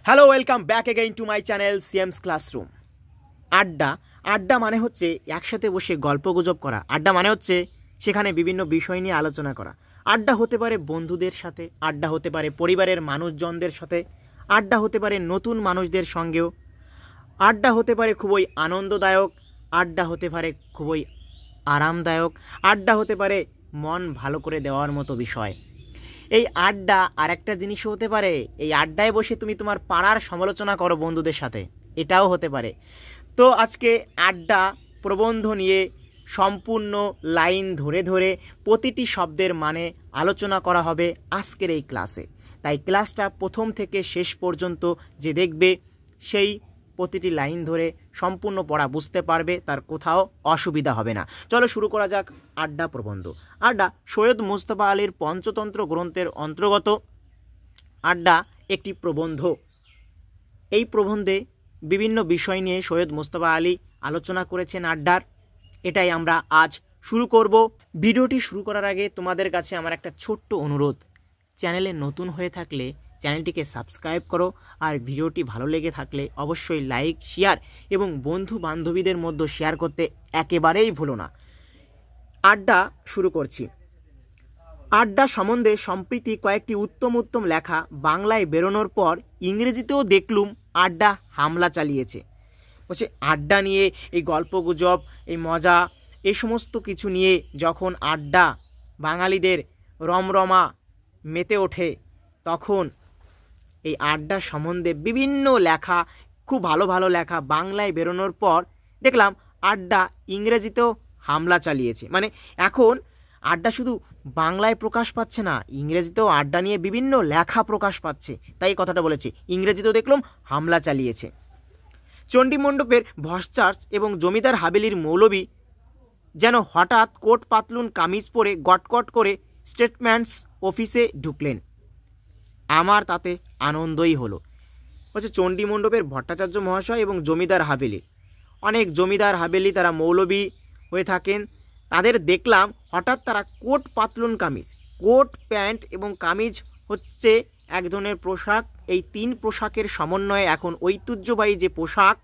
Hello welcome back again to my channel CMS classroom. আড্ডা আড্ডা মানে হচ্ছে একসাথে বসে গল্পগুজব করা। আড্ডা মানে হচ্ছে সেখানে বিভিন্ন বিষয় নিয়ে আলোচনা করা। আড্ডা হতে পারে বন্ধুদের সাথে, আড্ডা হতে পারে পরিবারের মানুষজনদের সাথে, আড্ডা হতে পারে নতুন মানুষদের সঙ্গেও, আড্ডা হতে পারে খুবই আনন্দদায়ক, আড্ডা হতে পারে খুবই আরামদায়ক, আড্ডা হতে পারে মন ভালো করে দেওয়ার মতো বিষয়। এই আড্ডা আর একটা জিনিসও হতে পারে, এই আড্ডায় বসে তুমি তোমার পাড়ার সমালোচনা করো বন্ধুদের সাথে, এটাও হতে পারে। তো আজকে আড্ডা প্রবন্ধ নিয়ে সম্পূর্ণ লাইন ধরে ধরে প্রতিটি শব্দের মানে আলোচনা করা হবে আজকের এই ক্লাসে। তাই ক্লাসটা প্রথম থেকে শেষ পর্যন্ত যে দেখবে সেই প্রতিটি লাইন ধরে সম্পূর্ণ পড়া বুঝতে পারবে, তার কোথাও অসুবিধা হবে না। চলো শুরু করা যাক আড্ডা প্রবন্ধ। আড্ডা সৈয়দ মুজতবা আলীর পঞ্চতন্ত্র গ্রন্থের অন্তর্গত। আড্ডা একটি প্রবন্ধ। এই প্রবন্ধে বিভিন্ন বিষয় নিয়ে সৈয়দ মুজতবা আলী আলোচনা করেছেন আড্ডার। এটাই আমরা আজ শুরু করব। ভিডিওটি শুরু করার আগে তোমাদের কাছে আমার একটা ছোট্ট অনুরোধ, চ্যানেলে নতুন হয়ে থাকলে চ্যানেলটিকে সাবস্ক্রাইব করো, আর ভিডিওটি ভালো লেগে থাকলে অবশ্যই লাইক, শেয়ার এবং বন্ধু বান্ধবীদের মধ্যে শেয়ার করতে একেবারেই ভুলো না। আড্ডা শুরু করছি। আড্ডা সম্বন্ধে সম্প্রতি কয়েকটি উত্তম উত্তম লেখা বাংলায় বেরোনোর পর ইংরেজিতেও দেখলুম আড্ডা হামলা চালিয়েছে। বলছে আড্ডা নিয়ে এই গল্পগুজব, এই মজা, এই সমস্ত কিছু নিয়ে যখন আড্ডা বাঙালিদের রমরমা মেতে ওঠে, তখন এই আড্ডা সম্বন্ধে বিভিন্ন লেখা, খুব ভালো ভালো লেখা বাংলায় বেরোনোর পর দেখলাম আড্ডা ইংরেজিতেও হামলা চালিয়েছে। মানে এখন আড্ডা শুধু বাংলায় প্রকাশ পাচ্ছে না, ইংরেজিতেও আড্ডা নিয়ে বিভিন্ন লেখা প্রকাশ পাচ্ছে। তাই কথাটা বলেছে, ইংরেজিতেও দেখলাম হামলা চালিয়েছে। চণ্ডীমণ্ডপের ভস্টার্স এবং জমিদার হাভেলির মৌলবি যেন হঠাৎ কোট পাতলুন কামিজ পরে গটগট করে স্টেটমেন্টস অফিসে ঢুকলেন। আমার তাতে আনন্দই হলো। বলছে চণ্ডীমণ্ডপের ভট্টাচার্য মহাশয় এবং জমিদার হাভেলি, অনেক জমিদার হাভেলি তারা মৌলবি হয়ে থাকেন, তাদের দেখলাম হঠাৎ তারা কোট পাতলুন কামিজ, কোট প্যান্ট এবং কামিজ হচ্ছে এক ধরনের পোশাক। এই তিন পোশাকের সমন্বয়ে এখন ঐতিহ্যবাহী যে পোশাক,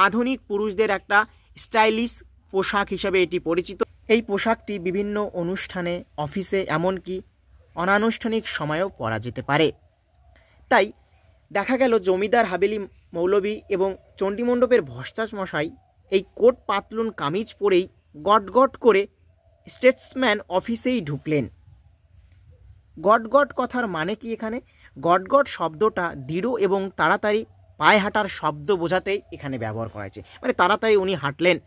আধুনিক পুরুষদের একটা স্টাইলিশ পোশাক হিসাবে এটি পরিচিত। এই পোশাকটি বিভিন্ন অনুষ্ঠানে, অফিসে, এমনকি অনানুষ্ঠানিক সময়েও পরা যেতে পারে। তাই দেখা গেল জমিদার হাভেলি মৌলবি এবং চণ্ডীমণ্ডপের ভস্টার্স মশাই এই কোট পাতলুন কামিজ পরেই গটগট করে স্টেটসম্যান অফিসেই ঢুকলেন। গটগট কথার মানে কি? এখানে গটগট শব্দটা দৃঢ় এবং তাড়াতাড়ি পায়ে হাঁটার শব্দ বোঝাতেই এখানে ব্যবহার করা হয়েছে। মানে তাড়াতাড়ি উনি হাঁটলেন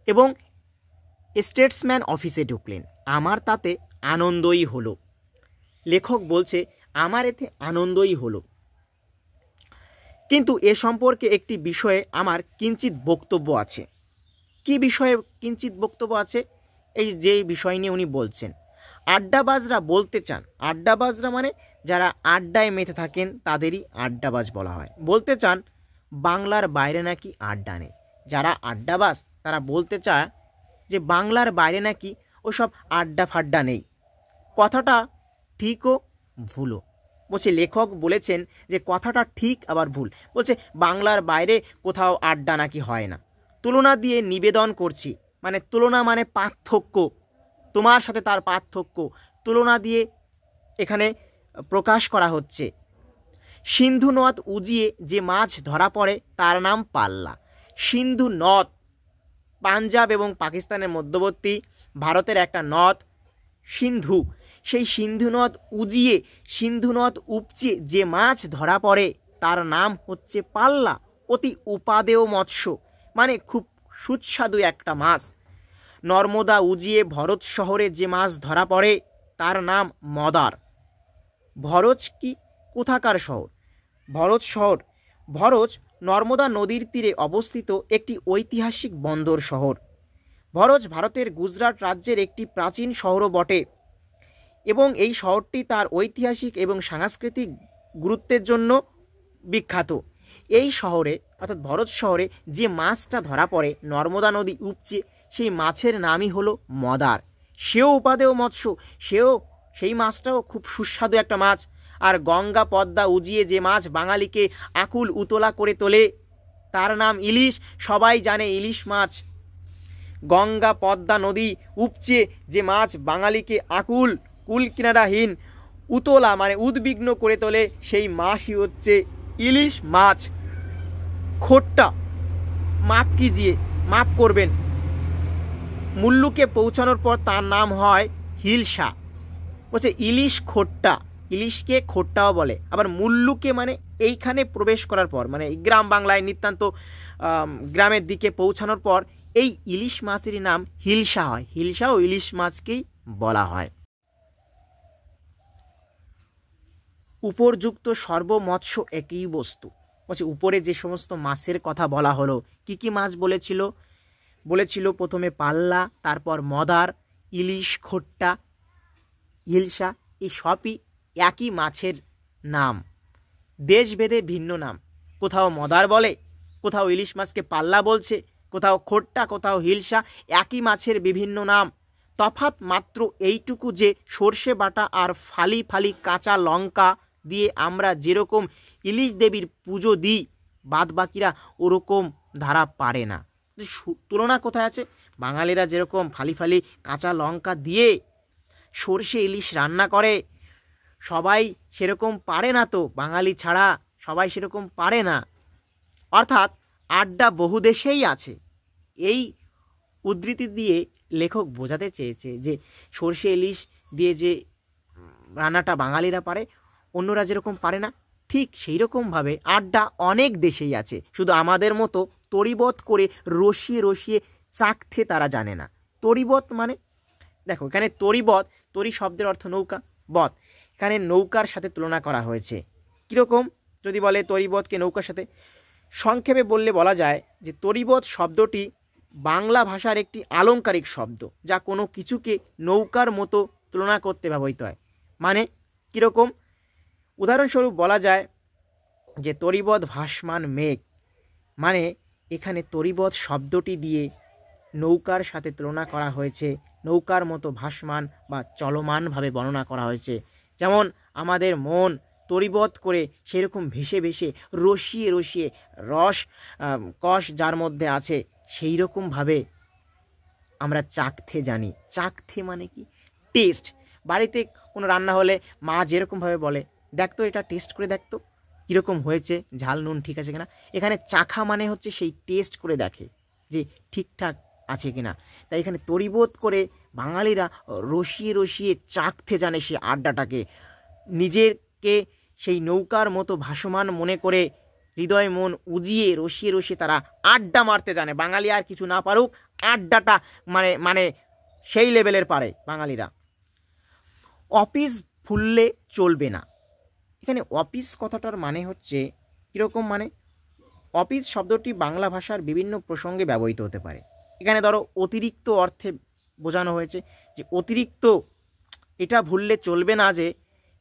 এবং স্টেটসম্যান অফিসে ঢুকলেন। আমার তাতে আনন্দই হলো। লেখক বলছে আমার এতে আনন্দই হলো, কিন্তু এ সম্পর্কে একটি বিষয়ে আমার কিঞ্চিত বক্তব্য আছে। কি বিষয়ে কিঞ্চিত বক্তব্য আছে? এই যে বিষয় নিয়ে উনি বলছেন, আড্ডাবাজরা বলতে চান, আড্ডাবাজরা মানে যারা আড্ডায় মেতে থাকেন তাদেরই আড্ডাবাজ বলা হয়। বলতে চান বাংলার বাইরে নাকি আড্ডা নেই। যারা আড্ডাবাজ তারা বলতে চায় যে বাংলার বাইরে নাকি ওসব আড্ডা ফাড্ডা নেই। কথাটা ঠিকও ভুলও। বলছে লেখক বলেছেন যে কথাটা ঠিক আবার ভুল। বলছে বাংলার বাইরে কোথাও আড্ডা নাকি হয় না। তুলনা দিয়ে নিবেদন করছি, মানে তুলনা মানে পার্থক্য, তোমার সাথে তার পার্থক্য, তুলনা দিয়ে এখানে প্রকাশ করা হচ্ছে। সিন্ধু নদ উজিয়ে যে মাছ ধরা পড়ে তার নাম পাল্লা। সিন্ধু নদ পাঞ্জাব এবং পাকিস্তানের মধ্যবর্তী ভারতের একটা নদ সিন্ধু। সেই সিন্ধু নদ উজিয়ে, সিন্ধু নদ উপচে যে মাছ ধরা পড়ে তার নাম হচ্ছে পাল্লা। অতি উপাদেয় মৎস্য, মানে খুব সুস্বাদু একটা মাছ। নর্মদা উজিয়ে ভরত শহরে যে মাছ ধরা পড়ে তার নাম মদার। ভরজ কি কোথাকার শহর? ভরত শহর, ভরজ নর্মদা নদীর তীরে অবস্থিত একটি ঐতিহাসিক বন্দর শহর। ভরজ ভারতের গুজরাট রাজ্যের একটি প্রাচীন শহরও বটে এবং এই শহরটি তার ঐতিহাসিক এবং সাংস্কৃতিক গুরুত্বের জন্য বিখ্যাত। এই শহরে অর্থাৎ ভরত শহরে যে মাছটা ধরা পড়ে নর্মদা নদী উপচে, সেই মাছের নামই হলো মদার। সেও উপাদেয় মৎস্য, সেই মাছটাও খুব সুস্বাদু একটা মাছ। আর গঙ্গা পদ্মা উজিয়ে যে মাছ বাঙালিকে আকুল উতলা করে তোলে তার নাম ইলিশ। সবাই জানে ইলিশ মাছ। গঙ্গা পদ্মা নদী উপচে যে মাছ বাঙালিকে আকুল কুল কিনারাহীন উতলা মানে উদ্বিগ্ন করে তোলে সেই মাছই হচ্ছে ইলিশ মাছ। খোট্টা, মাপ কিজিয়ে, মাপ করবেন, মুল্লুকে পৌঁছানোর পর তার নাম হয় হিলসা। বলছে ইলিশ খোট্টা, ইলিশকে খোট্টাও বলে। আবার মুল্লুকে মানে এইখানে প্রবেশ করার পর, মানে গ্রাম বাংলায় নিতান্ত গ্রামের দিকে পৌঁছানোর পর এই ইলিশ মাছেরই নাম হিলসা হয়। হিলসা ও ইলিশ মাছকেই বলা হয়। উপরযুক্ত সর্বমৎস্য একই বস্তু। বলছে উপরে যে সমস্ত মাছের কথা বলা হলো, কি কি মাছ বলেছিল প্রথমে পাল্লা, তারপর মদার, ইলিশ, খোট্টা, হিলসা, এই সবই একই মাছের নাম, দেশভেদে ভিন্ন নাম। কোথাও মদার বলে, কোথাও ইলিশ মাছকে পাল্লা বলছে, কোথাও খোট্টা, কোথাও হিলসা, একই মাছের বিভিন্ন নাম। তফাৎ মাত্র এইটুকু যে সর্ষে বাটা আর ফালি ফালি কাঁচা লঙ্কা দিয়ে আমরা যেরকম ইলিশ দেবীর পুজো দিই, বাদ বাকিরা ওরকম ধারা পারে না। তুলনা কোথায় আছে? বাঙালিরা যেরকম ফালি ফালি কাঁচা লঙ্কা দিয়ে সর্ষে ইলিশ রান্না করে, সবাই সেরকম পারে না। তো বাঙালি ছাড়া সবাই সেরকম পারে না। অর্থাৎ আড্ডা বহু দেশেই আছে। এই উদ্ধৃতি দিয়ে লেখক বোঝাতে চেয়েছে যে সর্ষে ইলিশ দিয়ে যে রান্নাটা বাঙালিরা পারে, অন্যরা যেরকম পারে না, ঠিক সেই রকমভাবে আড্ডা অনেক দেশেই আছে। শুধু আমাদের মতো তরিবত করে রসিয়ে রসিয়ে চাকতে তারা জানে না। তরিবত মানে দেখো, এখানে তরিবত, তরি শব্দের অর্থ নৌকা, বত এখানে নৌকার সাথে তুলনা করা হয়েছে। কীরকম যদি বলে তরিবতকে নৌকার সাথে, সংক্ষেপে বললে বলা যায় যে তরিবত শব্দটি বাংলা ভাষার একটি আলংকারিক শব্দ, যা কোনো কিছুকে নৌকার মতো তুলনা করতে ব্যবহৃত হয়। মানে কীরকম? উদাহরণস্বরূপ বলা যায় যে তরিবত ভাসমান মেঘ, মানে এখানে তরিবত শব্দটি দিয়ে নৌকার সাথে তুলনা করা হয়েছে, নৌকার মতো ভাসমান বা চলমানভাবে বর্ণনা করা হয়েছে। যেমন আমাদের মন তরিবত করে সেরকম ভেসে ভেসে রসিয়ে রসিয়ে রস কষ যার মধ্যে আছে, সেই রকমভাবে আমরা চাকতে জানি। চাকতে মানে কি? টেস্ট। বাড়িতে কোনো রান্না হলে মা যেরকমভাবে বলে, দেখতো এটা টেস্ট করে দেখতো কীরকম হয়েছে, ঝাল নুন ঠিক আছে কিনা। এখানে চাখা মানে হচ্ছে সেই টেস্ট করে দেখে যে ঠিকঠাক আছে কিনা। তাই এখানে তরিবত করে বাঙালিরা রসিয়ে রসিয়ে চাকতে জানে সে আড্ডাটাকে, নিজেকে সেই নৌকার মতো ভাসমান মনে করে হৃদয় মন উজিয়ে রসিয়ে রসিয়ে তারা আড্ডা মারতে জানে। বাঙালি আর কিছু না পারুক, আড্ডাটা মানে সেই লেভেলের পারে বাঙালিরা। অফিস ভুললে চলবে না। এখানে অফিস কথাটার মানে হচ্ছে কীরকম? মানে অফিস শব্দটি বাংলা ভাষার বিভিন্ন প্রসঙ্গে ব্যবহৃত হতে পারে। এখানে ধরো অতিরিক্ত অর্থে বোঝানো হয়েছে যে অতিরিক্ত এটা ভুললে চলবে না যে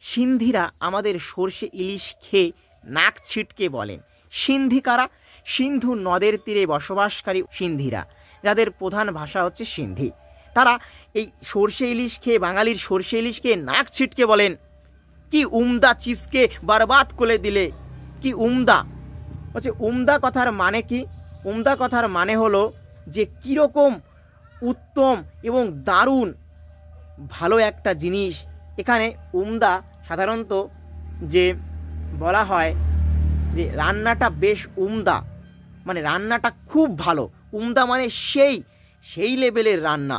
সিন্ধিরা আমাদের সর্ষে ইলিশ খেয়ে নাক ছিটকে বলেন। সিন্ধি কারা? সিন্ধু নদের তীরে বসবাসকারী সিন্ধিরা, যাদের প্রধান ভাষা হচ্ছে সিন্ধি। তারা এই সর্ষে ইলিশ খেয়ে, বাঙালির সর্ষে ইলিশ খেয়ে নাক ছিটকে বলেন, কি উমদা চিজকে বরবাদ করে দিলে। কি উমদা? বলছে উমদা কথার মানে কি? উমদা কথার মানে হলো যে কীরকম উত্তম এবং দারুণ ভালো একটা জিনিস। এখানে উমদা সাধারণত যে বলা হয় যে রান্নাটা বেশ উমদা, মানে রান্নাটা খুব ভালো। উমদা মানে সেই লেভেলের রান্না।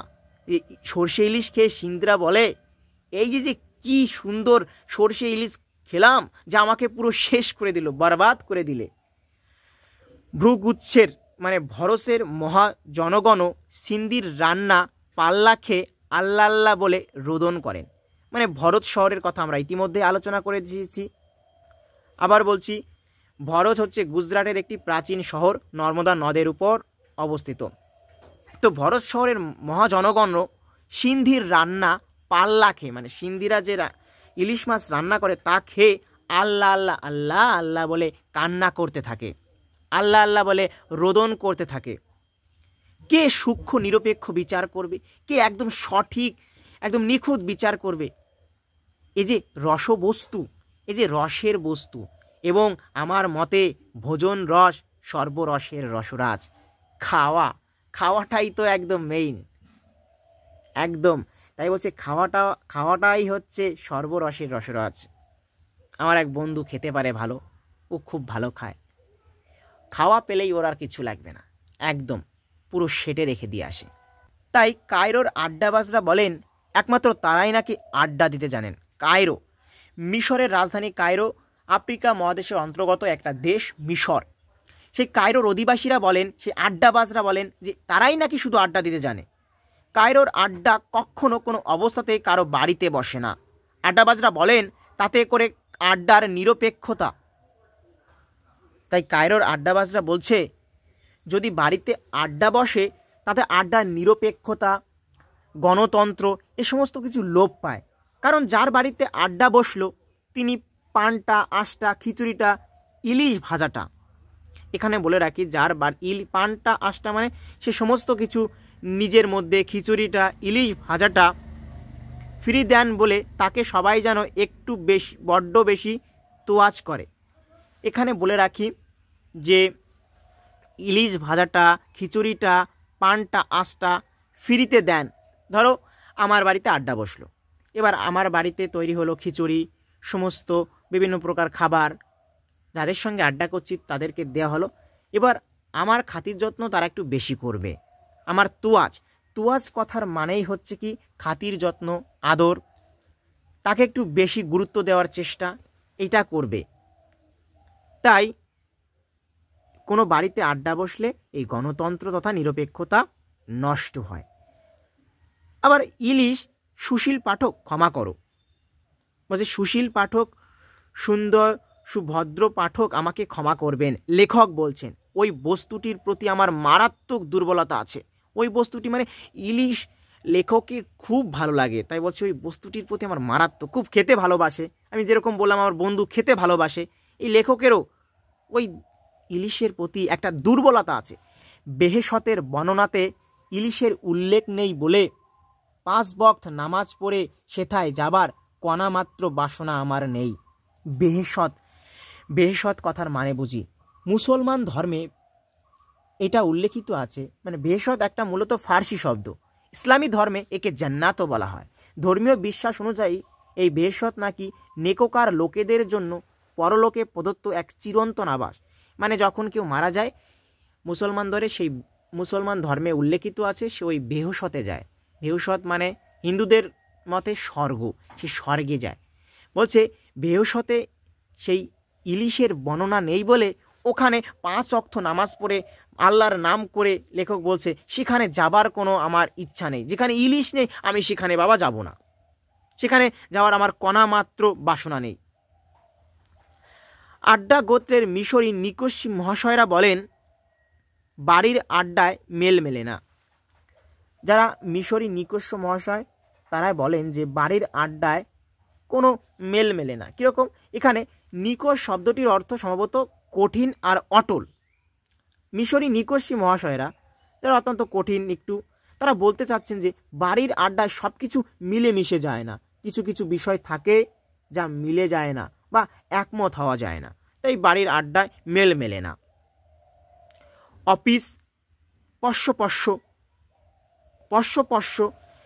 সর্ষে ইলিশ খেয়ে সিন্ধিরা বলে, এই যে কি সুন্দর সর্ষে ইলিশ খেলাম, যা আমাকে পুরো শেষ করে দিল, বরবাদ করে দিলে। ভ্রুগুচ্ছের মানে ভরসের মহা জনগণ সিন্ধির রান্না পাল্লা খেয়ে আল্লাহ আল্লাহ বলে রোদন করেন। মানে ভরত শহরের কথা আমরা ইতিমধ্যে আলোচনা করে দিয়েছি। আবার বলছি, ভরত হচ্ছে গুজরাটের একটি প্রাচীন শহর, নর্মদা নদের উপর অবস্থিত। তো ভরত শহরের মহাজনগণ সিন্ধির রান্না পাল্লা খেয়ে, মানে সিন্ধিরা যে ইলিশ মাছ রান্না করে তা খেয়ে আল্লাহ আল্লাহ আল্লাহ আল্লাহ বলে কান্না করতে থাকে, আল্লাহ আল্লাহ বলে রোদন করতে থাকে। কে সূক্ষ্ম নিরপেক্ষ বিচার করবে? কে একদম সঠিক একদম নিখুঁত বিচার করবে? এই যে রসবস্তু, এই যে রসের বস্তু, এবং আমার মতে ভোজন রস সর্বরসের রসরাজ। খাওয়াটাই তো একদম মেইন, একদম। তাই বলছে খাওয়াটাই হচ্ছে সর্বরসের রসরাজ। আমার এক বন্ধু খেতে পারে ভালো, ও খুব ভালো খায়। খাওয়া পেলেই ওর আর কিছু লাগবে না, একদম পুরো সেটে রেখে দিয়ে আসে। তাই কায়রোর আড্ডাবাজরা বলেন একমাত্র তারাই নাকি আড্ডা দিতে জানেন। কায়রো, মিশরের রাজধানী কায়রো, আফ্রিকা মহাদেশের অন্তর্গত একটা দেশ মিশর। সেই কায়রোর অধিবাসীরা বলেন, সেই আড্ডাবাজরা বলেন যে তারাই নাকি শুধু আড্ডা দিতে জানে। কায়রোর আড্ডা কখনো কোনো অবস্থাতে কারো বাড়িতে বসে না। আড্ডাবাজরা বলেন তাতে করে আড্ডার নিরপেক্ষতা। তাই কায়রোর আড্ডাবাজরা বলছে যদি বাড়িতে আড্ডা বসে তাতে আড্ডার নিরপেক্ষতা, গণতন্ত্র এ সমস্ত কিছু লোপ পায়। কারণ যার বাড়িতে আড্ডা বসলো তিনি পানটা, আঁশটা, খিচুড়িটা, ইলিশ ভাজাটা, এখানে বলে রাখি যার পানটা, আঁশটা মানে সে সমস্ত কিছু নিজের মধ্যে, খিচুড়িটা, ইলিশ ভাজাটা ফ্রি দেন বলে তাকে সবাই যেন একটু বেশি, বড্ড বেশি তোয়াজ করে। এখানে বলে রাখি যে ইলিশ ভাজাটা, খিচুড়িটা, পানটা, আঁশটা ফ্রিতে দেন। ধরো আমার বাড়িতে আড্ডা বসলো, এবার আমার বাড়িতে তৈরি হলো খিচুড়ি, সমস্ত বিভিন্ন প্রকার খাবার, যাদের সঙ্গে আড্ডা করছি তাদেরকে দেওয়া হলো। এবার আমার খাতির যত্ন তারা একটু বেশি করবে। আমার তোয়াজ কথার মানেই হচ্ছে কি খাতির যত্ন, আদর, তাকে একটু বেশি গুরুত্ব দেওয়ার চেষ্টা এটা করবে। তাই কোনো বাড়িতে আড্ডা বসলে এই গণতন্ত্র তথা নিরপেক্ষতা নষ্ট হয়। আবার ইলিশ, সুশীল পাঠক ক্ষমা করো, বলছে সুশীল পাঠক, সুন্দর সুভদ্র পাঠক আমাকে ক্ষমা করবেন। লেখক বলছেন ওই বস্তুটির প্রতি আমার মারাত্মক দুর্বলতা আছে। ওই বস্তুটি মানে ইলিশ লেখকের খুব ভালো লাগে, তাই বলছে ওই বস্তুটির প্রতি আমার মারাত্মক, খুব খেতে ভালোবাসে। আমি যেরকম বললাম আমার বন্ধু খেতে ভালোবাসে, এই লেখকেরও ওই ইলিশের প্রতি একটা দুর্বলতা আছে। বেহেশতের বর্ণনাতে ইলিশের উল্লেখ নেই বলে 5 ওয়াক্ত নামাজ পড়ে সেথায় যাবার কণামাত্র বাসনা আমার নেই। বেহেশত কথার মানে বুঝি মুসলমান ধর্মে এটা উল্লেখিত আছে। মানে বেহেশত একটা মূলত ফার্সি শব্দ, ইসলামী ধর্মে একে জান্নাতও বলা হয়। ধর্মীয় বিশ্বাস অনুযায়ী এই বেহেশত নাকি নেককার লোকেদের জন্য পরলোকে প্রদত্ত এক চিরন্তন আবাস। মানে যখন কেউ মারা যায় মুসলমান ধর্মে উল্লেখিত আছে সে ওই বেহেশতে যায়। বেহেশত মানে হিন্দুদের মতে স্বর্গ, সে স্বর্গে যায়। বলছে বেহেশতে সেই ইলিশের বর্ণনা নেই বলে ওখানে 5 ওয়াক্ত নামাজ পড়ে আল্লাহর নাম করে লেখক বলছে সেখানে যাবার কোনো আমার ইচ্ছা নেই। যেখানে ইলিশ নেই আমি সেখানে বাবা যাব না, সেখানে যাওয়ার আমার কণা মাত্র বাসনা নেই। আড্ডা গোত্রের মিশরী নিকোশী মহাশয়রা বলেন বাড়ির আড্ডায় মেল মেলে না। যারা মিশরী নিকোশ মহাশয় তারাই বলেন যে বাড়ির আড্ডায় কোনো মেল মেলে না। কীরকম? এখানে নিকোশ শব্দটির অর্থ সম্ভবত কঠিন আর অটল। মিশরী নিকোশী মহাশয়রা যারা অত্যন্ত কঠিন একটু, তারা বলতে চাচ্ছেন যে বাড়ির আড্ডায় সব কিছু মিলেমিশে যায় না, কিছু কিছু বিষয় থাকে যা মিলে যায় না বা একমত হওয়া যায় না, তাই বাড়ির আড্ডায় মেল মেলে না। অফিস, পশ্য,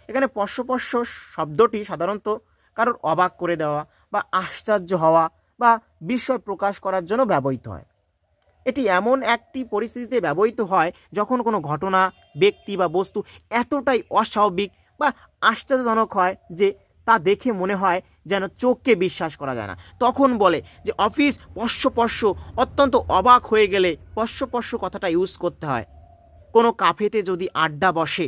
এখানে পশ্য শব্দটি সাধারণত কারোর অবাক করে দেওয়া বা আশ্চর্য হওয়া বা বিস্ময় প্রকাশ করার জন্য ব্যবহৃত হয়। এটি এমন একটি পরিস্থিতিতে ব্যবহৃত হয় যখন কোনো ঘটনা, ব্যক্তি বা বস্তু এতটাই অস্বাভাবিক বা আশ্চর্যজনক হয় যে তা দেখে মনে হয় যেন চোখকে বিশ্বাস করা যায় না। তখন বলে যে অফিস পশ্য, অত্যন্ত অবাক হয়ে গেলে পশ্য কথাটা ইউজ করতে হয়। কোনো কাফেতে যদি আড্ডা বসে,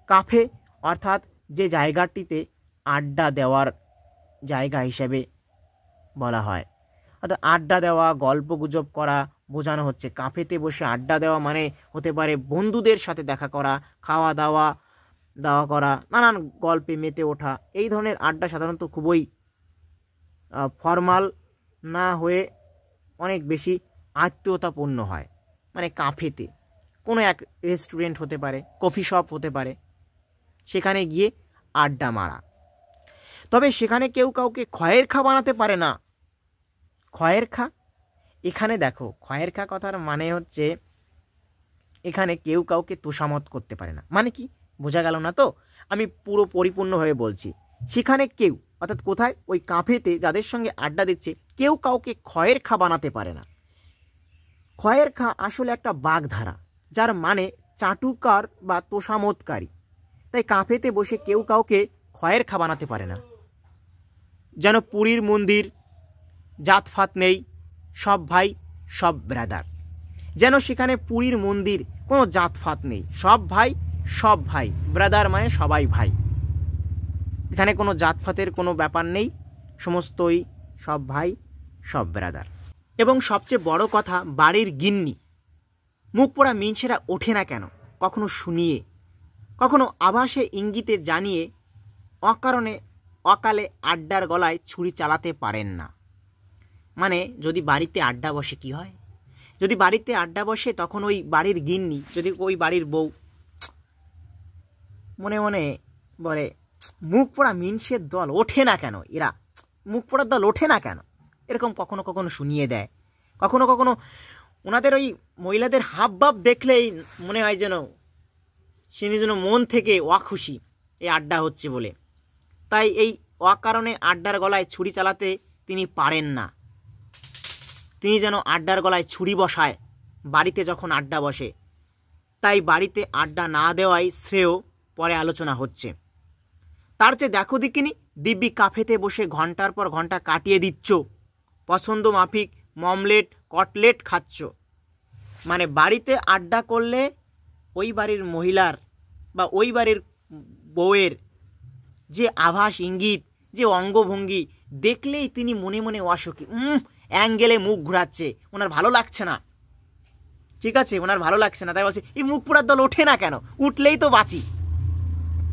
কাফে অর্থাৎ যে জায়গাটিতে আড্ডা দেওয়ার জায়গা হিসেবে বলা হয়, অর্থাৎ আড্ডা দেওয়া, গল্প গুজব করা বোঝানো হচ্ছে। কাফেতে বসে আড্ডা দেওয়া মানে হতে পারে বন্ধুদের সাথে দেখা করা, খাওয়া দাওয়া করা, নানান গল্পে মেতে ওঠা। এই ধরনের আড্ডা সাধারণত খুবই ফর্মাল না হয়ে অনেক বেশি আত্মীয়তাপূর্ণ হয়। মানে কাফেতে কোনো এক রেস্টুরেন্ট হতে পারে, কফি শপ হতে পারে, সেখানে গিয়ে আড্ডা মারা। তবে সেখানে কেউ কাউকে খয়ের খা বানাতে পারে না। খয়ের খা, এখানে দেখো খয়ের খা কথার মানে হচ্ছে এখানে কেউ কাউকে তোষামত করতে পারে না। মানে কি বোঝা গেল না তো? আমি পুরো পরিপূর্ণভাবে বলছি। সেখানে কেউ, অর্থাৎ কোথায়, ওই কাফেতে যাদের সঙ্গে আড্ডা দিচ্ছে, কেউ কাউকে খয়ের খা বানাতে পারে না। খয়ের খা আসলে একটা বাগধারা, যার মানে চাটুকার বা তোষামতকারী। তাই কাফেতে বসে কেউ কাউকে খয়ের খা বানাতে পারে না। যেন পুরীর মন্দির, জাতফাত নেই, সব ভাই সব ব্রাদার। যেন সেখানে পুরীর মন্দির, কোনো জাতফাত নেই, সব ভাই সব ভাই, ব্রাদার মানে সবাই ভাই। এখানে কোনো জাতফাতের কোনো ব্যাপার নেই, সমস্তই সব ভাই সব ব্রাদার। এবং সবচেয়ে বড় কথা, বাড়ির গিন্নি মুখ পোড়া মিনসেরা ওঠে না কেন? কখনো শুনিয়ে, কখনো আভাসে ইঙ্গিতে জানিয়ে অকারণে অকালে আড্ডার গলায় ছুরি চালাতে পারেন না। মানে যদি বাড়িতে আড্ডা বসে কি হয়? যদি বাড়িতে আড্ডা বসে তখন ওই বাড়ির গিন্নি, যদি ওই বাড়ির বউ মনে মনে বলে, মুখ পোড়া মিনসের দল ওঠে না কেন, এরা মুখ পোড়ার দল ওঠে না কেন, এরকম কখনো কখনো শুনিয়ে দেয়। কখনো কখনো ওনাদের ওই মহিলাদের হাবভাব দেখলেই মনে হয় যেন তিনি যেন মন থেকে অখুশি এই আড্ডা হচ্ছে বলে। তাই এই অকারণে আড্ডার গলায় ছুরি চালাতে তিনি পারেন না। তিনি যেন আড্ডার গলায় ছুরি বসায় বাড়িতে যখন আড্ডা বসে। তাই বাড়িতে আড্ডা না দেওয়াই শ্রেয়, পরে আলোচনা হচ্ছে। তার চেয়ে দেখো দেখিনি দিব্যি কাফেতে বসে ঘন্টার পর ঘন্টা কাটিয়ে দিচ্ছ, পছন্দ মাফিক মমলেট কটলেট খাচ্ছ। মানে বাড়িতে আড্ডা করলে ওই বাড়ির মহিলার বা ওই বাড়ির বউয়ের যে আভাস ইঙ্গিত, যে অঙ্গভঙ্গি দেখলেই তিনি মনে মনে অসুখী, অ্যাঙ্গেলে মুখ ঘোরাচ্ছে, ওনার ভালো লাগছে না। ঠিক আছে, ওনার ভালো লাগছে না, তাই বলছে এই মুখ পোড়ার দল ওঠে না কেন, উঠলেই তো বাঁচি।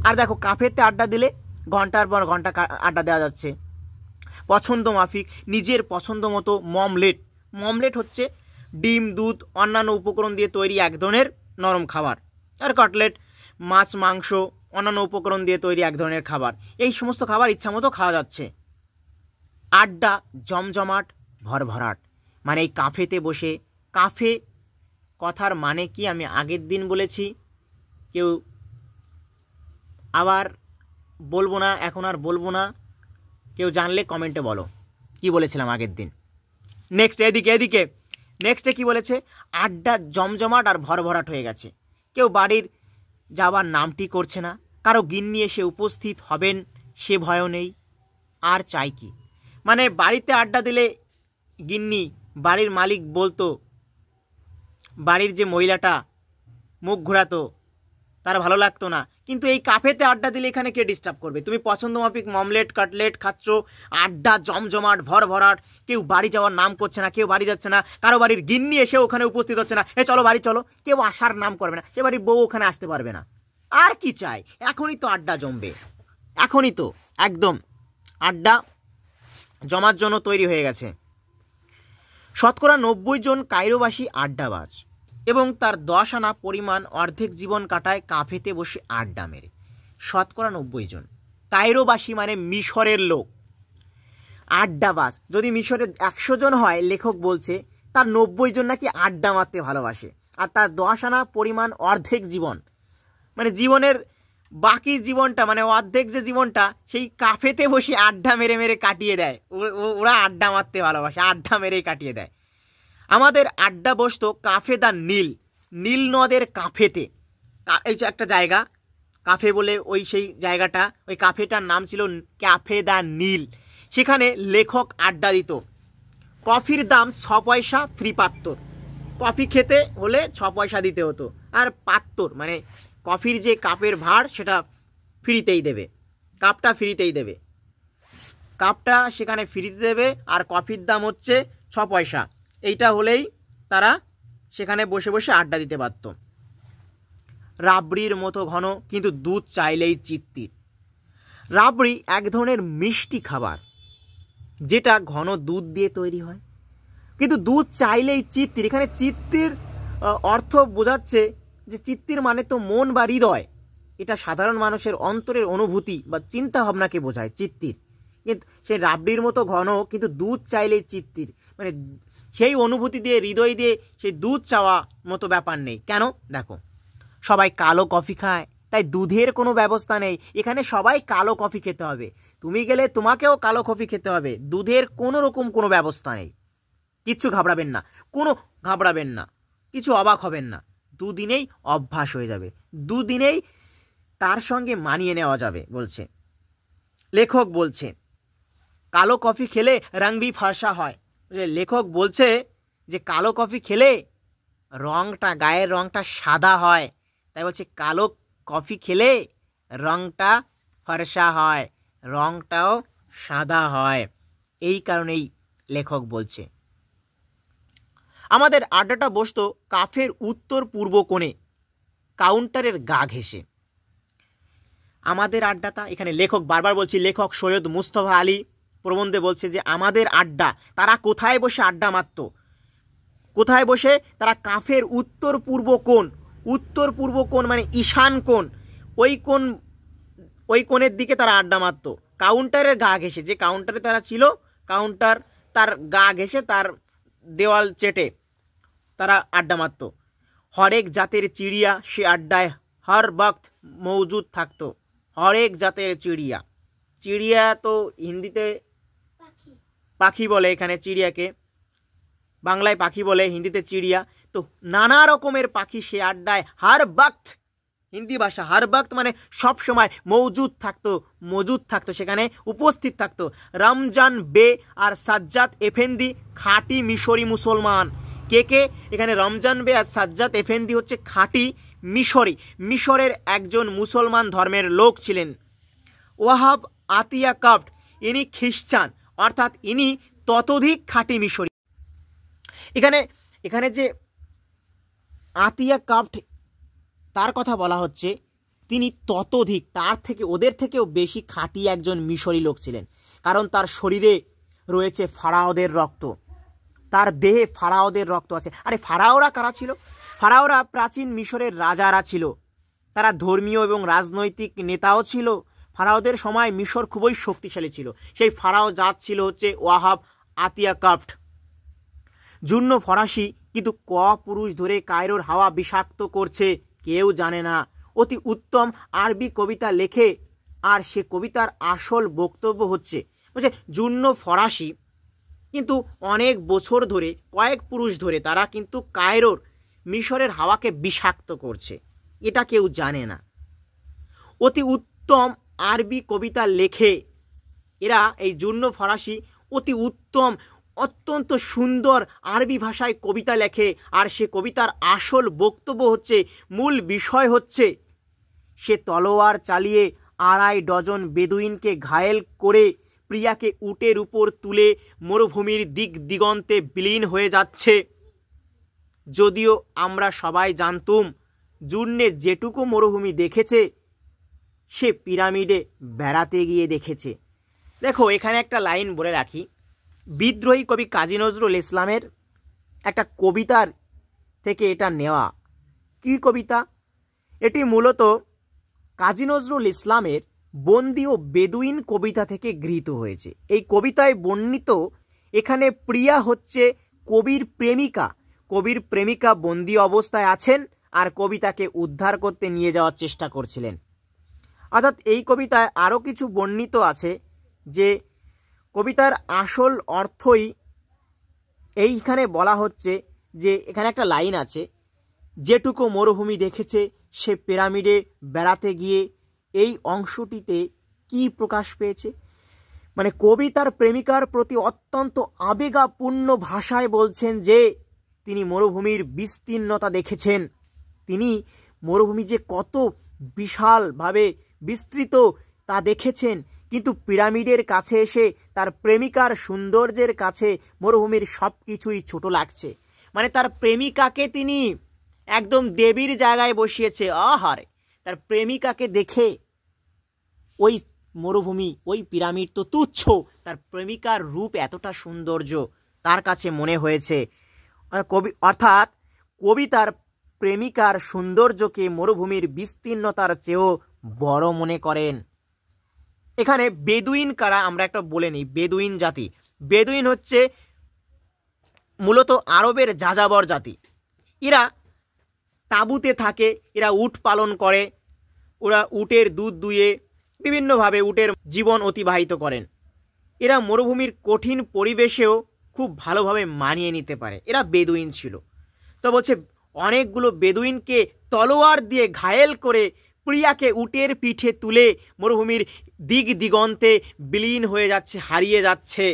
আর দেখো কাফেতে আড্ডা দিলে ঘন্টার পর ঘন্টা আড্ডা দেওয়া যাচ্ছে, পছন্দ মাফিক নিজের পছন্দ মতো মমলেট। মমলেট হচ্ছে ডিম, দুধ, অন্যান্য উপকরণ দিয়ে তৈরি এক ধরনের নরম খাবার। আর কাটলেট মাছ, মাংস, অন্যান্য উপকরণ দিয়ে তৈরি এক ধরনের খাবার। এই সমস্ত খাবার ইচ্ছা মতো খাওয়া যাচ্ছে। আড্ডা জমজমাট ভরভরাট। মানে এই কাফেতে বসে, কাফে কথার মানে কি আমি আগের দিন বলেছি, কেউ আবার বলবো না, এখন আর বলবো না। কেউ জানলে কমেন্টে বলো কি বলেছিলাম আগের দিন। নেক্সট এদিকে নেক্সটে কি বলেছে? আড্ডা জমজমাট আর ভরভরাট হয়ে গেছে। কেউ বাড়ির যাবার নামটি করছে না, কারো গিন্নি এসে উপস্থিত হবেন সে ভয়ও নেই। আর চাই কি? মানে বাড়িতে আড্ডা দিলে গিন্নি, বাড়ির মালিক বলতো, বাড়ির যে মহিলাটা মুখ ঘোরাতো, তার ভালো লাগতো না। কিন্তু এই কাফেতে আড্ডা দিলে এখানে কে ডিস্টার্ব করবে? তুমি পছন্দ মাফিক মমলেট কাটলেট খাচ্ছ, আড্ডা জমজমাট ভরভরাট, কেউ বাড়ি যাওয়ার নাম করছে না, কেউ বাড়ি যাচ্ছে না, কারো বাড়ির গিন্নি এসে ওখানে উপস্থিত হচ্ছে না, চলো বাড়ি চলো, কেউ আসার নাম করবে না, সে বাড়ির বউ ওখানে আসতে পারবে না। আর কি চাই? এখনই তো আড্ডা জমবে, এখনই তো একদম আড্ডা জমার জন্য তৈরি হয়ে গেছে। 90% জন কায়রোবাসী আড্ডাবাজ এবং তার 10 আনা পরিমাণ অর্ধেক জীবন কাটায় কাফেতে বসে আড্ডা মেরে। 90% জন কায়রোবাসী মানে মিশরের লোক, আড্ডাবাজ। যদি মিশরের 100 জন হয়, লেখক বলছে তার 90 জন নাকি আড্ডা মারতে ভালোবাসে। আর তার 10 আনা পরিমাণ অর্ধেক জীবন, মানে জীবনের বাকি জীবনটা, মানে অর্ধেক যে জীবনটা, সেই কাফেতে বসে আড্ডা মেরে মেরে কাটিয়ে দেয়। ওরা আড্ডা মারতে ভালোবাসে, আড্ডা মেরেই কাটিয়ে দেয়। আমাদের আড্ডা বসতো কাফে দা নীল, নীল নদের কাফেতে। এই যে একটা জায়গা কাফে বলে, ওই সেই জায়গাটা, ওই কাফেটার নাম ছিল ক্যাফে দা নীল। সেখানে লেখক আড্ডা দিত। কফির দাম 6 পয়সা, ফ্রি পাত্তর। কফি খেতে হলে 6 পয়সা দিতে হতো, আর পাত্তর মানে কফির যে কাপের ভাঁড় সেটা ফ্রিতেই দেবে, কাপটা ফ্রিতেই দেবে, কাপটা সেখানে ফ্রিতে দেবে। আর কফির দাম হচ্ছে 6 পয়সা। এইটা হলেই তারা সেখানে বসে বসে আড্ডা দিতে পারত। রাবড়ির মতো ঘন, কিন্তু দুধ চাইলেই চিত্তির। রাবড়ি এক ধরনের মিষ্টি খাবার, যেটা ঘন দুধ দিয়ে তৈরি হয়, কিন্তু দুধ চাইলেই চিত্তির। এখানে চিত্তির অর্থ বোঝাচ্ছে যে চিত্তির মানে তো মন বা হৃদয়। এটা সাধারণ মানুষের অন্তরের অনুভূতি বা চিন্তা ভাবনাকে বোঝায় চিত্তির। কিন্তু সেই রাবড়ির মতো ঘন, কিন্তু দুধ চাইলেই চিত্তির, মানে সেই অনুভূতি দিয়ে হৃদয় দিয়ে সেই দুধ চাওয়া মতো ব্যাপার নেই। কেন? দেখো, সবাই কালো কফি খায়, তাই দুধের কোনো ব্যবস্থা নেই। এখানে সবাই কালো কফি খেতে হবে, তুমি গেলে তোমাকেও কালো কফি খেতে হবে, দুধের কোনো রকম কোনো ব্যবস্থা নেই। কিচ্ছু ঘাবড়াবেন না, কোনো ঘাবড়াবেন না, কিছু অবাক হবেন না, দুদিনেই অভ্যাস হয়ে যাবে, দুদিনেই তার সঙ্গে মানিয়ে নেওয়া যাবে। বলছে লেখক, বলছে কালো কফি খেলে রং ভি ফর্সা হয়। লেখক বলছে যে কালো কফি খেলে রংটা, গায়ের রংটা সাদা হয়, তাই বলছে কালো কফি খেলে রংটা ফর্সা হয়, রংটাও সাদা হয়। এই কারণেই লেখক বলছে। আমাদের আড্ডাটা বসতো কাফের উত্তর পূর্ব কোণে, কাউন্টারের গা ঘেঁষে। আমাদের আড্ডাটা, এখানে লেখক বারবার বলছি, লেখক সৈয়দ মুস্তফা আলী প্রবন্ধে বলছে যে আমাদের আড্ডা, তারা কোথায় বসে আড্ডা মারত, কোথায় বসে? তারা কাফের উত্তর পূর্ব কোণ, উত্তর পূর্ব কোণ মানে ঈশান কোণ, ওই কোণের দিকে তারা আড্ডা মারত, কাউন্টারের গা ঘেঁষে। যে কাউন্টারে তারা ছিল, কাউন্টার তার গা ঘেঁষে, তার দেওয়াল চেটে তারা আড্ডা মারত। হরেক জাতের চিড়িয়া সে আড্ডায় হর বক্ত মৌজুদ থাকতো। হরেক জাতের চিড়িয়া, চিড়িয়া তো হিন্দিতে পাখি বলে, এখানে চিড়িয়াকে বাংলায় পাখি বলে, হিন্দিতে চিড়িয়া। তো নানা রকমের পাখি সে আড্ডায় হর বক্ত, হিন্দি ভাষা হর বক্ত মানে সব সময়, মৌজুদ থাকতো, সেখানে উপস্থিত থাকতো। রমজান বে আর সাজ্জাদ এফেন্দি খাঁটি মিশরি মুসলমান। কে কে? এখানে রমজান বে আর সাজ্জাদ এফেন্দি হচ্ছে খাঁটি মিশরি, মিশরের একজন মুসলমান ধর্মের লোক ছিলেন। ওয়াহাব আতিয়া কাপ্ট, ইনি খ্রিস্টান, অর্থাৎ ইনি ততোধিক খাঁটি মিশরি। এখানে যে আতিয়া কাপ্ট তার কথা বলা হচ্ছে, তিনি ততোধিক, তার থেকে, ওদের থেকেও বেশি খাঁটি একজন মিশরি লোক ছিলেন। কারণ তার শরীরে রয়েছে ফারাওদের রক্ত, তার দেহে ফারাওদের রক্ত আছে। আরে ফারাওরা কারা ছিল? ফারাওরা প্রাচীন মিশরের রাজারা ছিল, তারা ধর্মীয় এবং রাজনৈতিক নেতাও ছিল। ফারাওদের সময় মিশর খুবই শক্তিশালী ছিল। সেই ফারাও জাত ছিল হচ্ছে ওয়াহাব আতিয়া কাপ্ট। জুন্ন ফরাসি, কিন্তু ক পুরুষ ধরে কায়রোর হাওয়া বিষাক্ত করছে কেউ জানে না। অতি উত্তম আরবি কবিতা লেখে, আর সে কবিতার আসল বক্তব্য হচ্ছে, বলছে জুন্ন ফরাসি, কিন্তু অনেক বছর ধরে, কয়েক পুরুষ ধরে তারা কিন্তু কায়রোর, মিশরের হাওয়াকে বিষাক্ত করছে, এটা কেউ জানে না। অতি উত্তম আরবি কবিতা লেখে এরা, এই জুন্ন ফরাসি অতি উত্তম, অত্যন্ত সুন্দর আরবি ভাষায় কবিতা লেখে, আর সে কবিতার আসল বক্তব্য হচ্ছে, মূল বিষয় হচ্ছে, সে তলোয়ার চালিয়ে 2.5 ডজন বেদুইনকে ঘায়েল করে প্রিয়াকে উটের উপর তুলে মরুভূমির দিক দিগন্তে বিলীন হয়ে যাচ্ছে। যদিও আমরা সবাই জানতুম, জুন্নে যেটুকু মরুভূমি দেখেছে সে পিরামিডে বেড়াতে গিয়ে দেখেছে। দেখো, এখানে একটা লাইন বলে রাখি, বিদ্রোহী কবি কাজী নজরুল ইসলামের একটা কবিতার থেকে এটা নেওয়া। কি কবিতা? এটি মূলত কাজী নজরুল ইসলামের বন্দি ও বেদুইন কবিতা থেকে গৃহীত হয়েছে। এই কবিতায় বর্ণিত, এখানে প্রিয়া হচ্ছে কবির প্রেমিকা, কবির প্রেমিকা বন্দি অবস্থায় আছেন, আর কবিতাকে উদ্ধার করতে নিয়ে যাওয়ার চেষ্টা করছিলেন। অর্থাৎ এই কবিতায় আরও কিছু বর্ণিত আছে, যে কবিতার আসল অর্থই এইখানে বলা হচ্ছে, যে এখানে একটা লাইন আছে, যেটুকু মরুভূমি দেখেছে সে পিরামিডে বেড়াতে গিয়ে, এই অংশটিতে কি প্রকাশ পেয়েছে, মানে কবি তার প্রেমিকার প্রতি অত্যন্ত আবেগপূর্ণ ভাষায় বলছেন যে তিনি মরুভূমির বিস্তীর্ণতা দেখেছেন, তিনি মরুভূমি যে কত বিশালভাবে বিস্তৃত তা দেখেছেন, কিন্তু পিরামিডের কাছে এসে তার প্রেমিকার সৌন্দর্যের কাছে মরুভূমির সব কিছুই ছোট লাগছে। মানে তার প্রেমিকাকে তিনি একদম দেবীর জায়গায় বসিয়েছে। আহারে, তার প্রেমিকাকে দেখে ওই মরুভূমি, ওই পিরামিড তো তুচ্ছ, তার প্রেমিকার রূপ এতটা সৌন্দর্য তার কাছে মনে হয়েছে। অর্থাৎ কবি তার প্রেমিকার সৌন্দর্যকে মরুভূমির বিস্তীর্ণতার চেয়েও বড় মনে করেন। এখানে বেদুইন কারা আমরা একটা বলে নিই। বেদুইন জাতি, বেদুইন হচ্ছে মূলত আরবের যাযাবর জাতি। এরা তাঁবুতে থাকে, এরা উট পালন করে, ওরা উটের দুধ দুয়ে বিভিন্নভাবে উটের জীবন অতিবাহিত করেন। এরা মরুভূমির কঠিন পরিবেশেও খুব ভালোভাবে মানিয়ে নিতে পারে। এরা বেদুইন ছিল। তো বলছে অনেকগুলো বেদুইনকে তলোয়ার দিয়ে ঘায়েল করে প্রিয়াকে উটের পিঠে তুলে মরুভূমির দিক দিগন্তে বিলীন হয়ে যাচ্ছে, হারিয়ে যাচ্ছে।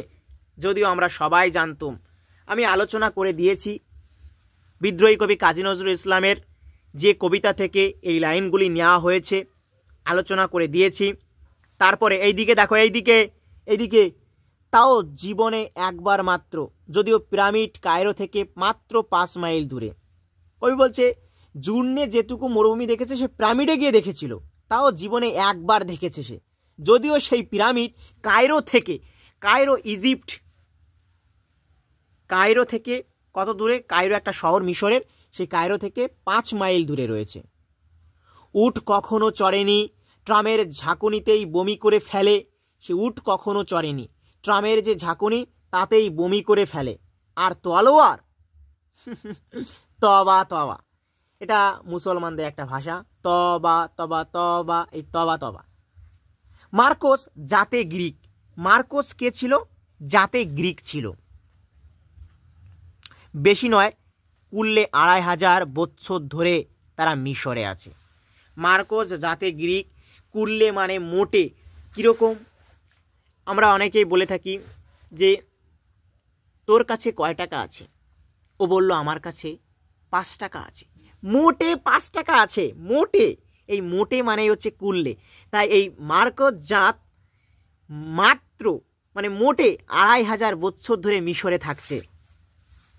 যদিও আমরা সবাই জানতাম, আমি আলোচনা করে দিয়েছি বিদ্রোহী কবি কাজী নজরুল ইসলামের যে কবিতা থেকে এই লাইনগুলি নেওয়া হয়েছে, আলোচনা করে দিয়েছি। তারপরে এইদিকে দেখো, এইদিকে তাও জীবনে একবার মাত্র, যদিও পিরামিড কায়রো থেকে মাত্র 5 মাইল দূরে। কবি বলছে জুর্নে যেটুকু মরুভূমি দেখেছে সে পিরামিডে গিয়ে দেখেছিল, তাও জীবনে একবার দেখেছে সে। যদিও সেই পিরামিড কায়রো ইজিপ্ট, কায়রো থেকে কত দূরে? কায়রো একটা শহর মিশরের, সেই কায়রো থেকে 5 মাইল দূরে রয়েছে। উট কখনো চড়েনি, ট্রামের ঝাঁকুনিতেই বমি করে ফেলে। সে উট কখনো চড়েনি, ট্রামের যে ঝাঁকুনি তাতেই বমি করে ফেলে। আর তলোয়ার, তবা তবা, এটা মুসলমানদের একটা ভাষা। তবা তবা তবা, এই তবা তবা। মার্কোস জাতে গ্রিক। মার্কোস কে ছিল? জাতে গ্রিক ছিল। বেশি নয়, কুল্লে 2500 বছর ধরে তারা মিশরে আছে। মার্কোস জাতে গ্রিক, কুল্লে মানে মোটে। কীরকম? আমরা অনেকেই বলে থাকি যে তোর কাছে কয় টাকা আছে? ও বলল আমার কাছে 5 টাকা আছে। মোটে 5 টাকা আছে, মোটে। এই মোটে মানে হচ্ছে কুল্লে। তাই এই মার্কোস জাত মাত্র মানে মোটে 2500 বছর ধরে মিশরে থাকছে।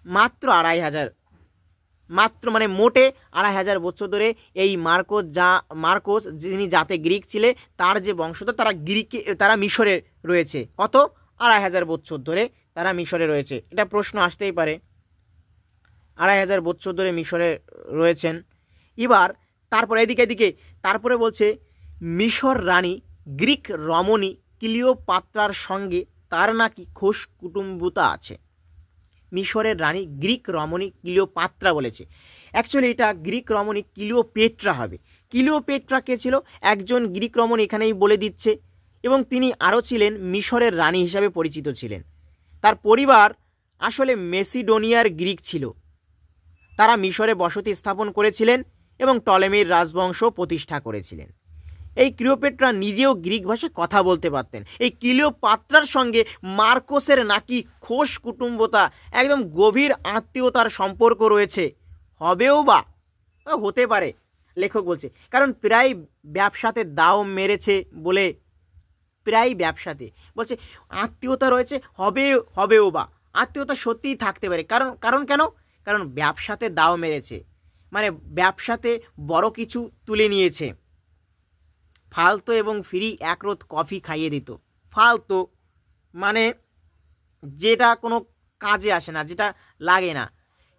মাত্র 2500, মাত্র মানে মোটে 2500 বছর ধরে এই মার্কোস যিনি জাতে গ্রিক ছিলেন, তার যে বংশধর তারা মিশরে রয়েছে। কত? 2500 বছর ধরে তারা মিশরে রয়েছে। এটা প্রশ্ন আসতেই পারে, 2500 বছর ধরে মিশরে রয়েছেন। এবার তারপরে এদিকে তারপরে বলছে মিশর রানী গ্রিক রমণী ক্লিওপাত্রার সঙ্গে তার নাকি খোশ কুটুম্বতা আছে। মিশরের রানী গ্রিক রমণী ক্লিওপাত্রা বলেছে। অ্যাকচুয়ালি এটা গ্রিক রমণী ক্লিওপেট্রা হবে। ক্লিওপেট্রা কে ছিল? একজন গ্রিক রমণী, এখানেই বলে দিচ্ছে। এবং তিনি আরও ছিলেন মিশরের রানী হিসাবে পরিচিত ছিলেন। তার পরিবার আসলে মেসিডোনিয়ার গ্রিক ছিল। তারা মিশরে বসতি স্থাপন করেছিলেন এবং টলেমির রাজবংশ প্রতিষ্ঠা করেছিলেন। এই ক্লিওপেট্রা নিজেও গ্রিক ভাষায় কথা বলতে পারতেন। এই ক্লিওপাত্রার সঙ্গে মার্কোসের নাকি খোশ কুটুম্বতা, একদম গভীর আত্মীয়তার সম্পর্ক রয়েছে। হবেও বা হতে পারে, লেখক বলছে, কারণ প্রায় ব্যবসাতে দাও মেরেছে বলে, প্রায় ব্যবসাতে বলছে আত্মীয়তা রয়েছে, হবেও বা আত্মীয়তা সত্যিই থাকতে পারে। কারণ কেন? কারণ ব্যবসাতে দাও মেরেছে, মানে ব্যবসাতে বড় কিছু তুলে নিয়েছে। ফালতু এবং ফ্রি একরোত কফি খাইয়ে দিত। ফালতু মানে যেটা কোনো কাজে আসে না, যেটা লাগে না,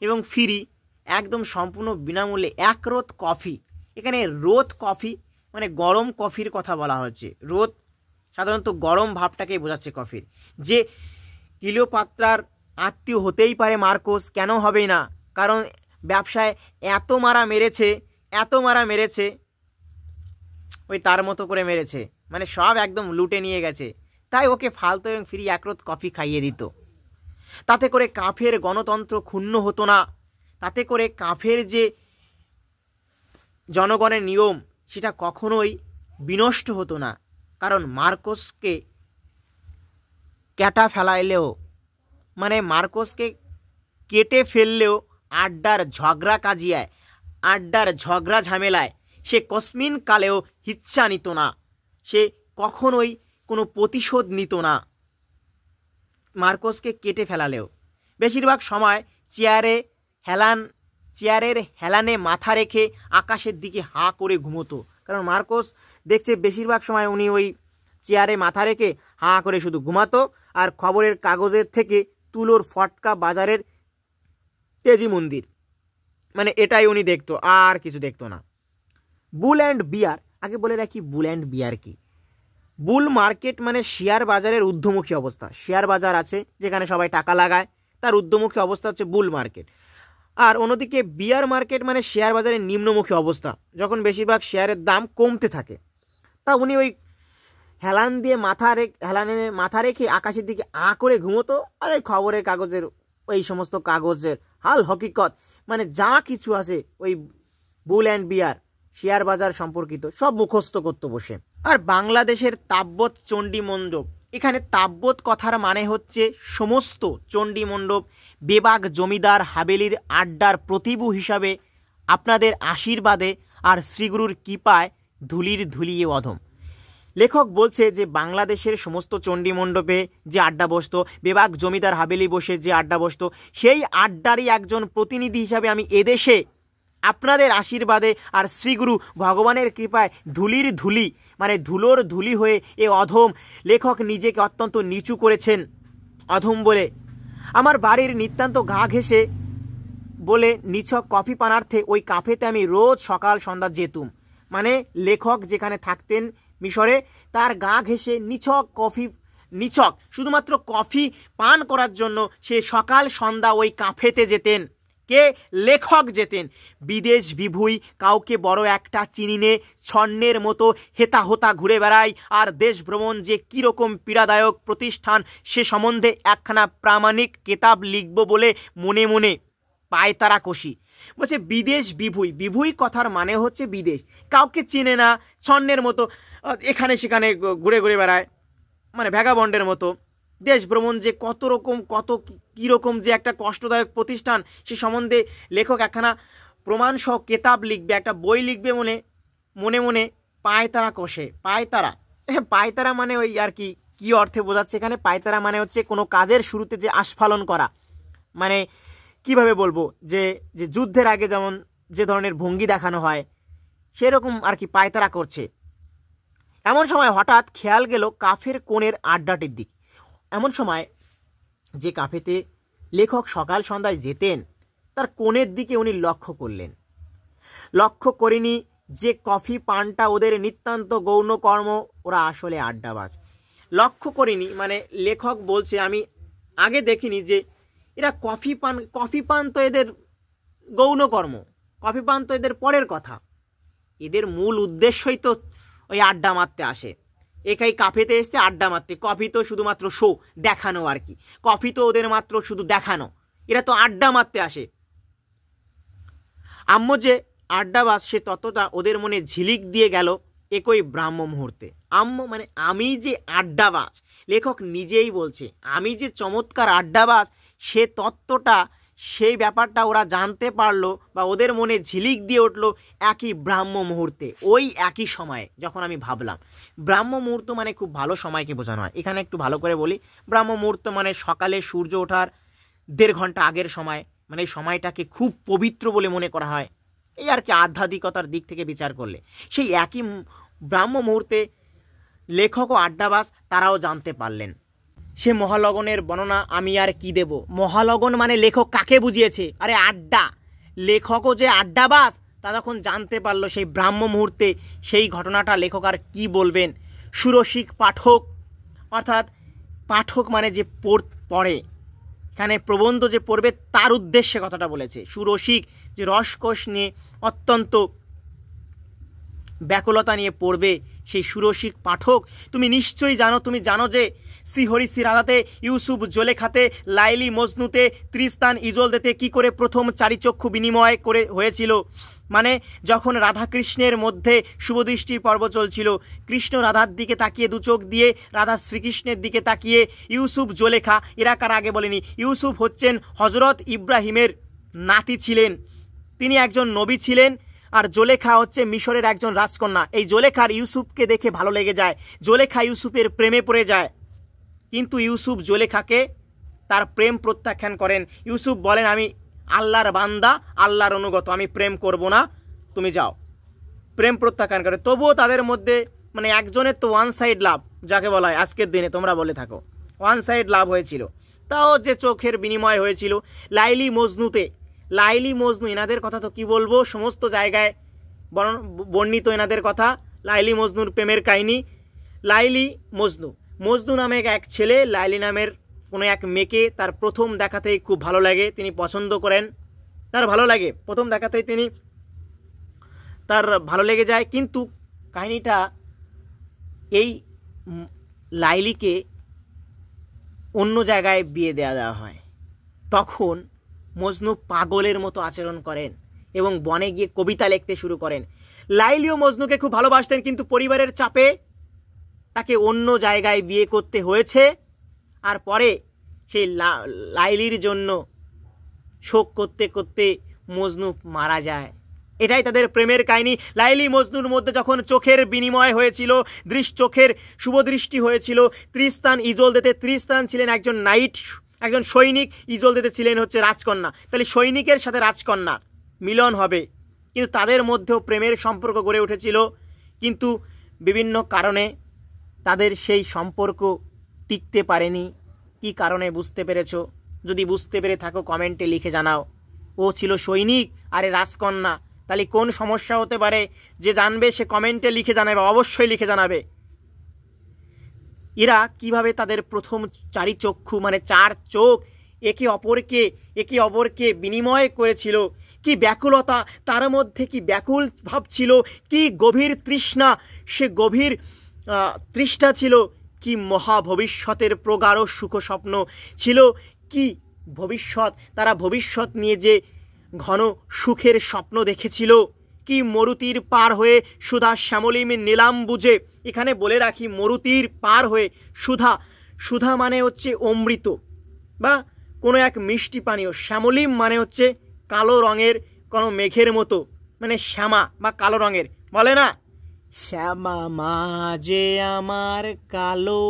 এবং ফ্রি একদম সম্পূর্ণ বিনামূল্যে একরোত কফি। এখানে রোদ কফি মানে গরম কফির কথা বলা হচ্ছে। রোদ সাধারণত গরম ভাবটাকেই বোঝাচ্ছে কফির। যে ক্লিওপাত্রার আত্মীয় হতেই পারে মার্কোস, কেন হবে না? কারণ ব্যবসায় এত মারা মেরেছে, ওই তার মতো করে মেরেছে, মানে সব একদম লুটে নিয়ে গেছে। তাই ওকে ফালতু এবং ফ্রি একরোত কফি খাইয়ে দিত। তাতে করে কাফের গণতন্ত্র ক্ষুণ্ণ হতো না, তাতে করে কাফের যে জনগণের নিয়ম সেটা কখনোই বিনষ্ট হতো না। কারণ মার্কোসকে কেটে ফেললেও আড্ডার ঝগড়া ঝামেলায় সে কসমিন কালেও হিচ্ছা নিত না, সে কখনোই কোনো প্রতিশোধ নিত না। মার্কোসকে কেটে ফেলালেও বেশিরভাগ সময় চেয়ারের হেলানে মাথা রেখে আকাশের দিকে হাঁ করে ঘুমোতো। কারণ মার্কোস দেখছে বেশিরভাগ সময় উনি ওই চেয়ারে মাথা রেখে হাঁ করে শুধু ঘুমাতো, আর খবরের কাগজের থেকে তুলোর ফটকা বাজারের তেজি মন্দির, মানে এটাই উনি দেখতো, আর কিছু দেখতো না। বুল অ্যান্ড বিয়ার, আগে বলে রাখি বুল অ্যান্ড বিয়ার কি। বুল মার্কেট মানে শেয়ার বাজারের ঊর্ধ্বমুখী অবস্থা। শেয়ার বাজার আছে যেখানে সবাই টাকা লাগায়, তার ঊর্ধ্বমুখী অবস্থা হচ্ছে বুল মার্কেট। আর অন্যদিকে বিয়ার মার্কেট মানে শেয়ার বাজারের নিম্নমুখী অবস্থা, যখন বেশিরভাগ শেয়ারের দাম কমতে থাকে। তা উনি ওই হেলানে মাথা রেখে আকাশের দিকে করে ঘুমোতো, আর ওই খবরের কাগজের ওই সমস্ত কাগজের হাল হকিকত মানে যা কিছু আছে ওই বুল অ্যান্ড বিয়ার শেয়ার বাজার সম্পর্কিত সব মুখস্থ করতে বসে। আর বাংলাদেশের তাব্বত চণ্ডী মণ্ডপ, এখানে তাব্বত কথার মানে হচ্ছে সমস্ত চণ্ডী মণ্ডপ বেবাগ জমিদার হাবেলির আড্ডার প্রতিভু হিসাবে আপনাদের আশীর্বাদে আর শ্রীগুরুর কৃপায় ধুলির ধুলিয়ে অধম। লেখক বলছে যে বাংলাদেশের সমস্ত চণ্ডী মণ্ডপে যে আড্ডা বসতো, বেবাগ জমিদার হাবেলি বসে যে আড্ডা বসতো, সেই আড্ডারই একজন প্রতিনিধি হিসাবে আমি এদেশে আপনাদের আশীর্বাদে আর শ্রীগুরু ভগবানের কৃপায় ধুলির ধুলি মানে ধুলোর ধুলি হয়ে এ অধম। লেখক নিজেকে অত্যন্ত নিচু করেছেন অধম বলে। আমার বাড়ির নিতান্ত গা ঘেঁষে বলে নিছক কফি পানার্থে ওই কাফেতে আমি রোজ সকাল সন্ধ্যা যেতুম। মানে লেখক যেখানে থাকতেন মিশরে, তার গা ঘেঁষে নিছক শুধুমাত্র কফি পান করার জন্য সে সকাল সন্ধ্যা ওই কাফেতে যেতেন। কে? লেখক যেতেন। বিদেশ বিভুই কাউকে বড় একটা চিনিনে ছন্নের মতো হেতা হোতা ঘুরে বেড়ায়, আর দেশ ভ্রমণ যে কীরকম পীড়াদায়ক প্রতিষ্ঠান সে সম্বন্ধে একখানা প্রামাণিক কেতাব লিখব বলে মনে মনে পায়তারা কষি। বলছে বিদেশ বিভুই, বিভুই কথার মানে হচ্ছে বিদেশ, কাউকে চেনে না, ছন্নের মতো এখানে সেখানে ঘুরে ঘুরে বেড়ায়, মানে ভ্যাগাবন্ডের মতো। দেশ ভ্রমণ যে কত কীরকম যে একটা কষ্টদায়ক প্রতিষ্ঠান সে সম্বন্ধে লেখক একখানা প্রমাণসহ কেতাব লিখবে, একটা বই লিখবে মনে মনে পায়তারা কষে। পায়তারা মানে ওই আর কি অর্থে বোঝাচ্ছে এখানে? পায়তারা মানে হচ্ছে কোনো কাজের শুরুতে যে আস্ফালন করা, মানে কিভাবে বলবো, যে যুদ্ধের আগে যেমন যে ধরনের ভঙ্গি দেখানো হয় সেরকম আর কি পায়তারা করছে। এমন সময় হঠাৎ খেয়াল গেল কাফের কোণের আড্ডাটির দিক। এমন সময় যে কাফেতে লেখক সকাল সন্ধ্যায় যেতেন তার কোণের দিকে উনি লক্ষ্য করলেন। লক্ষ্য করিনি যে কফি পানটা ওদের নিতান্ত গৌণ কর্ম, ওরা আসলে আড্ডাবাজ। লক্ষ্য করিনি মানে লেখক বলছে আমি আগে দেখিনি যে এরা কফি পান তো এদের গৌণ কর্ম, কফি পান তো এদের পরের কথা। এদের মূল উদ্দেশ্যই তো ওই আড্ডা মারতে আসে। একাই কাফেতে এসছে আড্ডা মারতে, কফি তো শুধুমাত্র শো দেখানো আর কি, কফি তো ওদের মাত্র শুধু দেখানো, এরা তো আড্ডা মারতে আসে। আম্মু যে আড্ডাবাজ সে ততটা ওদের মনে ঝিলিক দিয়ে গেল একই ব্রাহ্ম মুহূর্তে। আম্মু মানে আমি যে আড্ডাবাজ, লেখক নিজেই বলছে আমি যে চমৎকার আড্ডাবাজ, সে তত্ত্বটা সেই ব্যাপারটা ওরা জানতে পারলো বা ওদের মনে ঝিলিক দিয়ে উঠলো একই ব্রাহ্ম মুহূর্তে, ওই একই সময়ে যখন আমি ভাবলাম। ব্রাহ্ম মুহূর্ত মানে খুব ভালো সময়কে বোঝানো হয়। এখানে একটু ভালো করে বলি, ব্রাহ্ম মুহূর্ত মানে সকালে সূর্য ওঠার 1.5 ঘন্টা আগের সময়, মানে এই সময়টাকে খুব পবিত্র বলে মনে করা হয়। এই আর কি আধ্যাত্মিকতার দিক থেকে বিচার করলে সেই একই ব্রাহ্ম মুহূর্তে লেখক ও আড্ডাবাজ তারাও জানতে পারলেন। সে মহালগনের বর্ণনা আমি আর কি দেব। মহালগন মানে লেখক কাকে বুঝিয়েছে? আরে আড্ডা। লেখকও যে আড্ডাবাজ তা যখন জানতে পারলো সেই ব্রাহ্ম মুহূর্তে, সেই ঘটনাটা লেখক আর কি বলবেন। সুরসিক পাঠক, অর্থাৎ পাঠক মানে যে পড়ে, এখানে প্রবন্ধ যে পড়বে তার উদ্দেশ্যে কথাটা বলেছে। সুরসিক যে রসকস নিয়ে অত্যন্ত ব্যাকুলতা নিয়ে পড়বে, সেই সুরসিক পাঠক। তুমি নিশ্চয়ই জানো যে শ্রীহরি শ্রীরাধাতে, ইউসুফ জোলেখাতে, লাইলি মজনুতে, ত্রিস্তান ইজলদেতে কি করে প্রথম চারিচক্ষু বিনিময় করে হয়েছিল। মানে যখন রাধা কৃষ্ণের মধ্যে শুভদৃষ্টির পর্ব চলছিল, কৃষ্ণ রাধার দিকে তাকিয়ে দু চোখ দিয়ে, রাধা শ্রীকৃষ্ণের দিকে তাকিয়ে। ইউসুফ জোলেখা এরা কার আগে বলেনি। ইউসুফ হচ্ছেন হজরত ইব্রাহিমের নাতি ছিলেন, তিনি একজন নবী ছিলেন। আর জোলেখা হচ্ছে মিশরের একজন রাজকন্যা। এই জোলেখার ইউসুফকে দেখে ভালো লেগে যায়, জোলেখা ইউসুফের প্রেমে পড়ে যায়, কিন্তু ইউসুফ জোলেখাকে তার প্রেম প্রত্যাখ্যান করেন। ইউসুফ বলেন আমি আল্লাহর বান্দা, আল্লাহর অনুগত, আমি প্রেম করব না, তুমি যাও। প্রেম প্রত্যাখ্যান করে। তবুও তাদের মধ্যে মানে একজনের তো ওয়ান সাইড লাভ যাকে বলা হয়, আজকের দিনে তোমরা বলে থাকো, ওয়ান সাইড লাভ হয়েছিল। তাও যে চোখের বিনিময় হয়েছিল। লাইলি মজনু এনাদের কথা তো কি বলবো, সমস্ত জায়গায় বর্ণিত এনাদের কথা। লাইলি মজনুর প্রেমের কাহিনী। লাইলি মজনু, মজনু নামে এক ছেলে লাইলি নামের কোনো এক মেয়েকে তার প্রথম দেখাতেই খুব ভালো লাগে, তিনি পছন্দ করেন, তার ভালো লাগে, প্রথম দেখাতেই তিনি তার ভালো লেগে যায়। কিন্তু কাহিনীটা এই লাইলিকে অন্য জায়গায় বিয়ে দেওয়া হয়। তখন মজনু পাগলের মতো আচরণ করেন এবং বনে গিয়ে কবিতা লিখতে শুরু করেন। লাইলিও মজনুকে খুব ভালোবাসতেন, কিন্তু পরিবারের চাপে তাকে অন্য জায়গায় বিয়ে করতে হয়েছে। আর পরে সেই লাইলির জন্য শোক করতে করতে মজনু মারা যায়। এটাই তাদের প্রেমের কাহিনী। লাইলি মজনুর মধ্যে যখন চোখের বিনিময় হয়েছিল, চোখের শুভদৃষ্টি হয়েছিল, ত্রিস্তান ইজলদেতে, ত্রিস্তান ছিলেন একজন নাইট, একজন সৈনিক, ইজলদেতে ছিলেন হচ্ছে রাজকন্যা। তাহলে সৈনিকের সাথে রাজকন্যার মিলন হবে, কিন্তু তাদের মধ্যেও প্রেমের সম্পর্ক গড়ে উঠেছিল। কিন্তু বিভিন্ন কারণে তাদের সেই সম্পর্ক টিকতে পারেনি। কি কারণে বুঝতে পেরেছো? যদি বুঝতে পেরে থাকো কমেন্টে লিখে জানাও। ও ছিল সৈনিক, আরে রাজকন্যা, তাহলে কোন সমস্যা হতে পারে? যে জানবে সে কমেন্টে লিখে জানাবে, অবশ্যই লিখে জানাবে। এরা কিভাবে তাদের প্রথম চারি চক্ষু মানে চার চোখ একে অপরকে বিনিময় করেছিল, কি ব্যাকুলতা তার মধ্যে, কি ব্যাকুল ভাব ছিল, কি গভীর তৃষ্ণা, সে গভীর তৃষ্ণা ছিল, কি মহা ভবিষ্যতের প্রগাঢ় সুখ স্বপ্ন ছিল, কি ভবিষ্যৎ, তারা ভবিষ্যৎ নিয়ে যে ঘন সুখের স্বপ্ন দেখেছিল, কি মরুতির পার হয়ে সুধা শ্যামলিম নিলাম বুঝে। এখানে বলে রাখি, মরুতির পার হয়ে সুধা মানে হচ্ছে অমৃত বা কোনো এক মিষ্টি পানীয়, শ্যামলিম মানে হচ্ছে কালো রঙের কোনো মেঘের মতো, মানে শ্যামা বা কালো রঙের, বলে না শ্যামা মাঝে আমার কালো,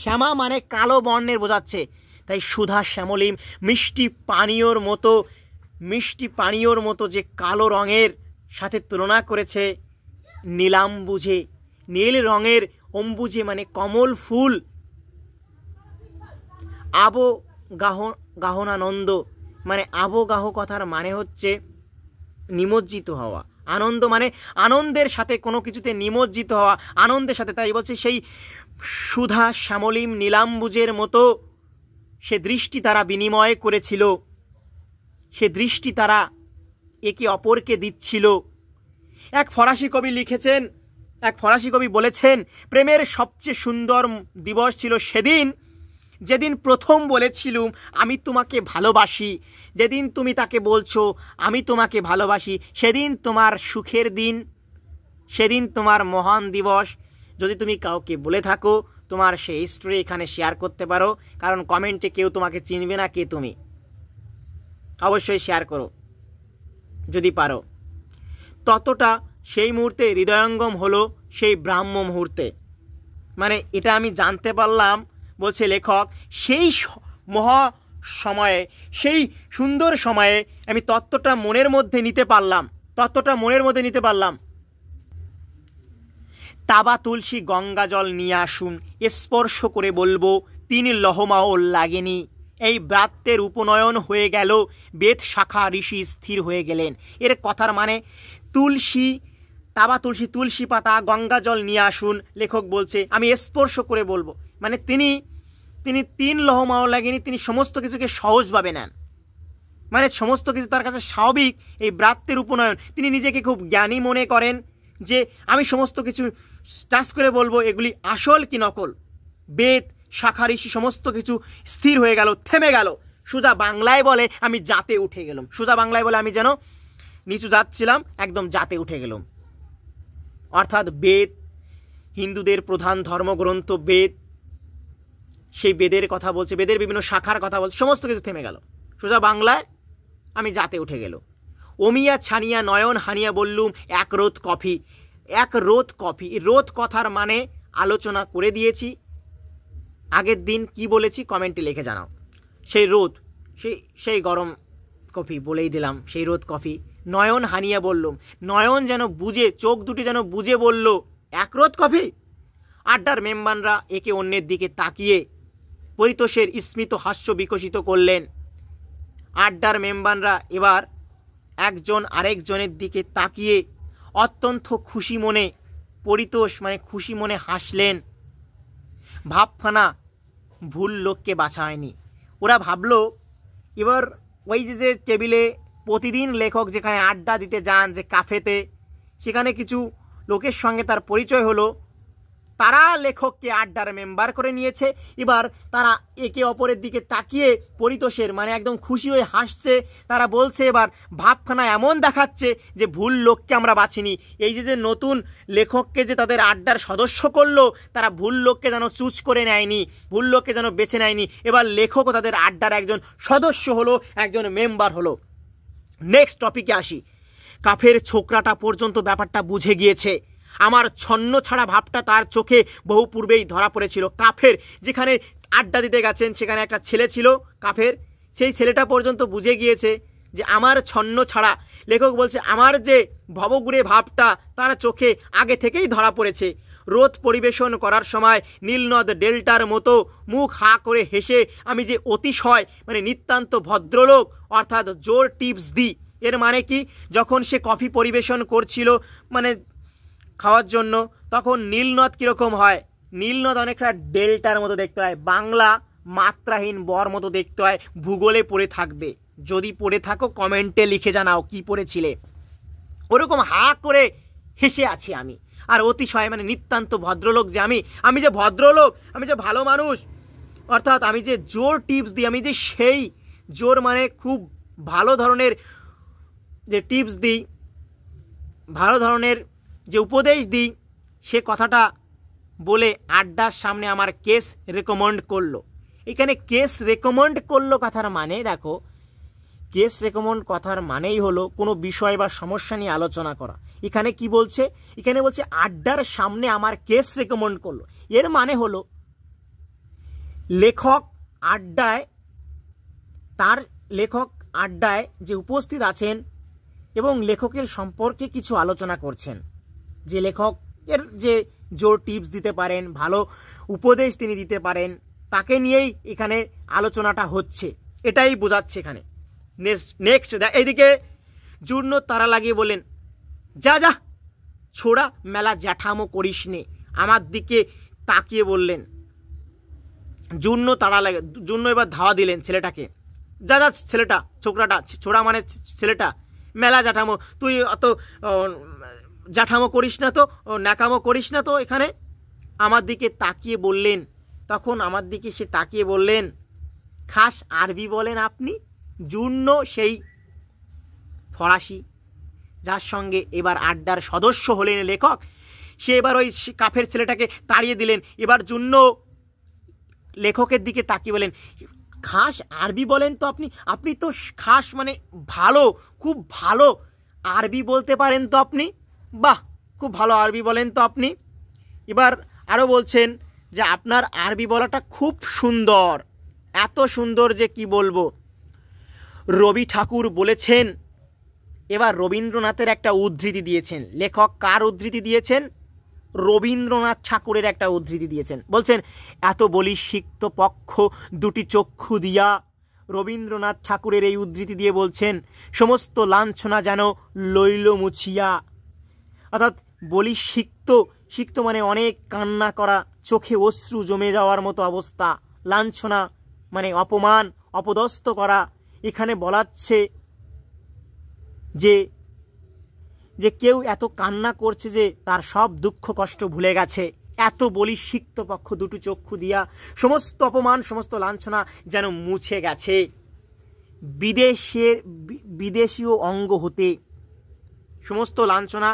শ্যামা মানে কালো বর্ণের বোঝাচ্ছে। তাই সুধা শ্যামলিম মিষ্টি পানীয়র মতো যে কালো রঙের সাথে তুলনা করেছে নীলাম্বুজে, নীল রঙের অম্বুজে মানে কমল ফুল। গাহনানন্দ মানে আবগাহ কথার মানে হচ্ছে নিমজ্জিত হওয়া, আনন্দ মানে আনন্দের সাথে কোনো কিছুতে নিমজ্জিত হওয়া, আনন্দের সাথে। তাই বলছে সেই সুধা শ্যামলিম নীলাম্বুজের মতো সে দৃষ্টি তারা বিনিময় করেছিল, সে দৃষ্টি তারা একে অপরকে দিচ্ছিল। এক ফরাসি কবি বলেছেন, প্রেমের সবচেয়ে সুন্দর দিবস ছিল সেদিন যেদিন প্রথম বলেছিলুম আমি তোমাকে ভালোবাসি। যেদিন তুমি তাকে বলছো আমি তোমাকে ভালোবাসি, সেদিন তোমার সুখের দিন, সেদিন তোমার মহান দিবস। যদি তুমি কাউকে বলে থাকো, তোমার সেই স্টোরি এখানে শেয়ার করতে পারো, কারণ কমেন্টে কেউ তোমাকে চিনবে না কে তুমি। অবশ্যই শেয়ার করো যদি পারো। ততটা সেই মুহূর্তে হৃদয়ঙ্গম হলো সেই ব্রাহ্ম মুহূর্তে। মানে এটা আমি জানতে পারলাম, বলছে লেখক, সেই মহা সময়ে, সেই সুন্দর সময়ে আমি তত্ত্বটা মনের মধ্যে নিতে পারলাম। তাবা তুলসী গঙ্গা জল নিয়ে আসুন, স্পর্শ করে বলবো 3 লহমাও লাগেনি। এই ব্রাত্যের উপনয়ন হয়ে গেল, বেদ শাখা ঋষি স্থির হয়ে গেলেন। এর কথার মানে তুলসী পাতা, গঙ্গা জল নিয়ে আসুন। লেখক বলছে আমি স্পর্শ করে বলবো, মানে তিনি 3 লহমাও লাগেনি, তিনি সমস্ত কিছুকে সহজভাবে নেন, মানে সমস্ত কিছু তার কাছে স্বাভাবিক। এই ব্রাত্যের উপনয়ন, তিনি নিজেকে খুব জ্ঞানী মনে করেন যে আমি সমস্ত কিছু টাচ করে বলবো এগুলি আসল কি নকল। বেদ শাখা ঋষি সমস্ত কিছু স্থির হয়ে গেল, থেমে গেল। সোজা বাংলায় বলে আমি জাতে উঠে গেলাম, সোজা বাংলায় বলে আমি যেন নিচু যাচ্ছিলাম, একদম জাতে উঠে গেলাম। অর্থাৎ বেদ, হিন্দুদের প্রধান ধর্মগ্রন্থ বেদ, সেই বেদের কথা বলছে, বেদের বিভিন্ন শাখার কথা বলছে, সমস্ত কিছু থেমে গেল। সোজা বাংলায় আমি জাতে উঠে গেল। অমিয়া ছানিয়া নয়ন হানিয়া বললুম 1 রোদ কফি। 1 রোদ কফি, রোদ কথার মানে আলোচনা করে দিয়েছি আগের দিন, কি বলেছি কমেন্টে লিখে জানাও। সেই রোদ, সেই গরম কফি বলেই দিলাম, সেই রোদ কফি। নয়ন হানিয়া বললুম, নয়ন যেন বুঝে, চোখ দুটি যেন বুঝে বলল 1 রোদ কফি। আড্ডার মেম্বাররা একে অন্যের দিকে তাকিয়ে পরিতোষের স্মিত হাস্য বিকশিত করলেন। আড্ডার মেম্বাররা এবার একজন আরেকজনের দিকে তাকিয়ে অত্যন্ত খুশি মনে, পরিতোষ মানে খুশি মনে হাসলেন। ভাবখানা ভুল লোককে বাছা হয়নি। ওরা ভাবলো এবার ওই যে টেবিলে প্রতিদিন লেখক যেখানে আড্ডা দিতে যান, যে কাফেতে, সেখানে কিছু লোকের সঙ্গে তার পরিচয় হলো। তারা লেখককে আড্ডার মেম্বার করে নিয়েছে। এবার তারা একে অপরের দিকে তাকিয়ে পরিতোষের মানে একদম খুশি হয়ে হাসছে। তারা বলছে এবার ভাবখানা এমন দেখাচ্ছে যে ভুল লোককে আমরা বাছিনি। এই যে নতুন লেখককে যে তাদের আড্ডার সদস্য করলো, তারা ভুল লোককে যেন চুজ করে নেয়নি, ভুল লোককে যেন বেছে নেয়নি। এবার লেখকও তাদের আড্ডার একজন সদস্য হলো, একজন মেম্বার হলো। নেক্সট টপিকে আসি। কাফের ছোকরাটা পর্যন্ত ব্যাপারটা বুঝে গিয়েছে। আমার ছন্ন ছাড়া ভাবটা তার চোখে বহু পূর্বেই ধরা পড়েছিল। কাফের যেখানে আড্ডা দিতে গেছেন সেখানে একটা ছেলে ছিল কাফের, সেই ছেলেটা পর্যন্ত বুঝে গিয়েছে যে আমার ছন্ন ছাড়া, লেখক বলছে আমার যে ভবঘুরে ভাবটা তার চোখে আগে থেকেই ধরা পড়েছে। রোদ পরিবেশন করার সময় নীলনদ ডেল্টার মতো মুখ হা করে হেসে আমি যে অতিশয় মানে নিতান্ত ভদ্রলোক অর্থাৎ জোর টিপস দিই। এর মানে কি, যখন সে কফি পরিবেশন করছিল মানে খাওয়ার জন্য, তখন নীলনদ কীরকম হয়? নীলনদ অনেকটা ডেল্টার মতো দেখতে হয়, বাংলা মাত্রাহীন বর মতো দেখতে হয়। ভূগোলে পড়ে থাকবে, যদি পড়ে থাকো কমেন্টে লিখে জানাও কি পড়েছিলে। ওরকম হা করে হেসে আছি আমি, আর অতিশয় মানে নিতান্ত ভদ্রলোক যে আমি যে ভদ্রলোক, আমি যে ভালো মানুষ, অর্থাৎ আমি যে জোর টিপস দিই, আমি যে সেই জোর মানে খুব ভালো ধরনের যে টিপস দিই, ভালো ধরনের যে উপদেশ দিই, সে কথাটা বলে আড্ডার সামনে আমার কেস রেকমেন্ড করলো। এখানে কেস রেকমেন্ড করলো কথার মানে দেখো, কেস রেকমেন্ড কথার মানেই হলো কোনো বিষয় বা সমস্যা নিয়ে আলোচনা করা। এখানে কি বলছে? এখানে বলছে আড্ডার সামনে আমার কেস রেকমেন্ড করলো। এর মানে হলো লেখক আড্ডায় যে উপস্থিত আছেন এবং লেখকের সম্পর্কে কিছু আলোচনা করছেন, যে লেখকের যে জোর টিপস দিতে পারেন, ভালো উপদেশ তিনি দিতে পারেন, তাকে নিয়েই এখানে আলোচনাটা হচ্ছে, এটাই বোঝাচ্ছে এখানে। নেক্সট এইদিকে জূর্ণ তারা লাগিয়ে বলেন, যা যা ছোড়া মেলা জ্যাঠামো করিস নে। আমার দিকে তাকিয়ে বললেন, জূর্ণ এবার ধাওয়া দিলেন ছেলেটাকে, যা যা ছেলেটা, ছোকরাটা, ছোড়া মানে ছেলেটা, মেলা জ্যাঠামো, তুই অত জ্যাঠামো করিস না তো, ন্যাকামো করিস না তো এখানে। আমার দিকে তাকিয়ে বললেন, তখন আমার দিকে সে তাকিয়ে বললেন, খাস আরবি বলেন আপনি? জূর্ণ সেই ফরাসি যার সঙ্গে এবার আড্ডার সদস্য হলেন লেখক, সে এবার ওই কাফের ছেলেটাকে তাড়িয়ে দিলেন। এবার জূর্ণ লেখকের দিকে তাকিয়ে বলেন, খাস আরবি বলেন তো আপনি? আপনি তো খাস মানে ভালো, খুব ভালো আরবি বলতে পারেন তো আপনি, বাহ খুব ভালো আরবি বলেন তো আপনি। এবার আরও বলছেন যে আপনার আরবি বলাটা খুব সুন্দর, এত সুন্দর যে কি বলবো। রবি ঠাকুর বলেছেন, এবার রবীন্দ্রনাথের একটা উদ্ধৃতি দিয়েছেন লেখক। কার উদ্ধৃতি দিয়েছেন? রবীন্দ্রনাথ ঠাকুরের একটা উদ্ধৃতি দিয়েছেন। বলছেন, এত বলি সিক্ত পক্ষ দুটি চক্ষু দিয়া। রবীন্দ্রনাথ ঠাকুরের এই উদ্ধৃতি দিয়ে বলছেন, সমস্ত লাঞ্ছনা যেন লইল মুছিয়া। অর্থাৎ বলি সিক্ত মানে অনেক কান্না করা, চোখে অশ্রু জমে যাওয়ার মতো অবস্থা। লাঞ্ছনা মানে অপমান, অপদস্থ করা। এখানে বলাচ্ছে যে কেউ এত কান্না করছে যে তার সব দুঃখ কষ্ট ভুলে গেছে। এত বলি সিক্ত পক্ষ দুটো চক্ষু দিয়া, সমস্ত অপমান সমস্ত লাঞ্ছনা যেন মুছে গেছে বিদেশীয় অঙ্গ হতে। সমস্ত লাঞ্ছনা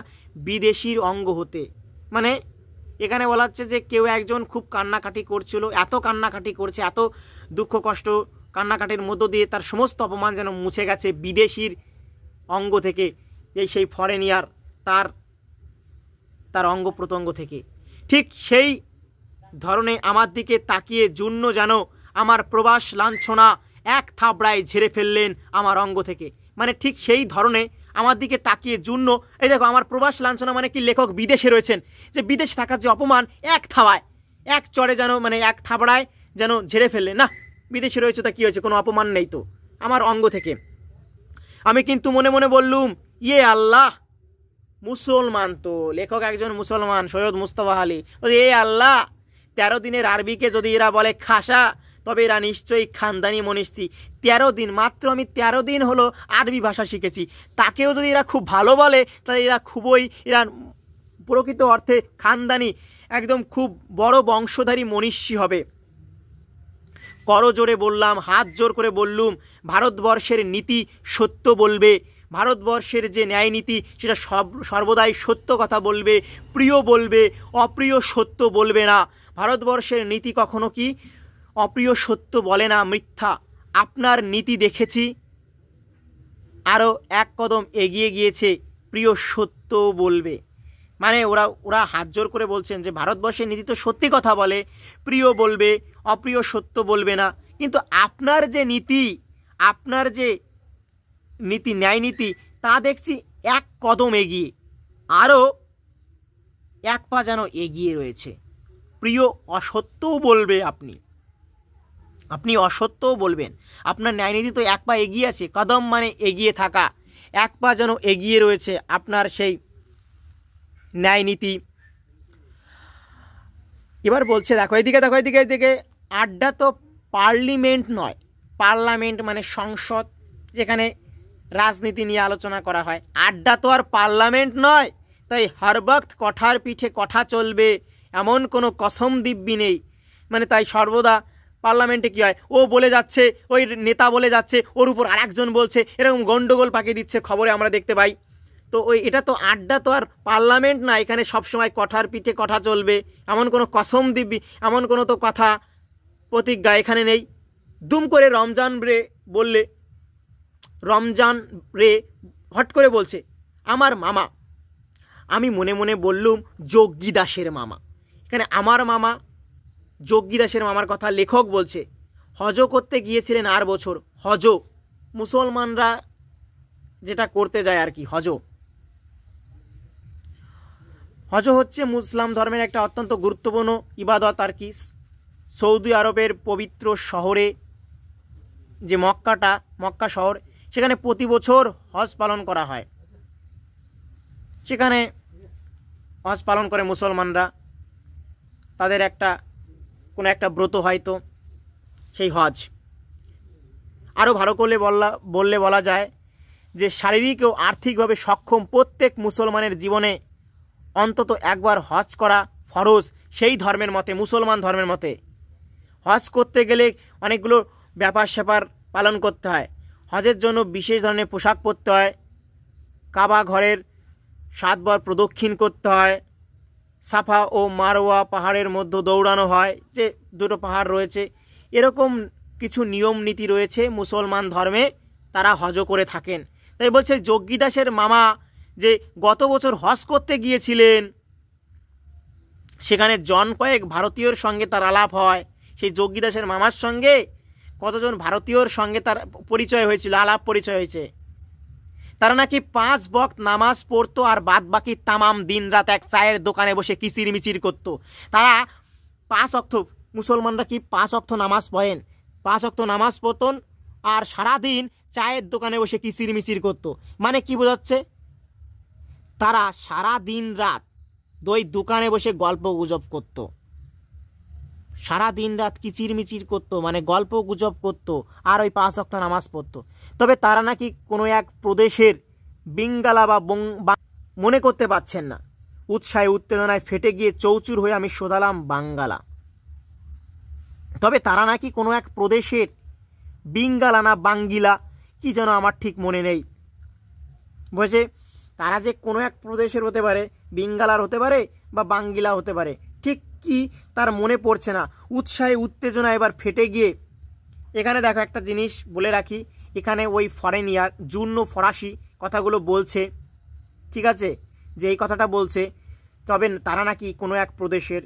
বিদেশির অঙ্গ হতে মানে এখানে বলা হচ্ছে যে কেউ একজন খুব কান্নাকাটি করছিল, এত কান্নাকাটি করছে, এত দুঃখ কষ্ট কান্নাকাটির মধ্য দিয়ে তার সমস্ত অপমান যেন মুছে গেছে বিদেশির অঙ্গ থেকে, সেই ফরেনিয়ার তার অঙ্গ প্রত্যঙ্গ থেকে। ঠিক সেই ধরনে আমার দিকে তাকিয়ে জূর্ণ যেন আমার প্রবাস লাঞ্ছনা এক থাবড়ায় ঝেড়ে ফেললেন আমার অঙ্গ থেকে। মানে ঠিক সেই ধরনে আমার দিকে তাকিয়ে জূর্ণ, এই দেখো আমার প্রবাস লাঞ্ছনা মানে কি, লেখক বিদেশে রয়েছেন, যে বিদেশে থাকার যে অপমান এক থাবায় এক চড়ে যেন মানে এক থাবড়ায় যেন ঝেড়ে ফেললেন। না, বিদেশে রয়েছে তা কী হয়েছে, কোনো অপমান নেই তো আমার অঙ্গ থেকে। আমি কিন্তু মনে মনে বললুম, ইয়ে আল্লাহ, মুসলমান তো, লেখক একজন মুসলমান, সৈয়দ মুস্তফা আলী। এ আল্লাহ, 13 দিনের আরবিকে যদি এরা বলে খাসা, তবে এরা নিশ্চয়ই খানদানি মনীষী। 13 দিন, মাত্র আমি 13 দিন হলো আরবি ভাষা শিখেছি, তাকেও যদি এরা খুব ভালো বলে তাহলে এরা প্রকৃত অর্থে খানদানি, একদম খুব বড় বংশধারী মনীষী হবে। করজোড়ে বললাম, হাত জোর করে বললুম, ভারতবর্ষের নীতি সত্য বলবে, ভারতবর্ষের যে ন্যায় নীতি সেটা সর্বদাই সত্য কথা বলবে, প্রিয় বলবে, অপ্রিয় সত্য বলবে না। ভারতবর্ষের নীতি কখনো কি অপ্রিয় সত্য বলে না, মিথ্যা। আপনার নীতি দেখেছি আরও এক কদম এগিয়ে গিয়েছে, প্রিয় সত্য বলবে। মানে ওরা হাত জোর করে বলছেন যে ভারতবর্ষের নীতি তো সত্যি কথা বলে, প্রিয় বলবে, অপ্রিয় সত্য বলবে না, কিন্তু আপনার যে নীতি ন্যায় নীতি তা দেখছি এক কদম এগিয়ে, আরও এক পা যেন এগিয়ে রয়েছে। প্রিয় অসত্যও বলবে, আপনি অসত্যও বলবেন। আপনার ন্যায় নীতি তো এক পা এগিয়ে আছে, কদম মানে এগিয়ে থাকা, এক পা যেন এগিয়ে রয়েছে আপনার সেই ন্যায় নীতি। এবার বলছে, দেখো এদিকে, আড্ডা তো পার্লিমেন্ট নয়। পার্লামেন্ট মানে সংসদ, যেখানে রাজনীতি নিয়ে আলোচনা করা হয়। আড্ডা তো আর পার্লামেন্ট নয়, তাই হর বক্ত কঠার পিঠে কঠা চলবে এমন কোনো কসম দিব্যি নেই। মানে তাই সর্বদা পার্লামেন্টে কী হয়, ও বলে যাচ্ছে, ওই নেতা বলে যাচ্ছে, ওর উপর আরেকজন বলছে, এরকম গন্ডগোল পাকিয়ে দিচ্ছে, খবরে আমরা দেখতে পাই। তো এটা তো আড্ডা তো আর পার্লামেন্ট না, এখানে সবসময় কঠার পিঠে কথা চলবে এমন কোনো কসম দিব্যি, এমন কোনো তো কথা প্রতিজ্ঞা এখানে নেই। দুম করে রমজান রে হট করে বলছে আমার মামা। আমি মনে মনে বললুম যোগী দাসের মামা। এখানে আমার মামা, যোগী দাসের মামার কথা লেখক বলছে। হজ করতে গিয়েছিলেন আর বছর। হজ মুসলমানরা যেটা করতে যায় আর কি, হজ হচ্ছে মুসলাম ধর্মের একটা অত্যন্ত গুরুত্বপূর্ণ ইবাদত আর কি। সৌদি আরবের পবিত্র শহরে যে মক্কা শহর, সেখানে প্রতি বছর হজ পালন করা হয়। সেখানে হজ পালন করে মুসলমানরা, তাদের কোনো একটা ব্রত হয়তো, সেই হজ। আরও ভালো করলে বলা যায় যে শারীরিক ও আর্থিকভাবে সক্ষম প্রত্যেক মুসলমানের জীবনে অন্তত একবার হজ করা ফরজ, সেই ধর্মের মতে, মুসলমান ধর্মের মতে। হজ করতে গেলে অনেকগুলো ব্যাপার স্যাপার পালন করতে হয়। হজের জন্য বিশেষ ধরনের পোশাক পরতে হয়, কাবা ঘরের 7 বার প্রদক্ষিণ করতে হয়, সাফা ও মারওয়া পাহাড়ের মধ্যে দৌড়ানো হয়, যে 2টো পাহাড় রয়েছে। এরকম কিছু নিয়ম নীতি রয়েছে মুসলমান ধর্মে, তারা হজও করে থাকেন। তাই বলছে যোগী দাসের মামা যে গত বছর হজ করতে গিয়েছিলেন, সেখানে কয়েক ভারতীয়র সঙ্গে তার আলাপ হয়। সেই যোগী দাসের মামার সঙ্গে কতজন ভারতীয়র সঙ্গে তার পরিচয় হয়েছিল, আলাপ পরিচয় হয়েছে। তারা নাকি 5 ওয়াক্ত নামাজ পড়তো, আর বাদ বাকি তামাম দিন রাত এক চায়ের দোকানে বসে কিচির মিচির করতো। তারা 5 ওয়াক্ত, মুসলমানরা কি 5 ওয়াক্ত নামাজ পড়েন, 5 ওয়াক্ত নামাজ পড়তেন আর সারাদিন চায়ের দোকানে বসে কিচির মিচির করতো। মানে কি বোঝাচ্ছে, তারা সারা দিন রাত ওই দোকানে বসে গল্প গুজব করতো, সারা দিন রাত কিচির মিচির করতো, মানে গল্প গুজব করতো, আর ওই 5 ওয়াক্ত নামাজ পড়তো। তবে তারা নাকি কোনো এক প্রদেশের বিঙ্গালা বা মনে করতে পারছেন না। উৎসাহে উত্তেজনায় ফেটে গিয়ে চৌচুর হয়ে আমি শোধালাম বাঙ্গালা। তবে তারা নাকি কোনো এক প্রদেশের বিঙ্গালা না বাঙ্গিলা, কি যেন আমার ঠিক মনে নেই। বলছে তারা যে কোনো এক প্রদেশের হতে পারে, বিঙ্গালার হতে পারে বা বাঙ্গিলা হতে পারে, ঠিক কি তার মনে পড়ছে না। উৎসাহে উত্তেজনা এবার ফেটে গিয়ে, এখানে দেখো একটা জিনিস বলে রাখি, এখানে ওই ফরেনিয়ার জূর্ণ ফরাসি কথাগুলো বলছে, ঠিক আছে, যে এই কথাটা বলছে। তবে তারা নাকি কোনো এক প্রদেশের,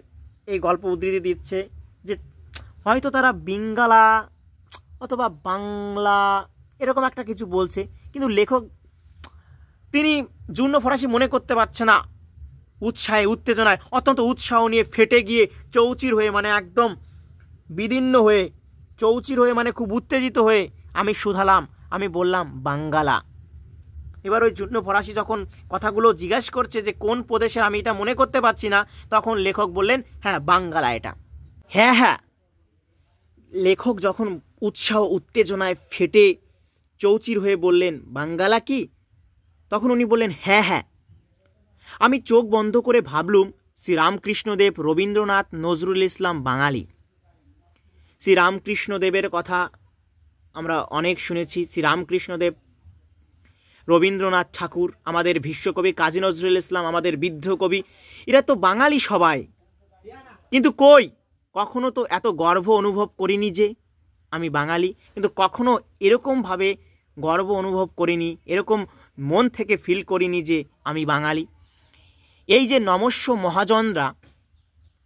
এই গল্প উদ্ধৃতি দিচ্ছে যে হয়তো তারা বিঙ্গালা অথবা বাংলা এরকম একটা কিছু বলছে, কিন্তু লেখক তিনি জূর্ণ ফরাসি মনে করতে পারছে না। উৎসাহে উত্তেজনায় অত্যন্ত উৎসাহ নিয়ে ফেটে গিয়ে চৌচির হয়ে, মানে একদম বিদীর্ণ হয়ে, চৌচির হয়ে মানে খুব উত্তেজিত হয়ে আমি শুধালাম, আমি বললাম বাঙ্গালা। এবার ওই জূর্ণ ফরাসি যখন কথাগুলো জিজ্ঞাসা করছে যে কোন প্রদেশের, আমি এটা মনে করতে পারছি না, তখন লেখক বললেন হ্যাঁ বাঙ্গালা এটা। হ্যাঁ হ্যাঁ, লেখক যখন উৎসাহ উত্তেজনায় ফেটে চৌচির হয়ে বললেন বাঙ্গালা কি, তখন উনি বললেন হ্যাঁ হ্যাঁ। আমি চোখ বন্ধ করে ভাবলুম শ্রীরামকৃষ্ণদেব, রবীন্দ্রনাথ, নজরুল ইসলাম বাঙালি। শ্রীরামকৃষ্ণদেবের কথা আমরা অনেক শুনেছি। শ্রীরামকৃষ্ণদেব, রবীন্দ্রনাথ ঠাকুর, আমাদের বিশ্বকবি কাজী নজরুল ইসলাম, আমাদের বৃদ্ধ কবি, এরা তো বাঙালি সবাই। কিন্তু কই, কখনো তো এত গর্ব অনুভব করিনি যে আমি বাঙালি। কিন্তু কখনো এরকমভাবে গর্ব অনুভব করিনি, এরকম মন থেকে ফিল করিনি যে আমি বাঙালি। এই যে নমস্য মহাজনরা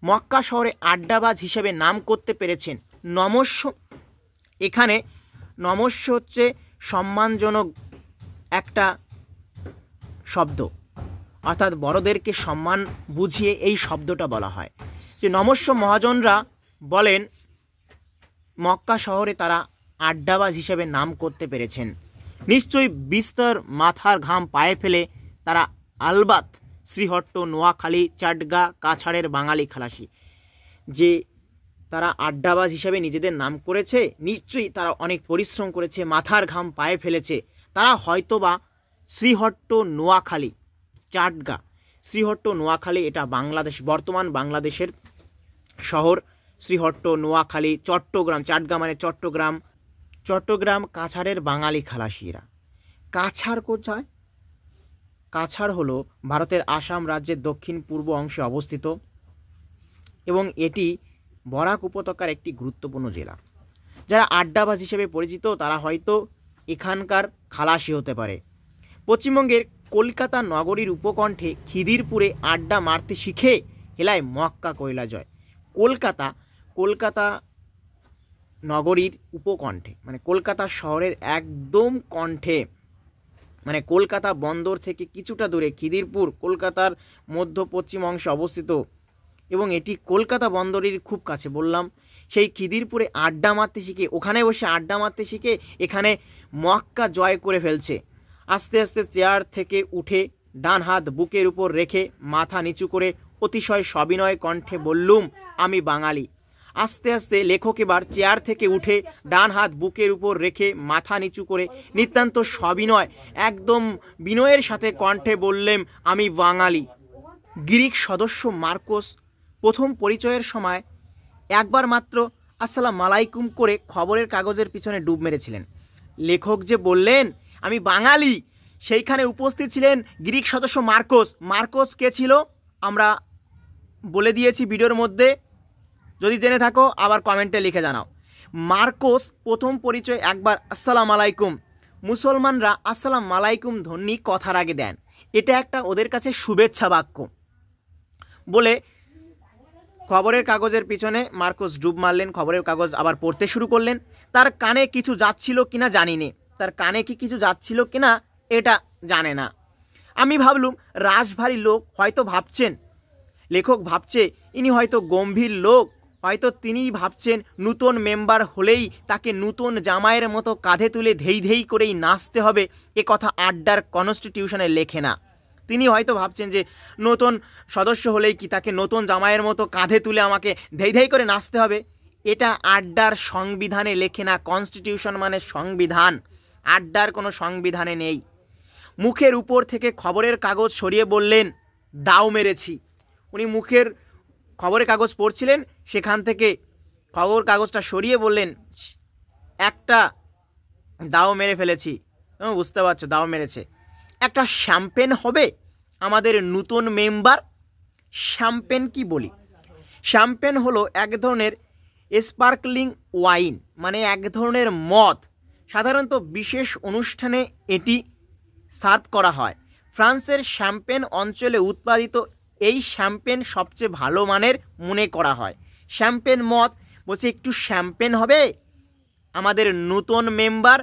মক্কা শহরে আড্ডাবাজ হিসেবে নাম করতে পেরেছেন। নমস্য, এখানে নমস্য হচ্ছে সম্মানজনক একটা শব্দ, অর্থাৎ বড়দেরকে সম্মান বুঝিয়ে এই শব্দটা বলা হয়। যে নমস্য মহাজনরা বলেন মক্কা শহরে তারা আড্ডাবাজ হিসেবে নাম করতে পেরেছেন। নিশ্চয়ই বিস্তর মাথার ঘাম পায়ে ফেলে তারা আলবাত শ্রীহট্ট, নোয়াখালী, চাটগা, কাছাড়ের বাঙালি খালাসি। যে তারা আড্ডাবাজ হিসেবে নিজেদের নাম করেছে, নিশ্চয়ই তারা অনেক পরিশ্রম করেছে, মাথার ঘাম পায়ে ফেলেছে। তারা হয়তোবা শ্রীহট্ট, নোয়াখালী, চাটগা, শ্রীহট্ট, নোয়াখালী, এটা বাংলাদেশ, বর্তমান বাংলাদেশের শহর। শ্রীহট্ট, নোয়াখালী, চট্টগ্রাম, চাটগা মানে চট্টগ্রাম, চট্টগ্রাম, কাছাড়ের বাঙালি খালাসিরা। কাছাড় কোথায়? কাছাড় হলো ভারতের আসাম রাজ্যের দক্ষিণ পূর্ব অংশে অবস্থিত এবং এটি বরাক উপত্যকার একটি গুরুত্বপূর্ণ জেলা। যারা আড্ডাবাজ হিসেবে পরিচিত তারা হয়তো এখানকার খালাসি হতে পারে। পশ্চিমবঙ্গের কলকাতা নগরীর উপকণ্ঠে খিদিরপুরে আড্ডা মারতে শিখে হেলায় মক্কা কৈলা জয়। কলকাতা নগরীর উপকণ্ঠে মানে কলকাতা শহরের একদম কণ্ঠে, মানে কলকাতা বন্দর থেকে কিছুটা দূরে খিদিরপুর কলকাতার মধ্য পশ্চিম অংশে অবস্থিত এবং এটি কলকাতা বন্দরের খুব কাছে। বললাম সেই খিদিরপুরে আড্ডা মারতে শিখে, ওখানে বসে আড্ডা মারতে শিখে এখানে মক্কা জয় করে ফেলছে। আস্তে আস্তে চেয়ার থেকে উঠে ডান হাত বুকের উপর রেখে মাথা নিচু করে অতিশয় সবিনয় কণ্ঠে বললুম আমি বাঙালি। আস্তে আস্তে লেখক এবার চেয়ার থেকে উঠে ডান হাত বুকের উপর রেখে মাথা নিচু করে নিতান্ত সবিনয়, একদম বিনয়ের সাথে কণ্ঠে বললেন আমি বাঙালি। গ্রিক সদস্য মার্কোস প্রথম পরিচয়ের সময় একবার মাত্র আসসালামু আলাইকুম করে খবরের কাগজের পিছনে ডুব মেরেছিলেন। লেখক যে বললেন আমি বাঙালি, সেইখানে উপস্থিত ছিলেন গ্রিক সদস্য মার্কোস। মার্কোস কে ছিল আমরা বলে দিয়েছি ভিডিওর মধ্যে, যদি জেনে থাকো আবার কমেন্টে লিখে জানাও। মার্কোস প্রথম পরিচয় একবার আসসালামু আলাইকুম। মুসলমানরা আসসালামু আলাইকুম ধ্বনি কথার আগে দেন, এটা একটা ওদের কাছে শুভেচ্ছা বাক্য বলে খবরের কাগজের পিছনে মার্কোস ডুব মারলেন। খবরের কাগজ আবার পড়তে শুরু করলেন। তার কানে কিছু যাচ্ছিল কিনা জানি না, তার কানে কি কিছু যাচ্ছিল কিনা এটা জানে না। আমি ভাবলুম রাশভারী লোক, হয়তো ভাবছেন, লেখক ভাবছে ইনি হয়তো গম্ভীর লোক, হয়তো তিনিই ভাবছেন নূতন মেম্বার হলেই তাকে নূতন জামাইয়ের মতো কাঁধে তুলে ধেই ধেই করেই নাচতে হবে, এ কথা আড্ডার কনস্টিটিউশনে লেখে না। তিনি হয়তো ভাবছেন যে নতুন সদস্য হলেই কি তাকে নতুন জামাইয়ের মতো কাঁধে তুলে আমাকে ধেই ধেই করে নাচতে হবে, এটা আড্ডার সংবিধানে লেখে না। কনস্টিটিউশন মানে সংবিধান, আড্ডার কোনো সংবিধানে নেই। মুখের উপর থেকে খবরের কাগজ সরিয়ে বললেন দাও মেরেছি। উনি মুখের খবরের কাগজ পড়ছিলেন, সেখান থেকে খবর কাগজটা সরিয়ে বললেন একটা দাও মেরে ফেলেছি। বুঝতে পারছো, দাও মেরেছে। একটা শ্যাম্পেন হবে আমাদের নতুন মেম্বার। শ্যাম্পেন কি বলি? শ্যাম্পেন হলো এক ধরনের স্পার্কলিং ওয়াইন, মানে এক ধরনের মদ। সাধারণত বিশেষ অনুষ্ঠানে এটি সার্ভ করা হয়। ফ্রান্সের শ্যাম্পেন অঞ্চলে উৎপাদিত এই শ্যাম্পেন সবচেয়ে ভালো মানের মনে করা হয়। শ্যাম্পেন মদ বলছে একটু শ্যাম্পেন হবে আমাদের নতুন মেম্বার,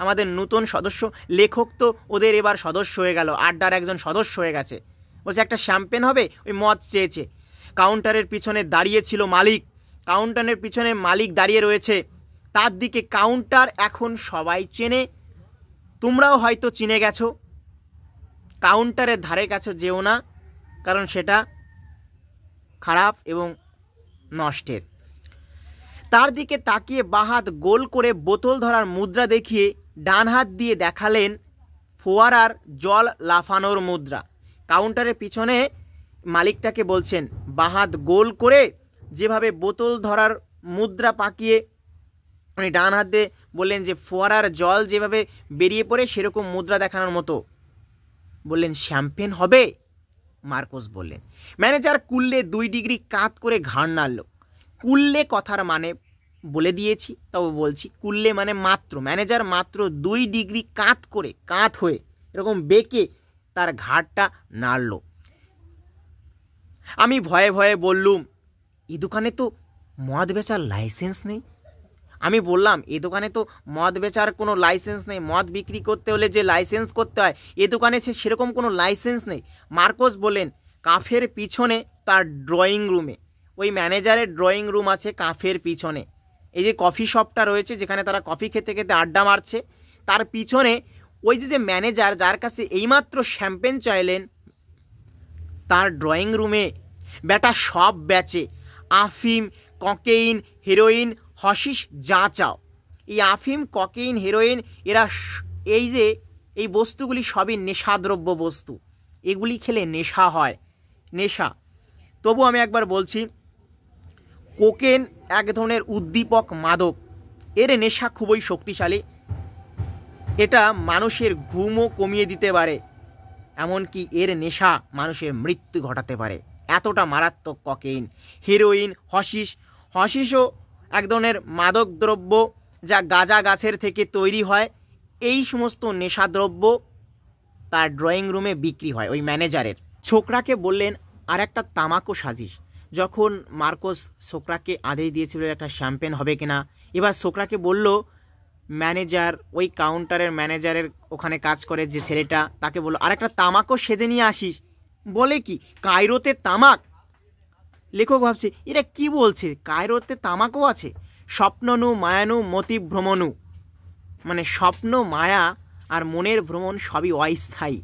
আমাদের নতুন সদস্য। লেখক তো ওদের এবার সদস্য হয়ে গেল, আড্ডার একজন সদস্য হয়ে গেছে। বলছে একটা শ্যাম্পেন হবে, ওই মদ চেয়েছে। কাউন্টারের পিছনে দাঁড়িয়ে ছিল মালিক, কাউন্টারের পিছনে মালিক দাঁড়িয়ে রয়েছে। তার দিকে কাউন্টার এখন সবাই চেনে, তোমরাও হয়তো চিনে গেছো। কাউন্টারের ধারে কাছে যেও না, কারণ সেটা খারাপ এবং নষ্টের। তার দিকে তাকিয়ে বাঁ হাত গোল করে বোতল ধরার মুদ্রা দেখিয়ে ডান হাত দিয়ে দেখালেন ফোয়ারার জল লাফানোর মুদ্রা। কাউন্টারের পিছনে মালিকটাকে বলছেন বাঁ হাত গোল করে যেভাবে বোতল ধরার মুদ্রা পাকিয়ে উনি ডান হাত দিয়ে বললেন যে ফোয়ারার জল যেভাবে বেরিয়ে পড়ে সেরকম মুদ্রা দেখানোর মতো। বললেন শ্যাম্পেন হবে? মার্কোস বললেন। ম্যানেজার কুল্লে 2 ডিগ্রি কাত করে ঘাড় নাড়ল। কুল্লে কথার মানে বলে দিয়েছি, তবে বলছি, কুল্লে মানে মাত্র। ম্যানেজার মাত্র 2 ডিগ্রি কাত হয়ে এরকম বেঁকে তার ঘাড়টা নাড়ল। আমি ভয়ে ভয়ে বললুম, এই দোকানে তো মদ বেচার লাইসেন্স নেই। আমি বললাম, এ দোকানে তো মদ বেচার কোনো লাইসেন্স নেই, মদ বিক্রি করতে হলে যে লাইসেন্স করতে হয় এ দোকানে সেরকম কোনো লাইসেন্স নেই। মার্কোস বললেন, কাফের পিছনে তার ড্রয়িং রুমে, ওই ম্যানেজারের ড্রয়িং রুম আছে কাফের পিছনে। এই যে কফি শপটা রয়েছে যেখানে তারা কফি খেতে খেতে আড্ডা মারছে, তার পিছনে ওই যে ম্যানেজার যার কাছে এইমাত্র শ্যাম্পেন চাইলেন, তার ড্রয়িং রুমে বেটা সব বেচে। আফিম, ককেইন, হেরোইন, হশিশ, যা চাও। এই আফিম, ককেইন, হেরোইন এরা এই বস্তুগুলি সবই নেশাদ্রব্য বস্তু। এগুলি খেলে নেশা হয়, নেশা। তবু আমি একবার বলছি, কোকেন এক ধরনের উদ্দীপক মাদক, এর নেশা খুবই শক্তিশালী। এটা মানুষের ঘুমও কমিয়ে দিতে পারে, এমনকি এর নেশা মানুষের মৃত্যু ঘটাতে পারে, এতটা মারাত্মক ককেইন। হেরোইন, হশিশও এক ধরনের মাদক দ্রব্য যা গাঁজা গাছের থেকে তৈরি হয়। এই সমস্ত নেশাদ্রব্য তার ড্রয়িং রুমে বিক্রি হয় ওই ম্যানেজারের। ছোকরাকে বললেন, আর একটা তামাকও সাজিস। যখন মার্কোস ছোকরাকে আদেশ দিয়েছিল একটা শ্যাম্পেন হবে কিনা, এবার ছোকরাকে বলল, ম্যানেজার, ওই কাউন্টারের ম্যানেজারের ওখানে কাজ করে যে ছেলেটা, তাকে বলল, আর একটা তামাকও সেজে নিয়ে আসিস। বলে কি, কায়রোতে তামাক? লেখক ভাবছে এরা কি বলছে, কায়রোতে তামাকও আছে? স্বপ্ননু মায়ানু মতি ভ্রমণু, মানে স্বপ্ন, মায়া আর মনের ভ্রমণ সবই অস্থায়ী,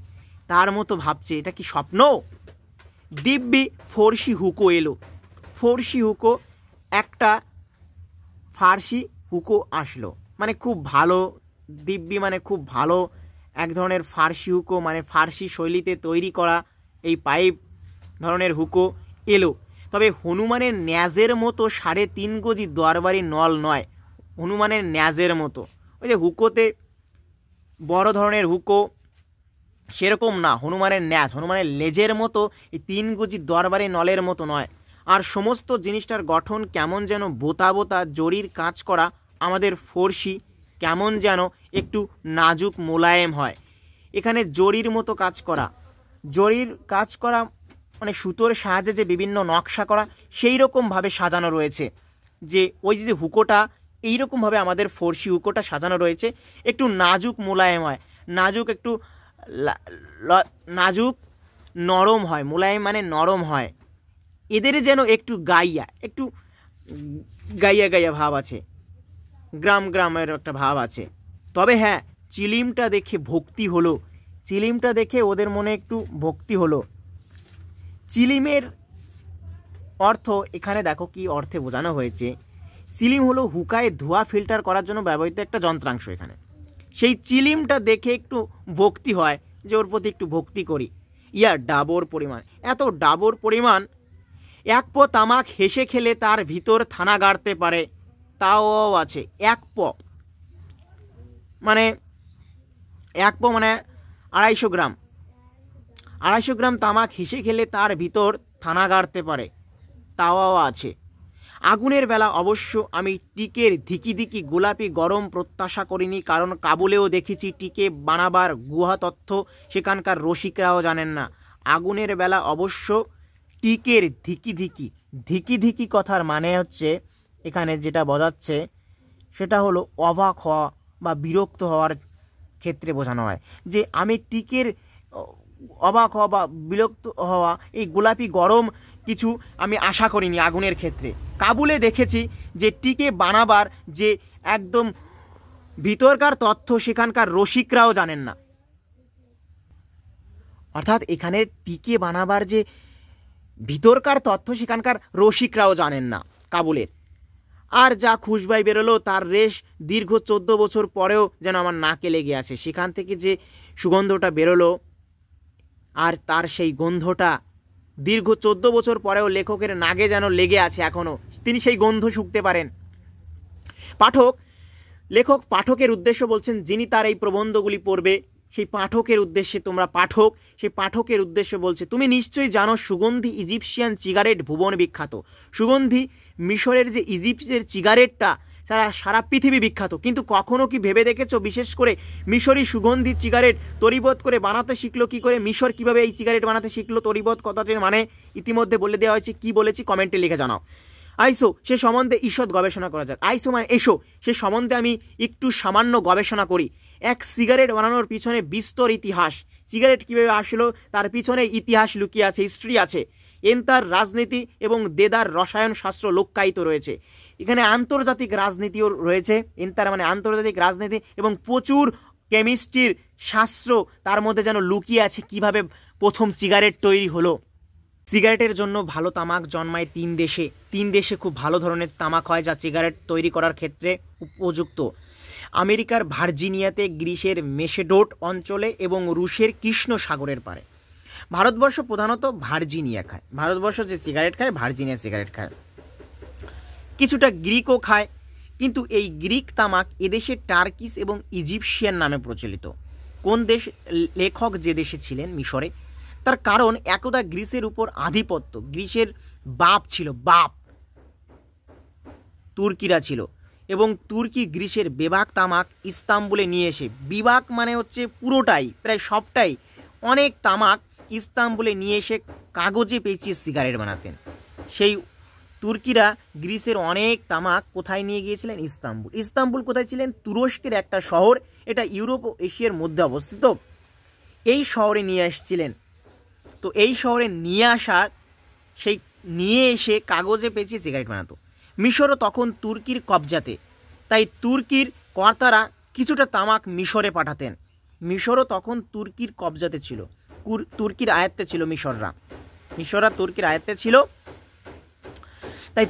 তার মতো ভাবছে এটা কি স্বপ্ন? দিব্যি ফর্সি হুকো এলো। ফর্সি হুকো, একটা ফার্সি হুকো আসলো, মানে খুব ভালো। দিব্যি মানে খুব ভালো এক ধরনের ফার্সি হুকো, মানে ফার্সি শৈলীতে তৈরি করা এই পাইপ ধরনের হুকো এলো। তবে হনুমানের ন্যাজের মতো 3.5 গজি দরবারি নল নয়, হনুমানের ন্যাজের মতো। ওই যে হুকোতে বড় ধরনের হুকো সেরকম না, হনুমানের ন্যাজ, হনুমানের লেজের মতো এই 3 গজি দরবারি নলের মতো নয়। আর সমস্ত জিনিসটার গঠন কেমন যেন বোতা বোতা জরির কাজ করা। আমাদের ফর্সি কেমন যেন একটু নাজুক মোলায়েম হয়, এখানে জরির মতো কাজ করা। জরির কাজ করা মানে সুতোর সাহায্যে যে বিভিন্ন নকশা করা, সেই রকমভাবে সাজানো রয়েছে। যে ওই যে হুকোটা এইরকমভাবে আমাদের ফর্সি হুকোটা সাজানো রয়েছে, একটু নাজুক মোলায়েম হয়, নাজুক একটু নাজুক নরম হয়। মোলায়েম মানে নরম হয়। এদের যেন একটু একটু গাইয়া ভাব আছে, গ্রামের একটা ভাব আছে। তবে হ্যাঁ, চিলিমটা দেখে ভক্তি হলো, চিলিমটা দেখে ওদের মনে একটু ভক্তি হলো। চিলিমের অর্থ এখানে দেখো কি অর্থে বোঝানো হয়েছে। চিলিম হলো হুকায় ধোঁয়া ফিল্টার করার জন্য ব্যবহৃত একটা যন্ত্রাংশ। এখানে সেই চিলিমটা দেখে একটু ভক্তি হয়, যে ওর প্রতি একটু ভক্তি করি। ডাবর পরিমাণ, এত ডাবর পরিমাণ, 1 প তামাক হেসে খেলে তার ভিতর থানা গাড়তে পারে, তাও আছে। 1 প মানে 250 গ্রাম, 250 গ্রাম তামাক হেসে খেলে তার ভিতর থানা গাড়তে পারে, তাও আছে। আগুনের বেলা অবশ্য আমি টিকের ধিকি ধিকি গোলাপি গরম প্রত্যাশা করিনি, কারণ কাবুলেও দেখেছি টিকে বানাবার গুহা তথ্য সেখানকার রসিকরাও জানেন না। আগুনের বেলা অবশ্য টিকের ধিকি ধিকি কথার মানে হচ্ছে এখানে যেটা বোঝাচ্ছে সেটা হলো অবাক হওয়া বা বিরক্ত হওয়ার ক্ষেত্রে বোঝানো হয়। যে আমি টিকের অবাক হওয়া বা বিরক্ত হওয়া, এই গোলাপি গরম কিছু আমি আশা করিনি আগুনের ক্ষেত্রে। কাবুলে দেখেছি যে টিকে বানাবার যে একদম ভিতরকার তথ্য সেখানকার রসিকরাও জানেন না। অর্থাৎ এখানে টিকে বানাবার যে ভিতরকার তথ্য সেখানকার রসিকরাও জানেন না কাবুলের। আর যা খুশবাই বেরোলো তার রেশ দীর্ঘ 14 বছর পরেও যেন আমার নাকে লেগে আছে। সেখান থেকে যে সুগন্ধটা বেরোলো আর তার সেই গন্ধটা দীর্ঘ 14 বছর পরেও লেখকের নাকে যেন লেগে আছে এখনও, তিনি সেই গন্ধ শুঁকতে পারেন। লেখক পাঠকের উদ্দেশ্য বলছেন, যিনি তার এই প্রবন্ধগুলি পড়বে সেই পাঠকের উদ্দেশ্যে, তোমরা পাঠক, সেই পাঠকের উদ্দেশ্যে বলছে, তুমি নিশ্চয়ই জানো সুগন্ধি ইজিপশিয়ান সিগারেট ভুবন বিখ্যাত। সুগন্ধি মিশরের যে ইজিপ্টের সিগারেটটা সারা পৃথিবী বিখ্যাত। কিন্তু কখনো কি ভেবে দেখেছো বিশেষ করে মিশরি সুগন্ধি সিগারেট তরিবত করে বানাতে শিখলো কি করে? মিশর কিভাবে এই সিগারেট বানাতে শিখলো? তরিবত কথাটির মানে ইতিমধ্যে বলে দেওয়া হয়েছে, কি বলেছি কমেন্টে লিখে জানাও। আইসো সে সম্বন্ধে ঈষৎ গবেষণা করা যাক। আইসো মানে এসো, সে সম্বন্ধে আমি একটু সামান্য গবেষণা করি। এক সিগারেট বানানোর পিছনে বিস্তর ইতিহাস। সিগারেট কীভাবে আসলো তার পিছনে ইতিহাস লুকিয়ে আছে, হিস্ট্রি আছে। তার রাজনীতি এবং দেদার রসায়ন শাস্ত্র লুক্কায়িত রয়েছে। এখানে আন্তর্জাতিক রাজনীতিও রয়েছে। তার মানে আন্তর্জাতিক রাজনীতি এবং প্রচুর কেমিস্ট্রির শাস্ত্র তার মধ্যে যেন লুকিয়ে আছে, কিভাবে প্রথম সিগারেট তৈরি হলো। সিগারেটের জন্য ভালো তামাক জন্মায় 3 দেশে। 3 দেশে খুব ভালো ধরনের তামাক হয় যা সিগারেট তৈরি করার ক্ষেত্রে উপযুক্ত। আমেরিকার ভার্জিনিয়াতে, গ্রিসের মেসেডোট অঞ্চলে এবং রুশের কৃষ্ণ সাগরের পারে। ভারতবর্ষ প্রধানত ভার্জিনিয়া খায়। ভারতবর্ষ যে সিগারেট খায় ভার্জিনিয়া সিগারেট খায়। কিছুটা গ্রিকও খায়, কিন্তু এই গ্রিক তামাক এদেশে টার্কিস এবং ইজিপশিয়ান নামে প্রচলিত। কোন দেশ? লেখক যে দেশে ছিলেন মিশরে, তার কারণ একদা গ্রিসের উপর আধিপত্য। গ্রিসের বাপ ছিল, বাপ তুর্কিরা ছিল, এবং তুর্কি গ্রিসের বেবাক তামাক ইস্তাম্বুলে নিয়ে এসে, বিবাক মানে হচ্ছে পুরোটাই, প্রায় সবটাই, অনেক তামাক ইস্তাম্বুলে নিয়ে এসে কাগজে পেঁচিয়ে সিগারেট বানাতেন। সেই তুর্কিরা গ্রিসের অনেক তামাক কোথায় নিয়ে গিয়েছিলেন? ইস্তাম্বুল। ইস্তাম্বুল কোথায় ছিলেন? তুরস্কের একটা শহর, এটা ইউরোপ ও এশিয়ার মধ্যে অবস্থিত। এই শহরে নিয়ে আসছিলেন। তো এই শহরে নিয়ে আসার সেই নিয়ে এসে কাগজে পেঁচিয়ে সিগারেট বানাতো। মিশরও তখন তুর্কির কবজাতে, তাই তুর্কির কর্তারা কিছুটা তামাক মিশরে পাঠাতেন। মিশরও তখন তুর্কির কবজাতে ছিল, তুর্কির আয়ত্তে ছিল। মিশররা তুর্কির আয়ত্তে ছিল, তাই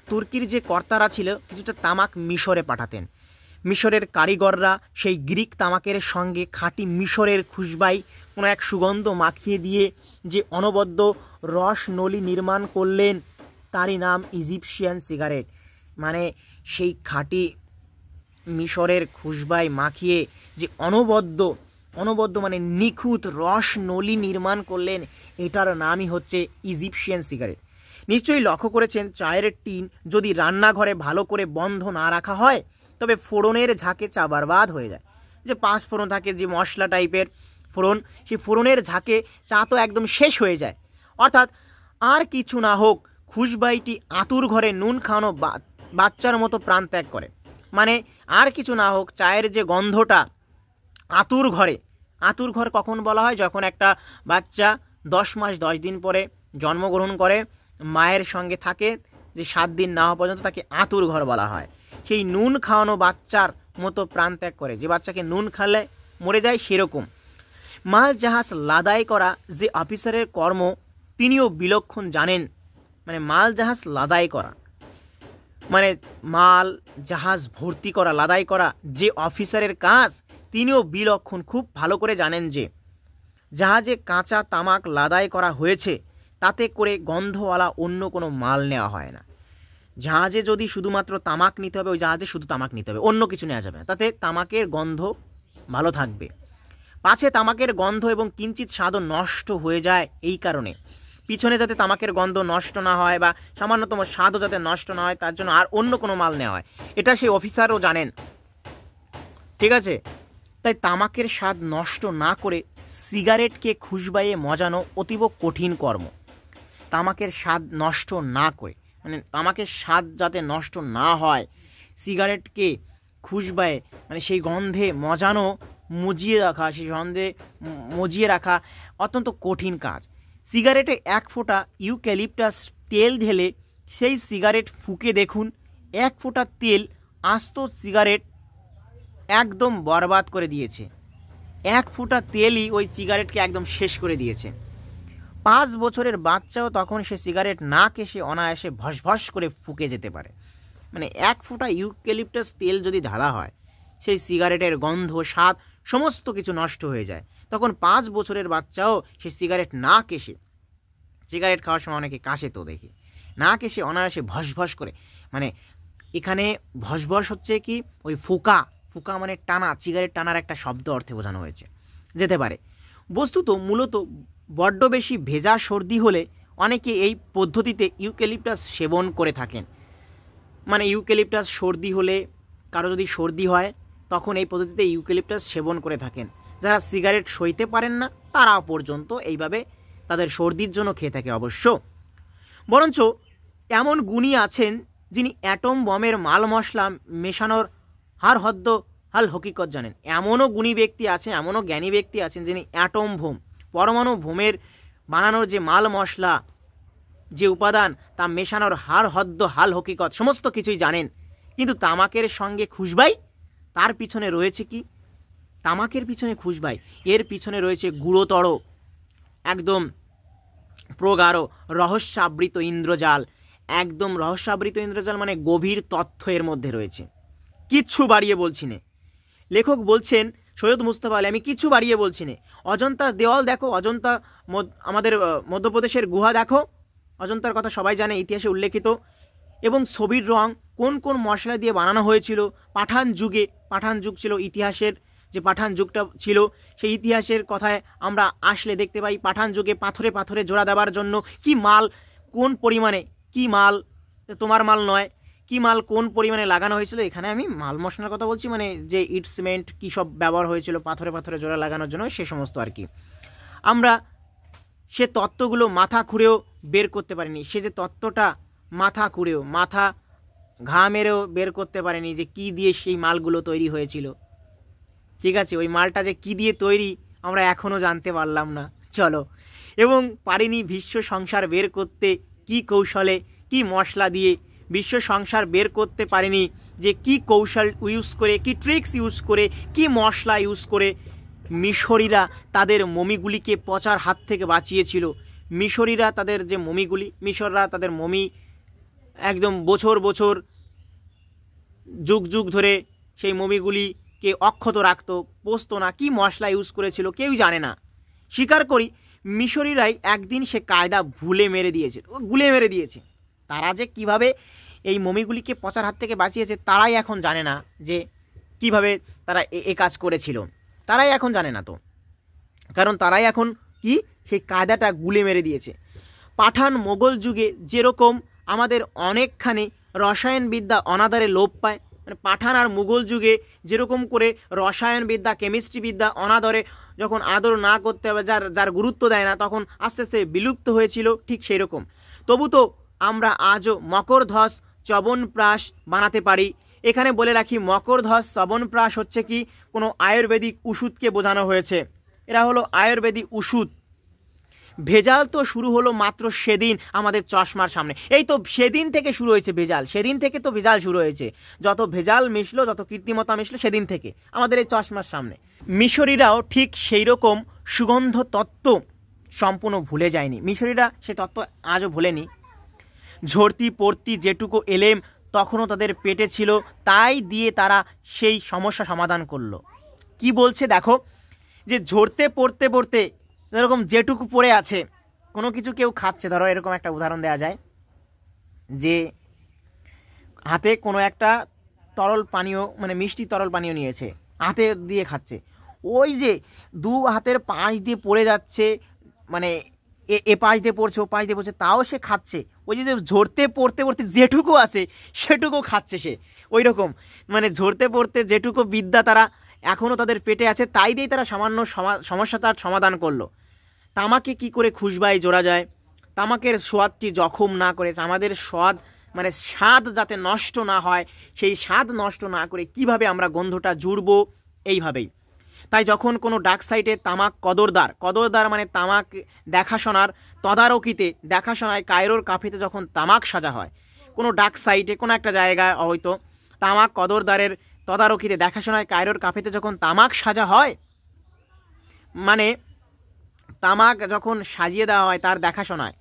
তুর্কির যে কর্তারা ছিল কিছুটা তামাক মিশরে পাঠাতেন। মিশরের কারিগররা সেই গ্রিক তামাকের সঙ্গে খাঁটি মিশরের খুশবাই কোনো এক সুগন্ধ মাখিয়ে দিয়ে যে অনবদ্য রসনলি নির্মাণ করলেন, তারই নাম ইজিপশিয়ান সিগারেট। মানে সেই খাঁটি মিশরের খুশবাই মাখিয়ে যে অনবদ্য মানে নিখুঁত রসনলি নির্মাণ করলেন, এটার নামই হচ্ছে ইজিপশিয়ান সিগারেট। নিশ্চয়ই লক্ষ্য করেছেন, চায়ের টিন যদি রান্নাঘরে ভালো করে বন্ধ না রাখা হয় তবে ফোড়নের ঝাঁকে চা বরবাদ হয়ে যায়। যে 5 ফোড়ন থাকে, যে মশলা টাইপের ফোড়ন, সেই ফোড়নের ঝাঁকে চা তো একদম শেষ হয়ে যায়। অর্থাৎ আর কিছু না হোক, খুশবাইটি আতুর ঘরে নুন খাওয়ানো বাচ্চার মতো প্রাণ ত্যাগ করে। মানে আর কিছু না হোক, চায়ের যে গন্ধটা আতুর ঘর কখন বলা হয়? যখন একটা বাচ্চা 10 মাস 10 দিন পরে জন্মগ্রহণ করে, মায়ের সঙ্গে থাকে, যে 7 দিন না হওয়া পর্যন্ত তাকে আতুর ঘর বলা হয়। সেই নুন খাওয়ানো বাচ্চার মতো প্রাণ ত্যাগ করে, যে বাচ্চাকে নুন খালে মরে যায় সেরকম। মাল জাহাজ লাদাই করা যে অফিসারের কর্ম, তিনিও বিলক্ষণ জানেন। মানে মাল জাহাজ লাদাই করা মানে মাল জাহাজ ভর্তি করা, লাদাই করা যে অফিসারের কাজ, তিনিও বিলক্ষণ খুব ভালো করে জানেন যে জাহাজে কাঁচা তামাক লাদাই করা হয়েছে, তাতে করে গন্ধওয়ালা অন্য কোনো মাল নেওয়া হয় না। জাহাজে যদি শুধুমাত্র তামাক নিতে হবে, ওই জাহাজে শুধু তামাক নিতে হবে, অন্য কিছু নেওয়া যাবে না। তাতে তামাকের গন্ধ ভালো থাকবে। পাছে তামাকের গন্ধ এবং কিঞ্চিত স্বাদও নষ্ট হয়ে যায়, এই কারণে পিছনে যাতে তামাকের গন্ধ নষ্ট না হয় বা সামান্যতম স্বাদও যাতে নষ্ট না হয়, তার জন্য আর অন্য কোনো মাল নেওয়া হয়। এটা সেই অফিসারও জানেন, ঠিক আছে? তাই তামাকের স্বাদ নষ্ট না করে সিগারেটকে খুশবাইয়ে মজানো অতীব কঠিন কর্ম। তামাকের স্বাদ নষ্ট না করে, মানে তামাকের স্বাদ যাতে নষ্ট না হয়, সিগারেটকে খুশবাইয়ে মানে সেই গন্ধে মজানো, মজিয়ে রাখা অত্যন্ত কঠিন কাজ। সিগারেটে 1 ফোঁটা ইউক্যালিপটাস তেল ঢেলে সেই সিগারেট ফুঁকে দেখুন, 1 ফোঁটা তেল আস্ত সিগারেট একদম বরবাদ করে দিয়েছে। 1 ফোঁটা তেলই ওই সিগারেটকে একদম শেষ করে দিয়েছে। 5 বছরের বাচ্চাও তখন সে সিগারেট না কেশে অনায়াসে ভসভস করে ফুঁকে যেতে পারে। মানে 1 ফোঁটা ইউক্যালিপটাস তেল যদি ঢালা হয়, সেই সিগারেটের গন্ধ, স্বাদ সমস্ত কিছু নষ্ট হয়ে যায়। তখন 5 বছরের বাচ্চাও সে সিগারেট না কেশে, সিগারেট খাওয়ার সময় অনেকে কাশে তো দেখি, না কেশে অনায়াসে ভসভস করে, মানে এখানে ভসভস হচ্ছে কি ওই ফুকা, ফুকা মানে টানা, সিগারেট টানার একটা শব্দ অর্থে বোঝানো হয়েছে, যেতে পারে। বস্তুত মূলত বড্ড বেশি ভেজা সর্দি হলে অনেকে এই পদ্ধতিতে ইউক্যালিপটাস সেবন করে থাকেন। মানে ইউক্যালিপটাস সর্দি হলে, কারো যদি সর্দি হয় তখন এই পদ্ধতিতে ইউক্যালিপটাস সেবন করে থাকেন। যারা সিগারেট সইতে পারেন না তারা পর্যন্ত এইভাবে তাদের সর্দির জন্য খেয়ে থাকে অবশ্য। বরঞ্চ এমন গুণী আছেন যিনি অ্যাটম বমের মাল মশলা মেশানোর হার হদ্দ হাল হকিকত জানেন। এমনও গুণী ব্যক্তি আছে, এমনও জ্ঞানী ব্যক্তি আছেন যিনি অ্যাটম বোম, পরমাণু বোমের বানানোর যে মাল মশলা, যে উপাদান, তা মেশানোর হার হদ্দ হাল হকিকত সমস্ত কিছুই জানেন। কিন্তু তামাকের সঙ্গে খুশবাই, তার পিছনে রয়েছে কি? তামাকের পিছনে খুশবাই, এর পিছনে রয়েছে গুড়োতর, একদম প্রগাঢ় রহস্যাবৃত ইন্দ্রজাল। একদম রহস্যাবৃত ইন্দ্রজাল মানে গভীর তথ্য এর মধ্যে রয়েছে। কিচ্ছু বাড়িয়ে বলছি না, লেখক বলছেন সৈয়দ মুস্তফা আলী, আমি কিছু বাড়িয়ে বলছি না। অজন্তা দেওয়াল দেখো, অজন্তা আমাদের মধ্যপ্রদেশের গুহা দেখো, অজন্তার কথা সবাই জানে, ইতিহাসে উল্লেখিত। এবং ছবির রং কোন কোন মশলা দিয়ে বানানো হয়েছিল, পাঠান যুগে, পাঠান যুগ ছিল ইতিহাসের, যে পাঠান যুগটা ছিল সেই ইতিহাসের কথায় আমরা আসলে দেখতে পাই পাঠান যুগে পাথরে পাথরে জোড়া দেওয়ার জন্য কি মাল, কোন পরিমাণে, কি মাল, তোমার মাল নয়, কি মাল কোন পরিমাণে লাগানো হয়েছিল। এখানে আমি মাল মশলার কথা বলছি, মানে যে ইট সিমেন্ট কী সব ব্যবহার হয়েছিল পাথরে পাথরে জোড়া লাগানোর জন্য, সে সমস্ত আর কি। আমরা সে তত্ত্বগুলো মাথা খুঁড়েও বের করতে পারিনি। সে যে তত্ত্বটা মাথা খুঁড়েও, মাথা ঘা মেরেও বের করতে পারেনি যে কী দিয়ে সেই মালগুলো তৈরি হয়েছিল। ঠিক আছে, ওই মালটা যে কী দিয়ে তৈরি আমরা এখনও জানতে পারলাম না, চলো। এবং পারিনি বিশ্ব সংসার বের করতে কি কৌশলে, কি মশলা দিয়ে, বিশ্ব সংসার বের করতে পারেনি যে কি কৌশল ইউজ করে, কি ট্রিক্স ইউজ করে, কি মশলা ইউজ করে মিশরীরা তাদের মমিগুলিকে পচার হাত থেকে বাঁচিয়েছিল। মিশরীরা তাদের যে মমিগুলি, মিশররা তাদের মমি একদম বছর বছর যুগ যুগ ধরে সেই মমিগুলিকে অক্ষত রাখতো, পচতো না। কি মশলা ইউজ করেছিল কেউই জানে না। স্বীকার করি মিশরীরাই একদিন সে কায়দা গুলে মেরে দিয়েছে। তারা যে কিভাবে এই মমিগুলিকে পচার হাত থেকে বাঁচিয়েছে তারাই এখন জানে না, যে কিভাবে তারা এ কাজ করেছিল, তারাই এখন জানে না। তো কারণ তারাই এখন কি সেই কায়দাটা গুলে মেরে দিয়েছে। পাঠান মোগল যুগে যেরকম আমাদের অনেকখানি রসায়নবিদ্যা অনাদারে লোপ পায়, মানে পাঠান আর মুঘল যুগে যেরকম করে রসায়নবিদ্যা, কেমিস্ট্রিবিদ্যা অনাদরে যখন আদর না করতে হবে, যার গুরুত্ব দেয় না, তখন আস্তে আস্তে বিলুপ্ত হয়েছিল, ঠিক সেই রকম। তবু তো আমরা আজও মকরধ্বজ চবনপ্রাশ বানাতে পারি। এখানে বলে রাখি মকরধ্বজ চবনপ্রাশ হচ্ছে কি কোনো আয়ুর্বেদিক ওষুধকে বোঝানো হয়েছে। এরা হলো আয়ুর্বেদিক ওষুধ। ভেজাল তো শুরু হলো মাত্র সেদিন আমাদের চশমার সামনে। এই তো সেদিন থেকে শুরু হয়েছে ভেজাল, সেদিন থেকে তো ভেজাল শুরু হয়েছে। যত ভেজাল মিশলো, যত কৃত্রিমতা মিশলো সেদিন থেকে আমাদের এই চশমার সামনে। মিশরীরাও ঠিক সেই রকম সুগন্ধ তত্ত্ব সম্পূর্ণ ভুলে যায়নি। মিশরীরা সে তত্ত্ব আজও ভোলেনি। ঝরতি পড়তি যেটুকু এলেম তখনও তাদের পেটে ছিল, তাই দিয়ে তারা সেই সমস্যা সমাধান করলো। কি বলছে দেখো, যে ঝরতে পড়তে পড়তে যেরকম যেটুকু পড়ে আছে, কোনো কিছু কেউ খাচ্ছে, ধরো এরকম একটা উদাহরণ দেওয়া যায় যে হাতে কোনো একটা তরল পানীয়, মানে মিষ্টি তরল পানীয় নিয়েছে, হাতে দিয়ে খাচ্ছে, ওই যে দু হাতের পাশ দিয়ে পড়ে যাচ্ছে, মানে এ পাশ দিয়ে পড়ছে, ও পাশ দিয়ে পড়ছে, তাও সে খাচ্ছে। ওই যে ঝরতে পড়তে পড়তে যেটুকু আছে সেটুকু খাচ্ছে সে, ওই রকম। মানে ঝরতে পড়তে যেটুকু বিদ্যা তারা এখনও তাদের পেটে আছে, তাই দিয়েই তারা সামান্য সমস্যাটার সমাধান করলো। তামাকে কি করে খুশবাই জোড়া যায়, তামাকের স্বাদটি জখম না করে, আমাদের স্বাদ মানে স্বাদ যাতে নষ্ট না হয়, সেই স্বাদ নষ্ট না করে কিভাবে আমরা গন্ধটা জুড়বো, এইভাবেই। তাই যখন কোনো ডাক সাইটে তামাক কদরদার মানে তামাক দেখাশোনার তদারকিতে, দেখাশোনায় কায়রোর কাফেতে যখন তামাক সাজা হয়, কোনো ডাক সাইটে কোনো একটা জায়গায় হয়তো তামাক কদরদারের তদারকিতে দেখাশোনায় কায়রোর কাফেতে যখন তামাক সাজা হয়, মানে তামাক যখন সাজিয়ে দেওয়া হয় তার দেখাশোনায়।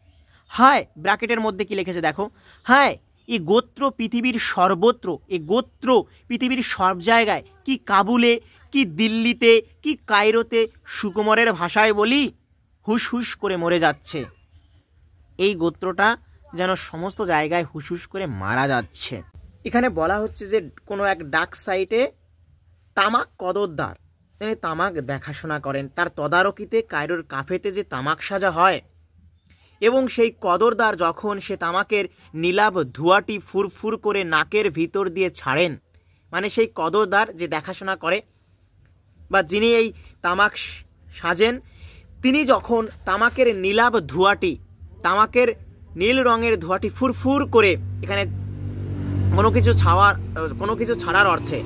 হায়, ব্র্যাকেটের মধ্যে কি লিখেছে দেখো, হায় এই গোত্র পৃথিবীর সর্বত্র, এই গোত্র পৃথিবীর সব জায়গায়, কি কাবুলে, কি দিল্লিতে, কি কায়রোতে, সুকুমারের ভাষায় বলি হুস হুস করে মরে যাচ্ছে। এই গোত্রটা যেন সমস্ত জায়গায় হুস হুস করে মারা যাচ্ছে। এখানে বলা হচ্ছে যে কোনো এক ডাক সাইটে তামাক কদরদার তিনি তামাক দেখাশোনা করেন, তার তদারকিতে কায়রোর কাফেতে যে তামাক সাজা হয় এবং সেই কদরদার যখন সে তামাকের নীলাভ ধোঁয়াটি ফুরফুর করে নাকের ভিতর দিয়ে ছাড়েন, মানে সেই কদরদার যে দেখাশোনা করে বা যিনি এই তামাক সাজেন, তিনি যখন তামাকের নীলাভ ধোঁয়াটি, তামাকের নীল রঙের ধোঁয়াটি ফুরফুর করে, এখানে কোনো কিছু ছাড়ার অর্থে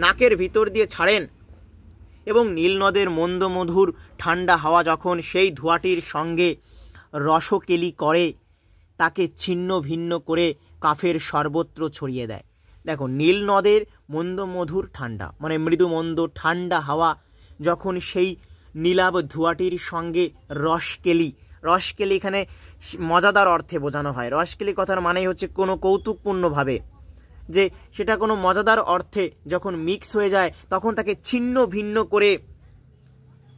নাকের ভিতর দিয়ে ছাড়েন এবং নীল নদের মন্দ মধুর ঠান্ডা হাওয়া যখন সেই ধোঁয়াটির সঙ্গে রসকেলি করে, তাকে ছিন্ন ভিন্ন করে কাফের সর্বত্র ছড়িয়ে দেয়। দেখো, নীল নদের মন্দ মধুর ঠান্ডা মানে মৃদু মন্দ ঠান্ডা হাওয়া যখন সেই নীলাভ ধোঁয়াটির সঙ্গে রসকেলি এখানে মজাদার অর্থে বোঝানো হয়। রসকেলি কথার মানেই হচ্ছে কোনো কৌতুকপূর্ণভাবে, যে সেটা কোনো মজাদার অর্থে যখন মিক্স হয়ে যায় তখন তাকে ছিন্ন ভিন্ন করে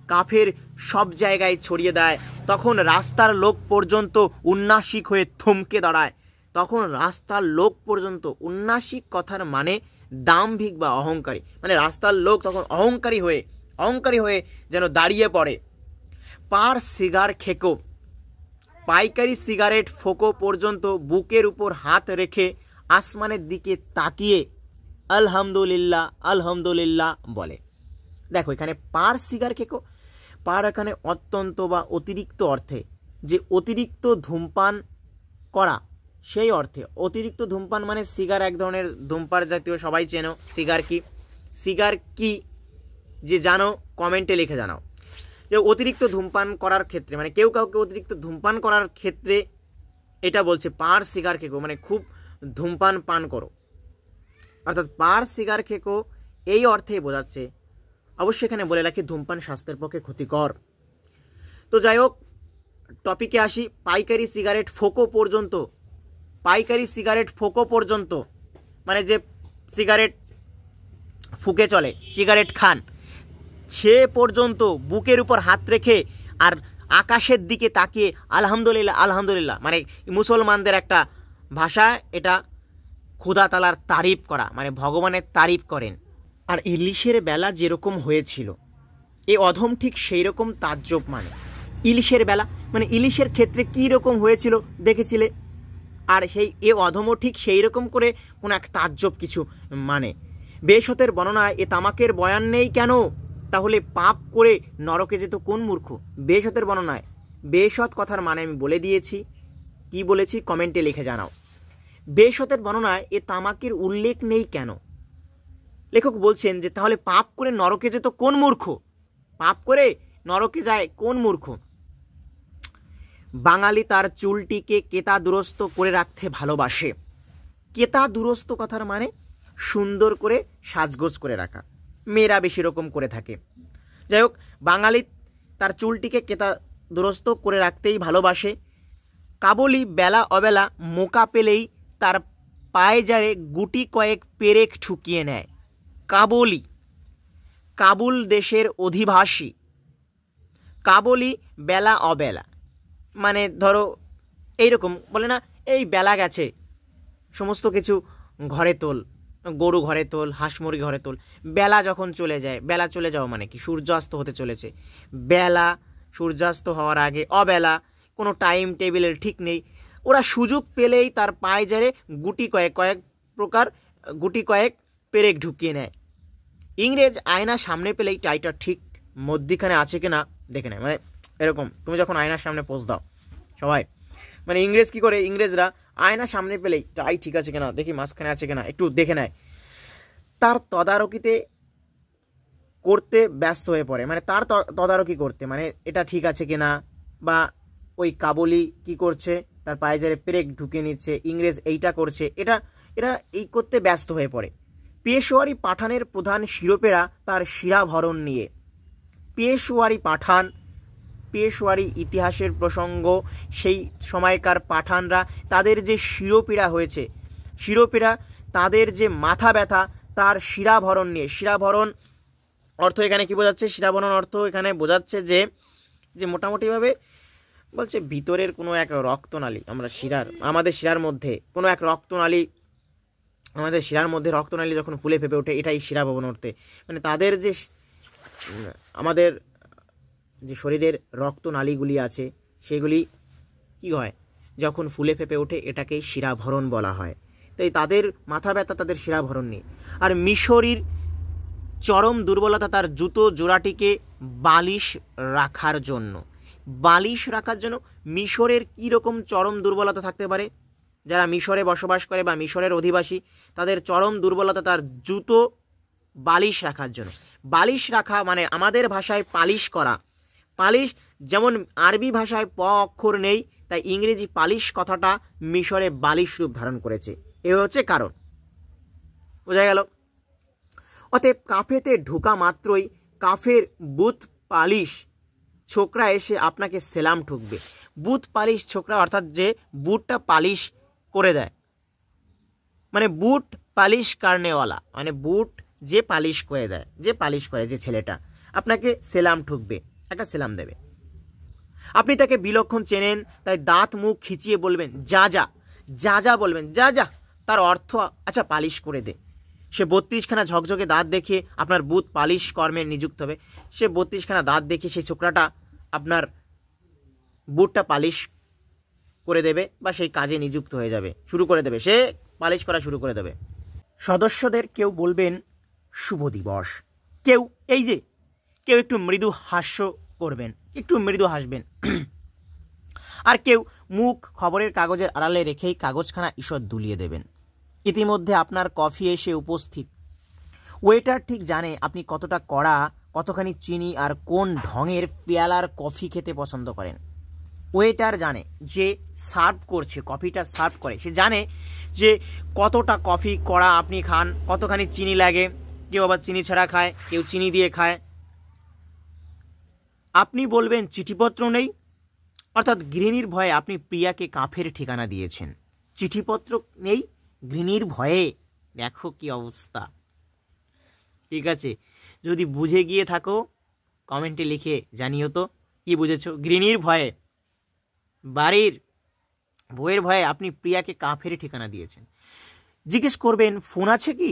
কাফের সব জায়গায় ছড়িয়ে দেয়। তখন রাস্তার লোক পর্যন্ত উন্নাসিক হয়ে থমকে দাঁড়ায়। তখন রাস্তার লোক পর্যন্ত, উন্নাসিক কথার মানে দাম্ভিক বা অহংকারী, মানে রাস্তার লোক তখন অহংকারী হয়ে যেন দাঁড়িয়ে পড়ে। পার সিগার খেকো, পাইকারি সিগারেট ফোকো পর্যন্ত বুকের উপর হাত রেখে আসমানের দিকে তাকিয়ে আলহামদুলিল্লাহ আলহামদুলিল্লাহ বলে। দেখো, এখানে পার সিগার খেকো, পার এখানে অত্যন্ত বা অতিরিক্ত অর্থে, যে অতিরিক্ত ধূমপান করা সেই অর্থে। অতিরিক্ত ধূমপান মানে সিগার এক ধরনের ধূমপান জাতীয়, সবাই চেনো। সিগার কি যে জানো কমেন্টে লিখে জানাও। যে অতিরিক্ত ধূমপান করার ক্ষেত্রে, মানে কেউ কাউকে অতিরিক্ত ধূমপান করার ক্ষেত্রে এটা বলছে পার সিগার খেকো, মানে খুব ধূমপান পান করো। অর্থাৎ পার সিগার খেকো এই অর্থেই বোঝাচ্ছে। অবশ্যই এখানে বলে রাখি ধূমপান স্বাস্থ্যের পক্ষে ক্ষতিকর। তো যাই হোক, টপিকে আসি। পাইকারি সিগারেট ফোকো পর্যন্ত মানে যে সিগারেট ফুকে চলে, সিগারেট খান, সে পর্যন্ত বুকের উপর হাত রেখে আর আকাশের দিকে তাকিয়ে আলহামদুলিল্লাহ আলহামদুলিল্লাহ, মানে মুসলমানদের একটা ভাষা, এটা খোদা তাআলার তারিফ করা, মানে ভগবানের তারিফ করেন। আর ইলিশের বেলা যেরকম হয়েছিল, এ অধম ঠিক সেই রকম তাজ্জব, মানে ইলিশের বেলা মানে ইলিশের ক্ষেত্রে কী রকম হয়েছিল দেখেছিলে, আর সেই এ অধমও ঠিক সেই রকম করে কোনো এক তাজ্জব কিছু। মানে বেশতের বর্ণনায় এ তামাকের বয়ান নেই কেন? তাহলে পাপ করে নরকে যেত কোন মূর্খ? বেশতের বর্ণনায়, বেশত কথার মানে আমি বলে দিয়েছি, কি বলেছি কমেন্টে লিখে জানাও। বেশতের বর্ণনায় এ তামাকের উল্লেখ নেই কেন? লেখক বলছেন যে তাহলে পাপ করে নরকে যেত কোন মূর্খ? পাপ করে নরকে যায় কোন মূর্খ? বাঙালি তার চুলটিকে কেতা দুরস্ত করে রাখতে ভালোবাসে। কেতা দুরস্ত কথার মানে সুন্দর করে সাজগোজ করে রাখা, মেয়েরা বেশি রকম করে থাকে। যাই হোক, বাঙালি তার চুলটিকে কেতা দুরস্ত করে রাখতেই ভালোবাসে। কাবুলি বেলা অবেলা মোকা পেলেই তার পায়জারে গুটি কয়েক পেরেক ঠুকিয়ে নেয়। কাবুল দেশের অধিবাসী। কাবুলি বেলা অবেলা মানে ধরো এইরকম বলে না, এই বেলা গেছে, সমস্ত কিছু ঘরে তোল, গরু ঘরে তোল, হাঁস মুরগি ঘরে তোল। বেলা যখন চলে যায়, বেলা চলে যাওয়া মানে কি? সূর্যাস্ত হতে চলেছে। বেলা সূর্যাস্ত হওয়ার আগে অবেলা, কোনো টাইম টেবিলের ঠিক নেই। ওরা সুযোগ পেলেই তার পায়জারে গুটি কয়েক পেরেক ঢুকিয়ে নেয়। ইংরেজ আয়না সামনে পেলেই টাইটা ঠিক মধ্যিখানে আছে কিনা দেখে নেয়। মানে এরকম, তুমি যখন আয়নার সামনে পোজ দাও সবাই, মানে ইংরেজ কি করে, ইংরেজরা আয়না সামনে পেলেই টাই ঠিক আছে কিনা দেখি, মাঝখানে আছে কিনা একটু দেখে নেয়। তার তদারকিতে করতে ব্যস্ত হয়ে পড়ে, মানে তার তদারকি করতে, মানে এটা ঠিক আছে কিনা, বা ওই কাবুলি কি করছে, তার পায়জারে পেরেক ঢুকিয়ে নিচ্ছে, ইংরেজ এইটা করছে, এরা এই করতে ব্যস্ত হয়ে পড়ে। পেশোয়ারি পাঠানের প্রধান শিরোপেরা তার শিরাভরণ নিয়ে। পেশোয়ারি পাঠান পেশওয়ারি ইতিহাসের প্রসঙ্গ, সেই সময়কার পাঠানরা তাদের যে শিরোপীড়া হয়েছে, শিরোপীড়া তাদের যে মাথা ব্যথা তার শিরাভরণ নিয়ে। শিরাভরণ অর্থ এখানে কি বোঝাচ্ছে? শিরাভরণ অর্থ এখানে বোঝাচ্ছে যে যে মোটামুটিভাবে বলছে ভিতরের কোনো এক রক্তনালী, আমরা আমাদের শিরার মধ্যে কোনো এক রক্তনালী, আমাদের শিরার মধ্যে রক্তনালী যখন ফুলে ফেপে ওঠে, এটাই শিরাভরণ অর্থে। মানে তাদের যে আমাদের যে শরীরের রক্তনালীগুলি আছে সেগুলি কি হয় যখন ফুলে ফেপে ওঠে, এটাকেই শিরাভরণ বলা হয়। তাই তাদের মাথা ব্যথা তাদের শিরাভরণ নিয়ে। আর মিশরীর চরম দুর্বলতা তার জুতো জোড়াটিকে বালিশ রাখার জন্য। বালিশ রাখার জন্য মিশরের কী রকম চরম দুর্বলতা থাকতে পারে? যারা মিশরে বসবাস করে বা মিশরের অধিবাসী, তাদের চরম দুর্বলতা তার জুতো বালিশ রাখার জন্য। বালিশ রাখা মানে আমাদের ভাষায় পালিশ করা। পালিশ যেমন আরবি ভাষায় প অক্ষর নেই, তাই ইংরেজি পালিশ কথাটা মিশরে বালিশ রূপ ধারণ করেছে। এ হচ্ছে কারণ। বোঝা গেল? অতএব কাফেতে ঢোকা মাত্রই কাফের বুথ পালিশ ছোকরা এসে আপনাকে সেলাম ঠুকবে। বুথ পালিশ ছোকরা অর্থাৎ যে বুটটা পালিশ করে দেয়, মানে বুট পালিশ কারনেওয়ালা, মানে বুট যে পালিশ করে দেয়, যে পালিশ করে যে ছেলেটা, আপনাকে সেলাম ঠুকবে, একটা সেলাম দেবে। আপনি তাকে বিলক্ষণ চেনেন, তাই দাঁত মুখ খিচিয়ে বলবেন যা যা, যা যা বলবেন, যা যা। তার অর্থ আচ্ছা পালিশ করে দে। সে 32খানা ঝকঝকে দাঁত দেখিয়ে আপনার বুথ পালিশ কর্মে নিযুক্ত হবে। সে 32খানা দাঁত দেখিয়ে সেই ছোকরাটা আপনার বুটটা পালিশ করে দেবে বা সেই কাজে নিযুক্ত হয়ে যাবে, শুরু করে দেবে, সে পালিশ করা শুরু করে দেবে। সদস্যদের কেউ বলবেন শুভ দিবস, কেউ এই যে কেউ একটু মৃদু হাস্য করবেন, একটু মৃদু হাসবেন, আর কেউ মুখ খবরের কাগজের আড়ালে রেখেই কাগজখানা ঈষৎ দুলিয়ে দেবেন। ইতিমধ্যে আপনার কফি এসে উপস্থিত। ওয়েটার ঠিক জানে আপনি কতটা কড়া, কতখানি চিনি আর কোন ঢঙের পেয়ালার কফি খেতে পছন্দ করেন। ওয়েটার জানে যে সার্ভ করছে, কফিটা সার্ভ করে, সে জানে যে কতটা কফি কড়া আপনি খান, কতখানি চিনি লাগে। কেউ আবার চিনি ছাড়া খায়, কেউ চিনি দিয়ে খায়। আপনি বলবেন চিঠিপত্র নেই, অর্থাৎ গৃহিণীর ভয়ে আপনি প্রিয়াকে কাফের ঠিকানা দিয়েছেন। চিঠিপত্র নেই গৃহিণীর ভয়ে, দেখো কি অবস্থা। ঠিক আছে, যদি বুঝে গিয়ে থাকো কমেন্টে লিখে জানিও তো কি বুঝেছো। গৃহিণীর ভয়ে, বাড়ির বউয়ের ভয়ে আপনি প্রিয়াকে কাফের ঠিকানা দিয়েছেন। জিজ্ঞেস করবেন ফোন আছে কি?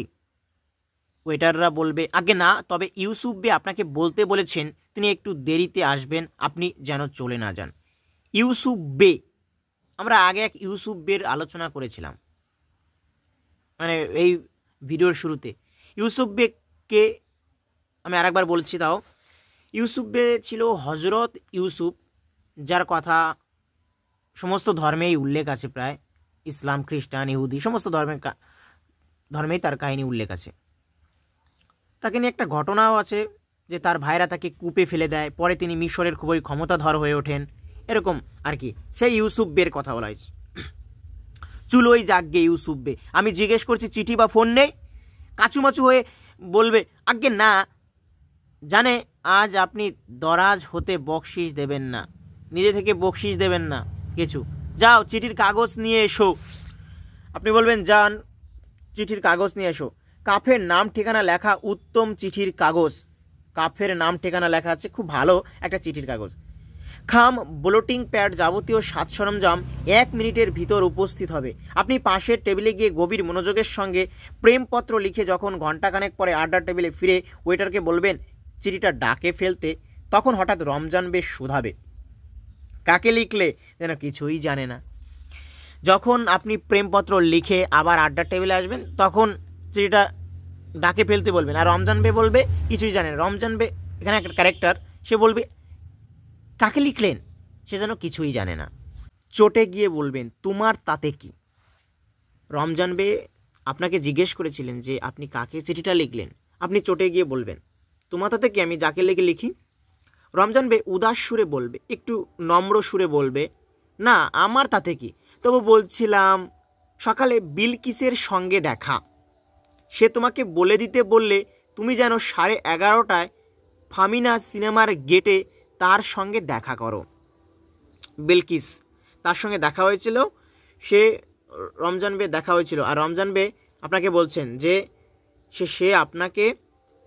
ওয়েটাররা বলবে আগে না, তবে ইউসুফ বে আপনাকে বলতে বলেছেন তিনি একটু দেরিতে আসবেন, আপনি যেন চলে না যান। ইউসুফ বে, আমরা আগে এক ইউসুফ বের আলোচনা করেছিলাম, মানে এই ভিডিওর শুরুতে। ইউসুফ বেকে আমি আরেকবার বলছি, তাও ইউসুফ বে ছিল হজরত ইউসুফ, যার কথা সমস্ত ধর্মেই উল্লেখ আছে, প্রায় ইসলাম, খ্রিস্টান, ইহুদি সমস্ত ধর্মেই তার কাহিনী উল্লেখ আছে। তাকে নিয়ে একটা ঘটনাও আছে যে তার ভাইরা তাকে কূপে ফেলে দেয়, পরে তিনি মিশরের খুবই ক্ষমতাধর হয়ে ওঠেন, এরকম আর কি। সেই ইউসুফ বের কথা বলা হয়েছে। চুলোই জাগগে ইউসুফ বে। আমি জিজ্ঞেস করছি চিঠি বা ফোন নেই, কাচুমাচু হয়ে বলবে আগে না, জানে আজ আপনি দরাজ হতে বকশিস দেবেন না, নিজে থেকে বকশিস দেবেন না কিছু, যাও চিঠির কাগজ নিয়ে এসো। আপনি বলবেন যান চিঠির কাগজ নিয়ে এসো। কাফের নাম ঠিকানা লেখা উত্তম চিঠির কাগজ, কাফের নাম ঠিকানা লেখা আছে, খুব ভালো একটা চিঠির কাগজ। খাম, ব্লোটিং প্যাড, যাবতীয় সাজ সরঞ্জাম 1 মিনিটের ভিতর উপস্থিত হবে। আপনি পাশের টেবিলে গিয়ে গভীর মনোযোগের সঙ্গে প্রেমপত্র লিখে যখন ঘণ্টাখানেক পরে আড্ডার টেবিলে ফিরে ওয়েটারকে বলবেন চিঠিটা ডাকে ফেলতে, তখন হঠাৎ রমজান বেশ শুধাবে, কাকে লিখলে যেন কিছুই জানে না। যখন আপনি প্রেমপত্র লিখে আবার আড্ডার টেবিলে আসবেন, তখন চিঠিটা ডাকে ফেলতে বলবেন, আর রমজান বে বলবে কিছুই জানে না। রমজান বে এখানে একটা ক্যারেক্টার, সে বলবে কাকে লিখলেন, সে যেন কিছুই জানে না। চটে গিয়ে বলবেন তোমার তাতে কি। রমজান বে আপনাকে জিজ্ঞেস করেছিলেন যে আপনি কাকে চিঠিটা লিখলেন, আপনি চটে গিয়ে বলবেন তোমার তাতে কি, আমি যাকে লেগে লিখি। রমজান বে উদাস সুরে বলবে, একটু নম্র সুরে বলবে না আমার তাতে কি, তবু বলছিলাম সকালে বিলকিসের সঙ্গে দেখা, সে তোমাকে বলে দিতে বললে তুমি যেন 11:30টায় ফামিনা সিনেমার গেটে তার সঙ্গে দেখা করো। বিলকিস, তার সঙ্গে দেখা হয়েছিল, সে রমজান বে দেখা হয়েছিল, আর রমজান বে আপনাকে বলছেন যে সে আপনাকে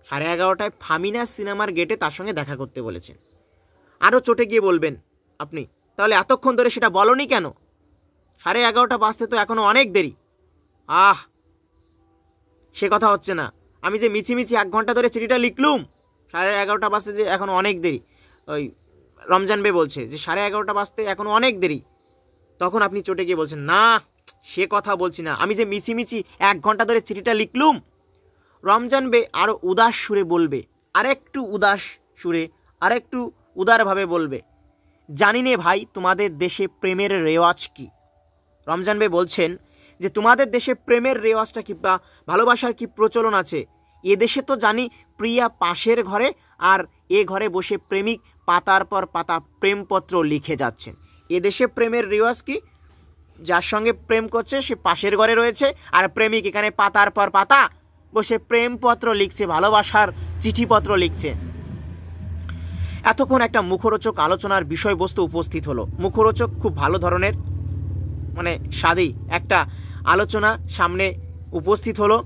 11:30টায় ফামিনা সিনেমার গেটে তার সঙ্গে দেখা করতে বলেছেন। আরও চটে গিয়ে বলবেন আপনি, তাহলে এতক্ষণ ধরে সেটা বলনি কেন? 11:30 বাজতে তো এখনও অনেক দেরি। সে কথা হচ্ছে না, আমি যে মিছিমিছি 1 ঘন্টা ধরে চিঠিটা লিখলুম, 11:30 বাজতে যে এখনও অনেক দেরি। ওই রমজান বে বলছে যে 11:30 বাজতে এখনও অনেক দেরি। তখন আপনি চটে গিয়ে বলছেন, না সে কথা বলছি না, আমি যে মিছিমিছি 1 ঘন্টা ধরে চিঠিটা লিখলুম। রমজান বে আরও উদাস সুরে বলবে, আরেকটু উদাস সুরে, আরেকটু উদারভাবে বলবে, জানি নে ভাই তোমাদের দেশে প্রেমের রেওয়াজ কি। রমজান বে বলছেন যে তোমাদের দেশে প্রেমের রেওয়াজটা কি বা ভালোবাসার কি প্রচলন আছে। এ দেশে তো জানি প্রিয়া পাশের ঘরে, আর এ ঘরে বসে প্রেমিক পাতার পর পাতা প্রেমপত্র লিখে যাচ্ছেন। এ দেশে প্রেমের রেওয়াজ কি, যার সঙ্গে প্রেম করছে সে পাশের ঘরে রয়েছে, আর প্রেমিক এখানে পাতার পর পাতা বসে প্রেমপত্র লিখছে, ভালোবাসার চিঠিপত্র লিখছে। এতক্ষণ একটা মুখরোচক আলোচনার বিষয়বস্তু উপস্থিত হলো। মুখরোচক খুব ভালো ধরনের, মানে স্বাদী একটা আলোচনা সামনে উপস্থিত হলো।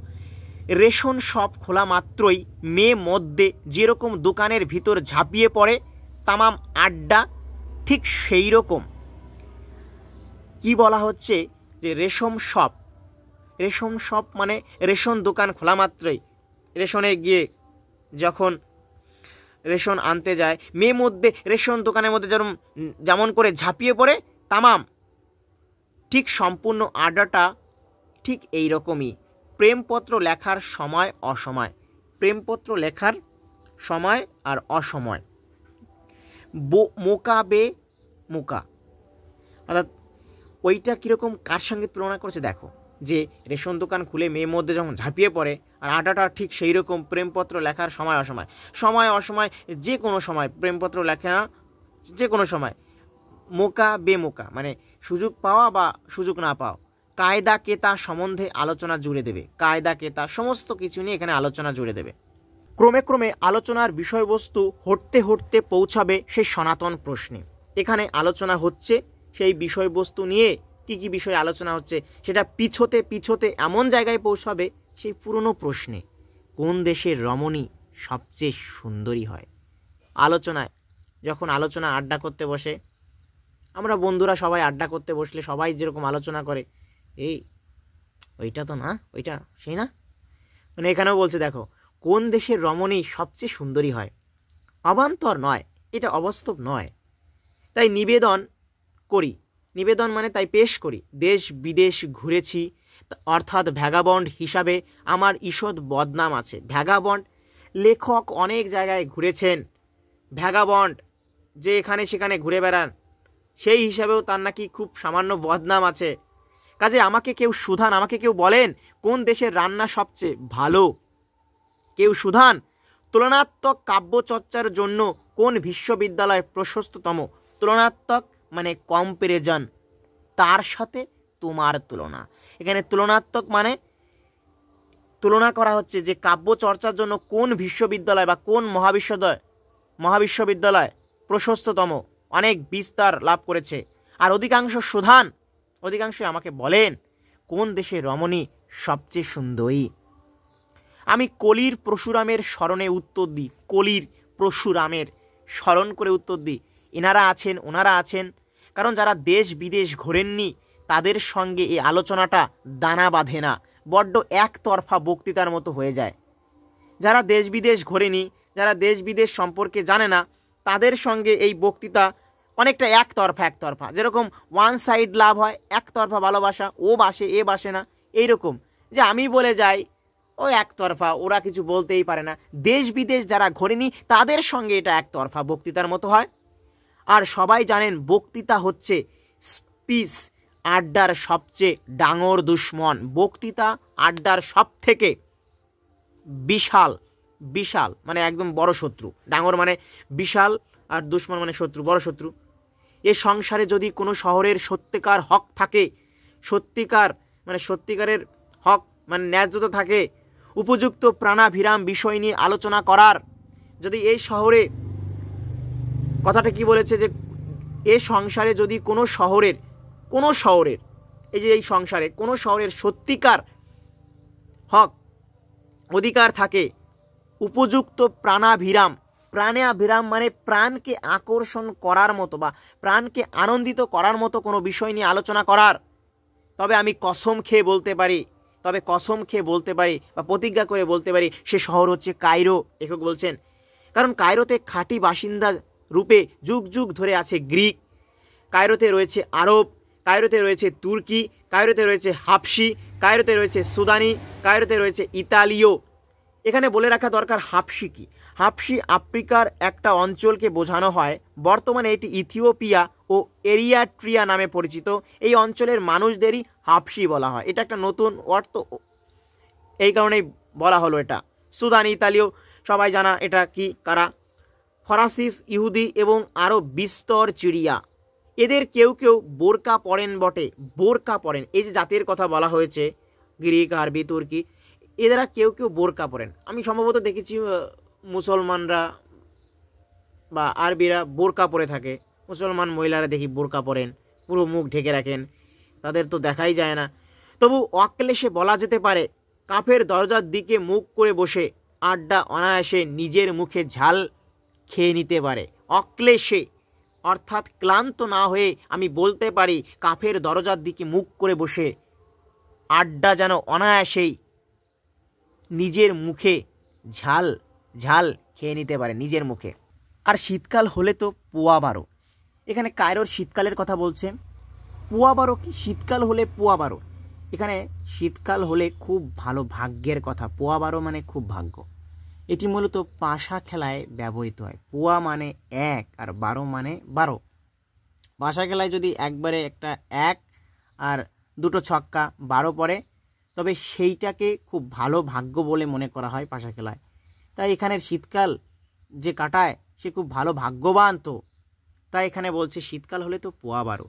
রেশন শপ খোলা মাত্রই মেয়ে মধ্যে যেরকম দোকানের ভিতর ঝাঁপিয়ে পড়ে তামাম আড্ডা, ঠিক সেই রকম কি বলা হচ্ছে যে রেশম শপ মানে রেশন দোকান খোলা মাত্রই, রেশনে গিয়ে যখন রেশন আনতে যায়, মেয়ে মধ্যে রেশন দোকানের মধ্যে যেমন করে ঝাঁপিয়ে পড়ে তামাম, ঠিক সম্পূর্ণ আড্ডাটা ঠিক এই রকমই। প্রেমপত্র লেখার সময় অসময়, প্রেমপত্র লেখার সময় আর অসময়, মোকা বে মোকা, অর্থাৎ ওইটা কীরকম কার সঙ্গে তুলনা করেছে দেখো, যে রেশন দোকান খুলে মেয়ের মধ্যে যখন ঝাঁপিয়ে পড়ে, আর আড্ডাটা ঠিক সেই রকম প্রেমপত্র লেখার সময় অসময়, সময় অসময়, যে কোনো সময় প্রেমপত্র লেখা, যে কোনো সময়। মোকা বে মোকা মানে সুযোগ পাওয়া বা সুযোগ না পাওয়া। কায়দা কেতা সম্বন্ধে আলোচনা জুড়ে দেবে, কায়দা কেতা সমস্ত কিছু নিয়ে এখানে আলোচনা জুড়ে দেবে। ক্রমে ক্রমে আলোচনার বিষয়বস্তু হটতে হটতে পৌঁছাবে সেই সনাতন প্রশ্নে। এখানে আলোচনা হচ্ছে সেই বিষয়বস্তু নিয়ে, কি কি বিষয় আলোচনা হচ্ছে সেটা পিছোতে পিছোতে এমন জায়গায় পৌঁছাবে সেই পুরনো প্রশ্নে, কোন দেশের রমণী সবচেয়ে সুন্দরী হয়। আলোচনায় যখন আলোচনা আড্ডা করতে বসে, আমরা বন্ধুরা সবাই আড্ডা করতে বসলে সবাই যেরকম আলোচনা করে, এই ওইটা তো না, ওইটা সেই না, মানে এখানেও বলছে দেখো কোন দেশের রমণী সবচেয়ে সুন্দরী হয়। অবান্তর নয়, এটা অবাস্তব নয়, তাই নিবেদন করি, নিবেদন মানে তাই পেশ করি। দেশ বিদেশ ঘুরেছি, অর্থাৎ ভ্যাগাবন্ড হিসাবে আমার ঈষৎ বদনাম আছে। ভ্যাগাবন্ড, লেখক অনেক জায়গায় ঘুরেছেন, ভ্যাগাবন্ড যে এখানে সেখানে ঘুরে বেড়ান, সেই হিসাবেও তার নাকি খুব সামান্য বদনাম আছে। কাজে আমাকে কেউ সুধান, আমাকে কেউ বলেন কোন দেশের রান্না সবচেয়ে ভালো, কেউ সুধান তুলনাত্মক কাব্যচর্চার জন্য কোন বিশ্ববিদ্যালয় প্রশস্ততম। তুলনাত্মক মানে কম্পারিজন, তার সাথে তোমার তুলনা। এখানে তুলনাত্মক মানে তুলনা করা হচ্ছে যে কাব্য চর্চার জন্য কোন বিশ্ববিদ্যালয় বা কোন মহাবিশ্ববিদ্যালয় প্রশস্ততম, অনেক বিস্তার লাভ করেছে। আর অধিকাংশ আমাকে বলেন কোন দেশের রমণী সবচেয়ে সুন্দরী। আমি কলির পরশুরামের স্মরণে উত্তর দিই, কলির পরশুরামের স্মরণ করে উত্তর দিই, এনারা আছেন ওনারা আছেন। কারণ যারা দেশ বিদেশ ঘোরেননি তাদের সঙ্গে এই আলোচনাটা দানা বাঁধে না, বড্ড একতরফা বক্তৃতার মতো হয়ে যায়। যারা দেশ বিদেশ ঘোরেনি, যারা দেশ বিদেশ সম্পর্কে জানে না, তাদের সঙ্গে এই বক্তৃতা অনেকটা একতরফা, যেরকম ওয়ান সাইড লাভ হয়, একতরফা ভালোবাসা, ও বাসে এ বাসে না, এইরকম যে আমি বলে যাই ও একতরফা, ওরা কিছু বলতেই পারে না। দেশ বিদেশ যারা ঘোরেনি তাদের সঙ্গে এটা একতরফা বক্তৃতার মতো হয়। আর সবাই জানেন বক্তৃতা হচ্ছে স্পিচ আড্ডার সবচেয়ে ডাঙর দুশ্মন। বক্তৃতা আড্ডার সব থেকে বিশাল মানে একদম বড় শত্রু। ডাঙর মানে বিশাল, আর দুশ্মন মানে শত্রু, বড় শত্রু। এ সংসারে যদি কোনো শহরের সত্যিকার হক থাকে, সত্যিকারের হক মানে ন্যায্যতা থাকে, উপযুক্ত প্রাণাভিরাম বিষয় নিয়ে আলোচনা করার, যদি এই শহরে কথাটা কি বলেছে যে এ সংসারে যদি কোনো শহরের এই যে এই সংসারে কোনো শহরের সত্যিকার হক অধিকার থাকে, উপযুক্ত প্রাণাভিরাম মানে প্রাণকে আকর্ষণ করার মতো বা প্রাণকে আনন্দিত করার মতো কোনো বিষয় নিয়ে আলোচনা করার, তবে আমি কসম খেয়ে বলতে পারি বা প্রতিজ্ঞা করে বলতে পারি সে শহর হচ্ছে কায়রো। লেখক বলছেন কারণ কায়রোতে খাঁটি বাসিন্দা রূপে যুগ যুগ ধরে আছে গ্রিক, কায়রোতে রয়েছে আরব, কায়রোতে রয়েছে তুর্কি, কায়রোতে রয়েছে হাবশি, কায়রোতে রয়েছে সুদানি, কায়রোতে রয়েছে ইতালীয়। এখানে বলে রাখা দরকার হাবশি কি। হাবশি আফ্রিকার একটা অঞ্চলকে বোঝানো হয়, বর্তমানে এটি ইথিওপিয়া ও এরিয়াট্রিয়া নামে পরিচিত। এই অঞ্চলের মানুষদেরই হাবশি বলা হয়। এটা একটা নতুন অর্থ, এই কারণেই বলা হলো এটা। সুদানি, ইতালীয় সবাই জানা এটা কি কারা। ফরাসিস, ইহুদি এবং আরও বিস্তর চিড়িয়া। এদের কেউ কেউ বোরকা পরেন বটে, বোরকা পরেন। এই যে জাতির কথা বলা হয়েছে গ্রিক, আরবি, তুর্কি, এরা কেউ কেউ বোরকা পরেন। আমি সম্ভবত দেখেছি মুসলমানরা বা আরবিরা বোরকা পরে থাকে, মুসলমান মহিলারা দেখি বোরকা পরেন, পুরো মুখ ঢেকে রাখেন, তাদের তো দেখাই যায় না। তবু অক্লেশে বলা যেতে পারে কাফের দরজার দিকে মুখ করে বসে আড্ডা অনায়াসে নিজের মুখে ঝাল খেয়ে নিতে পারে। অক্লেশে অর্থাৎ ক্লান্ত না হয়ে আমি বলতে পারি কাফের দরজার দিকে মুখ করে বসে আড্ডা যেন অনায়াসেই নিজের মুখে ঝাল খেয়ে নিতে পারে নিজের মুখে। আর শীতকাল হলে তো পোয়া বারো। এখানে কায়রোর শীতকালের কথা বলছে। পোয়া বারো কি? শীতকাল হলে পোয়া বারো। এখানে শীতকাল হলে খুব ভালো ভাগ্যের কথা। পোয়া বারো মানে খুব ভাগ্য। এটি মূলত পাশা খেলায় ব্যবহৃত হয়। পোয়া মানে 1 আর 12 মানে 12। পাশা খেলায় যদি একবারে একটা 1 আর 2টো ছক্কা 12 পড়ে, তবে সেইটাকে খুব ভালো ভাগ্য বলে মনে করা হয় পাশা খেলায়। তাই এখানের শীতকাল যে কাটায় সে খুব ভালো ভাগ্যবান। তো তাই এখানে বলছে শীতকাল হলে তো পোয়া বারো।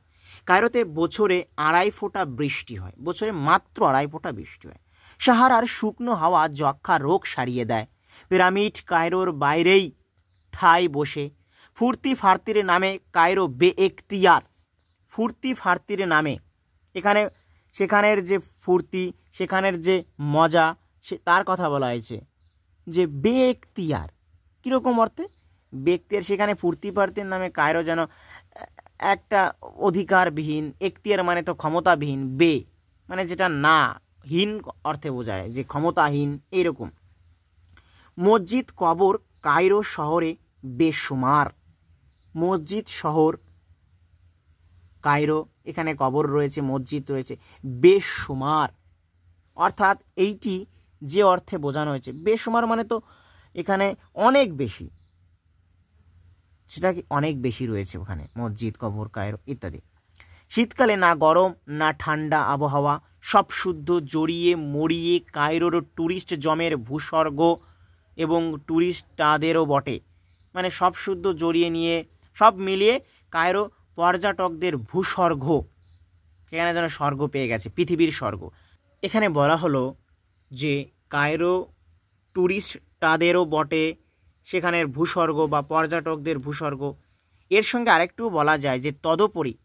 কায়রোতে বছরে 2.5 ফোঁটা বৃষ্টি হয়, বছরে মাত্র 2.5 ফোঁটা বৃষ্টি হয়। সাহারার শুকনো হাওয়া যক্ষা রোগ সারিয়ে দেয়। পিরামিড কায়রোর বাইরেই ঠাই বসে। ফুর্তি ফার্তির নামে কায়রো বেএখতিয়ার। ফুর্তি ফার্তির নামে এখানে সেখানের যে ফুর্তি, সেখানের যে মজা, সে তার কথা বলা হয়েছে যে বেএখতিয়ার। কীরকম অর্থে? ব্যক্তির সেখানে ফুর্তি ফার্তির নামে কায়রো যেন একটা অধিকারবিহীন, এখতিয়ার মানে তো ক্ষমতাবিহীন, বে মানে যেটা না, হীন অর্থে বোঝায় যে ক্ষমতাহীন, এইরকম। মসজিদ কবর কায়রো শহরে বেশুমার। মসজিদ শহর কায়রো, এখানে কবর রয়েছে, মসজিদ রয়েছে বেশুমার। অর্থাৎ এইটি যে অর্থে বোঝানো হয়েছে, বেশুমার মানে তো এখানে অনেক বেশি, সেটা কি অনেক বেশি রয়েছে ওখানে মসজিদ, কবর, কায়রো ইত্যাদি। শীতকালে না গরম না ঠান্ডা আবহাওয়া, সব শুদ্ধ জড়িয়ে মরিয়ে কায়রোর ট্যুরিস্ট জমের ভূস্বর্গ এবং ট্যুরিস্টাদেরও বটে। মানে সব শুদ্ধ জড়িয়ে নিয়ে সব মিলিয়ে কায়রো পর্যটকদের ভূস্বর্গ, সেখানে যেন স্বর্গ পেয়ে গেছে, পৃথিবীর স্বর্গ। এখানে বলা হলো যে কায়রো ট্যুরিস্টাদেরও বটে, সেখানের ভূস্বর্গ বা পর্যটকদের ভূস্বর্গ। এর সঙ্গে আরেকটু বলা যায় যে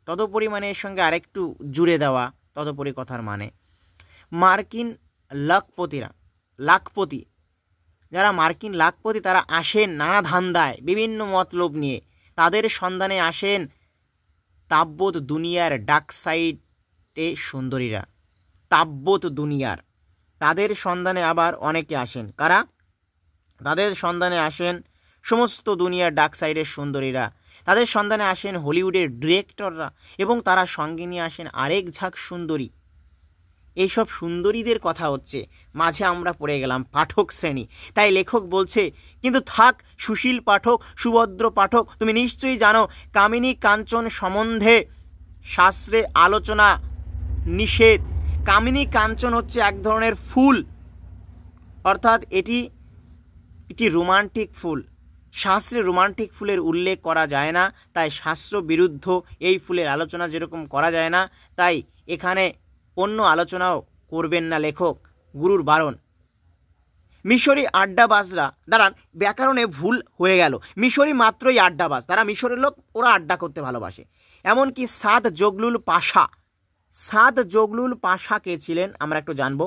তদুপরি মানে এর সঙ্গে আরেকটু জুড়ে দেওয়া, তদুপরি কথার মানে মার্কিন লাখপতি, যারা মার্কিন লাখপতি তারা আসেন নানা ধান্দায়, বিভিন্ন মতলব নিয়ে, তাদের সন্ধানে আসেন তাব্বত দুনিয়ার ডাক সাইডে সুন্দরীরা। তাব্বত দুনিয়ার, তাদের সন্ধানে আবার অনেকে আসেন। কারা? তাদের সন্ধানে আসেন সমস্ত দুনিয়ার ডাক সাইডের সুন্দরীরা, তাদের সন্ধানে আসেন হলিউডের ডিরেক্টররা, এবং তারা সঙ্গে নিয়ে আসেন আরেক ঝাঁক সুন্দরী। এইসব সুন্দরীদের কথা হচ্ছে, মাঝে আমরা পড়ে গেলাম পাঠক শ্রেণী। তাই লেখক বলছে কিন্তু থাক সুশীল পাঠক, সুভদ্র পাঠক, তুমি নিশ্চয়ই জানো কামিনী কাঞ্চন সম্বন্ধে শাস্ত্রে আলোচনা নিষেধ। কামিনী কাঞ্চন হচ্ছে এক ধরনের ফুল, অর্থাৎ এটি একটি রোমান্টিক ফুল। শাস্ত্রে রোমান্টিক ফুলের উল্লেখ করা যায় না, তাই শাস্ত্র বিরুদ্ধ এই ফুলের আলোচনা যেরকম করা যায় না, তাই এখানে অন্য আলোচনাও করবেন না লেখক, গুরুর বারণ। মিশরি আড্ডাবাজরা, দাঁড়ান ব্যাকরণে ভুল হয়ে গেল, মিশরি মাত্রই আড্ডাবাজ, তারা মিশরের লোক, ওরা আড্ডা করতে ভালোবাসে। এমনকি সাদ জগলুল পাশা, সাদ জগলুল পাশা কে ছিলেন আমরা একটু জানবো।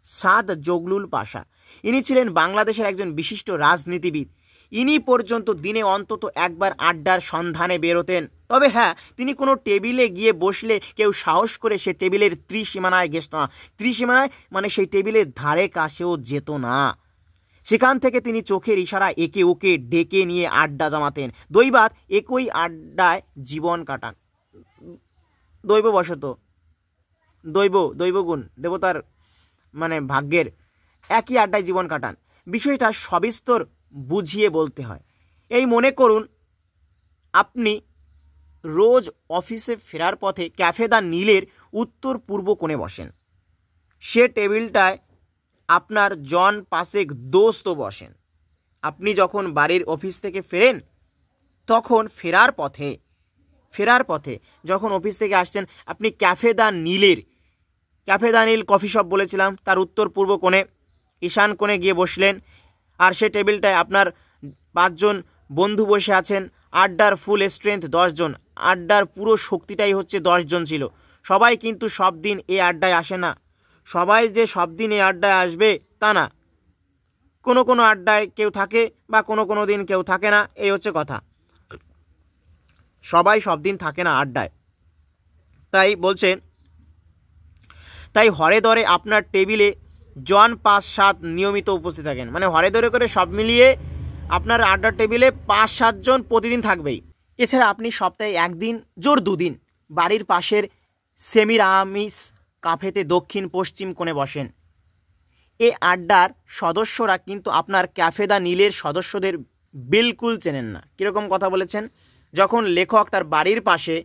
সাদ জগলুল পাশা ইনি ছিলেন বাংলাদেশের একজন বিশিষ্ট রাজনীতিবিদ। ইনি পর্যন্ত দিনে অন্তত একবার আড্ডার সন্ধানে বেরোতেন। তবে হ্যাঁ, তিনি কোনো টেবিলে গিয়ে বসলে কেউ সাহস করে সে টেবিলের ত্রিসীমানায় গেছত না, ত্রিসীমানায় মানে সেই টেবিলের ধারে কাছেও যেত না। সেখান থেকে তিনি চোখের ইশারা একে ওকে ডেকে নিয়ে আড্ডা জমাতেন। দৈবাত একই আড্ডায় জীবন কাটান। দৈববশত, দৈবগুণ দেবতার মানে ভাগ্যের, একই আড্ডায় জীবন কাটান। বিষয়টা সবিস্তর বুঝিয়ে বলতে হয়। এই মনে করুন আপনি রোজ অফিসে ফেরার পথে ক্যাফে দ্য নীলের উত্তর পূর্ব কোণে বসেন। সে টেবিলটায় আপনার জন পাশেক দোস্ত বসেন। আপনি যখন বাড়ির অফিস থেকে ফেরেন তখন ফেরার পথে যখন অফিস থেকে আসছেন আপনি café the Neel coffee shop বলেছিলাম, তার উত্তর পূর্ব কোণে ঈশান কোণে গিয়ে বসলেন। আর সে টেবিলটায় আপনার 5 জন বন্ধু বসে আছেন। আড্ডার ফুল স্ট্রেংথ 10 জন, আড্ডার পুরো শক্তিটাই হচ্ছে 10 জন ছিল। সবাই কিন্তু সব দিন এই আড্ডায় আসে না, সবাই যে সব দিন এই আড্ডায় আসবে তা না। কোনো কোনো আড্ডায় কেউ থাকে বা কোনো দিন কেউ থাকে না, এই হচ্ছে কথা। সবাই সব দিন থাকে না আড্ডায়। তাই বলছেন, তাই হরে দরে আপনার টেবিলে জন 5-7 নিয়মিত উপস্থিত থাকেন। মানে হরে দরে করে সব মিলিয়ে আপনার আড্ডার টেবিলে 5-7 জন প্রতিদিন থাকবেই। এছাড়া আপনি সপ্তাহে 1 দিন জোর 2 দিন বাড়ির পাশের সেমিরামিস কাফেতে দক্ষিণ পশ্চিম কোণে বসেন। এ আড্ডার সদস্যরা কিন্তু আপনার ক্যাফে দ্য নীলের সদস্যদের বিলকুল চেনেন না। কীরকম কথা বলেছেন? যখন লেখক তার বাড়ির পাশে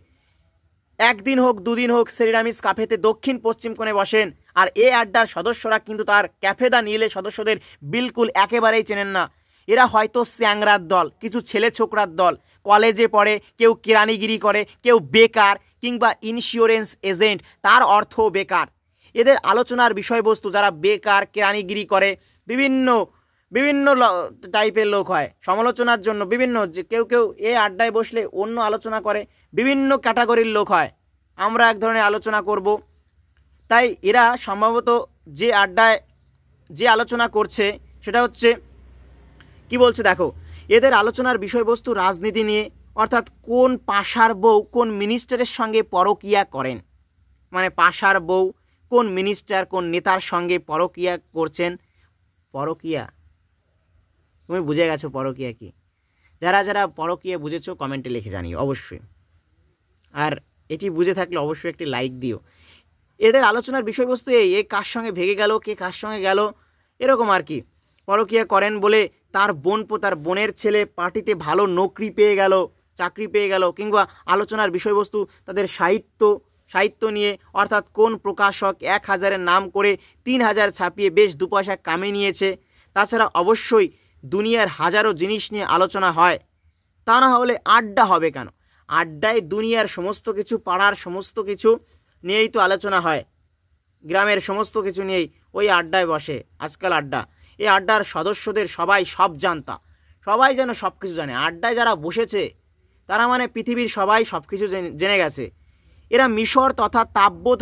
1 দিন হোক 2 দিন হোক সেমিরামিস কাফেতে দক্ষিণ পশ্চিম কোণে বসেন, আর এ আড্ডার সদস্যরা কিন্তু তার ক্যাফে দ্য নীলের সদস্যদের বিলকুল একেবারেই চেনেন না। এরা হয়তো স্যাংরার দল, কিছু ছেলে ছোকরার দল, কলেজে পড়ে, কেউ কেরানিগিরি করে, কেউ বেকার কিংবা ইন্স্যুরেন্স এজেন্ট, তার অর্থও বেকার। এদের আলোচনার বিষয়বস্তু যারা বেকার কেরানিগিরি করে, বিভিন্ন টাইপের লোক হয় সমালোচনার জন্য। বিভিন্ন যে কেউ এ আড্ডায় বসলে অন্য আলোচনা করে, বিভিন্ন ক্যাটাগরির লোক হয়। আমরা এক ধরনের আলোচনা করব। তাই এরা সম্ভবত যে আড্ডায় যে আলোচনা করছে সেটা হচ্ছে কি বলছে দেখো, এদের আলোচনার বিষয়বস্তু রাজনীতি নিয়ে, অর্থাৎ কোন পাশার বউ কোন মিনিস্টারের সঙ্গে পরকীয়া করেন। মানে পাশার বউ কোন মিনিস্টার কোন নেতার সঙ্গে পরকীয়া করছেন। পরকীয়া, তুমি বুঝে গেছো পরকীয়া কি? যারা যারা পরকীয়া বুঝেছো কমেন্টে লিখে জানিও অবশ্যই। আর এটি বুঝে থাকলে অবশ্যই একটি লাইক দিও। এদের আলোচনার বিষয়বস্তু এই কার সঙ্গে ভেগে গেল, কে কার সঙ্গে গেল, এরকম আর কি। পরকীয়া করেন বলে তার বোনের ছেলে পার্টিতে ভালো চাকরি পেয়ে গেল, কিংবা আলোচনার বিষয়বস্তু তাদের সাহিত্য নিয়ে, অর্থাৎ কোন প্রকাশক 1000-এর নাম করে 3000 ছাপিয়ে বেশ 2 পয়সা কামিয়ে নিয়েছে। তাছাড়া অবশ্যই দুনিয়ার হাজারো জিনিস নিয়ে আলোচনা হয়। তা না হলে আড্ডা হবে কেন? আড্ডায় দুনিয়ার সমস্ত কিছু, পাড়ার সমস্ত কিছু নিয়েই তো আলোচনা হয়, গ্রামের সমস্ত কিছু নিয়েই ওই আড্ডায় বসে আজকাল আড্ডা। এই আড্ডার সদস্যদের সবাই সব জানতা, সবাই যেন সব কিছু জানে। আড্ডায় যারা বসেছে তারা মানে পৃথিবীর সবাই সব কিছু জেনে গেছে। এরা মিশর তথা তাব্বত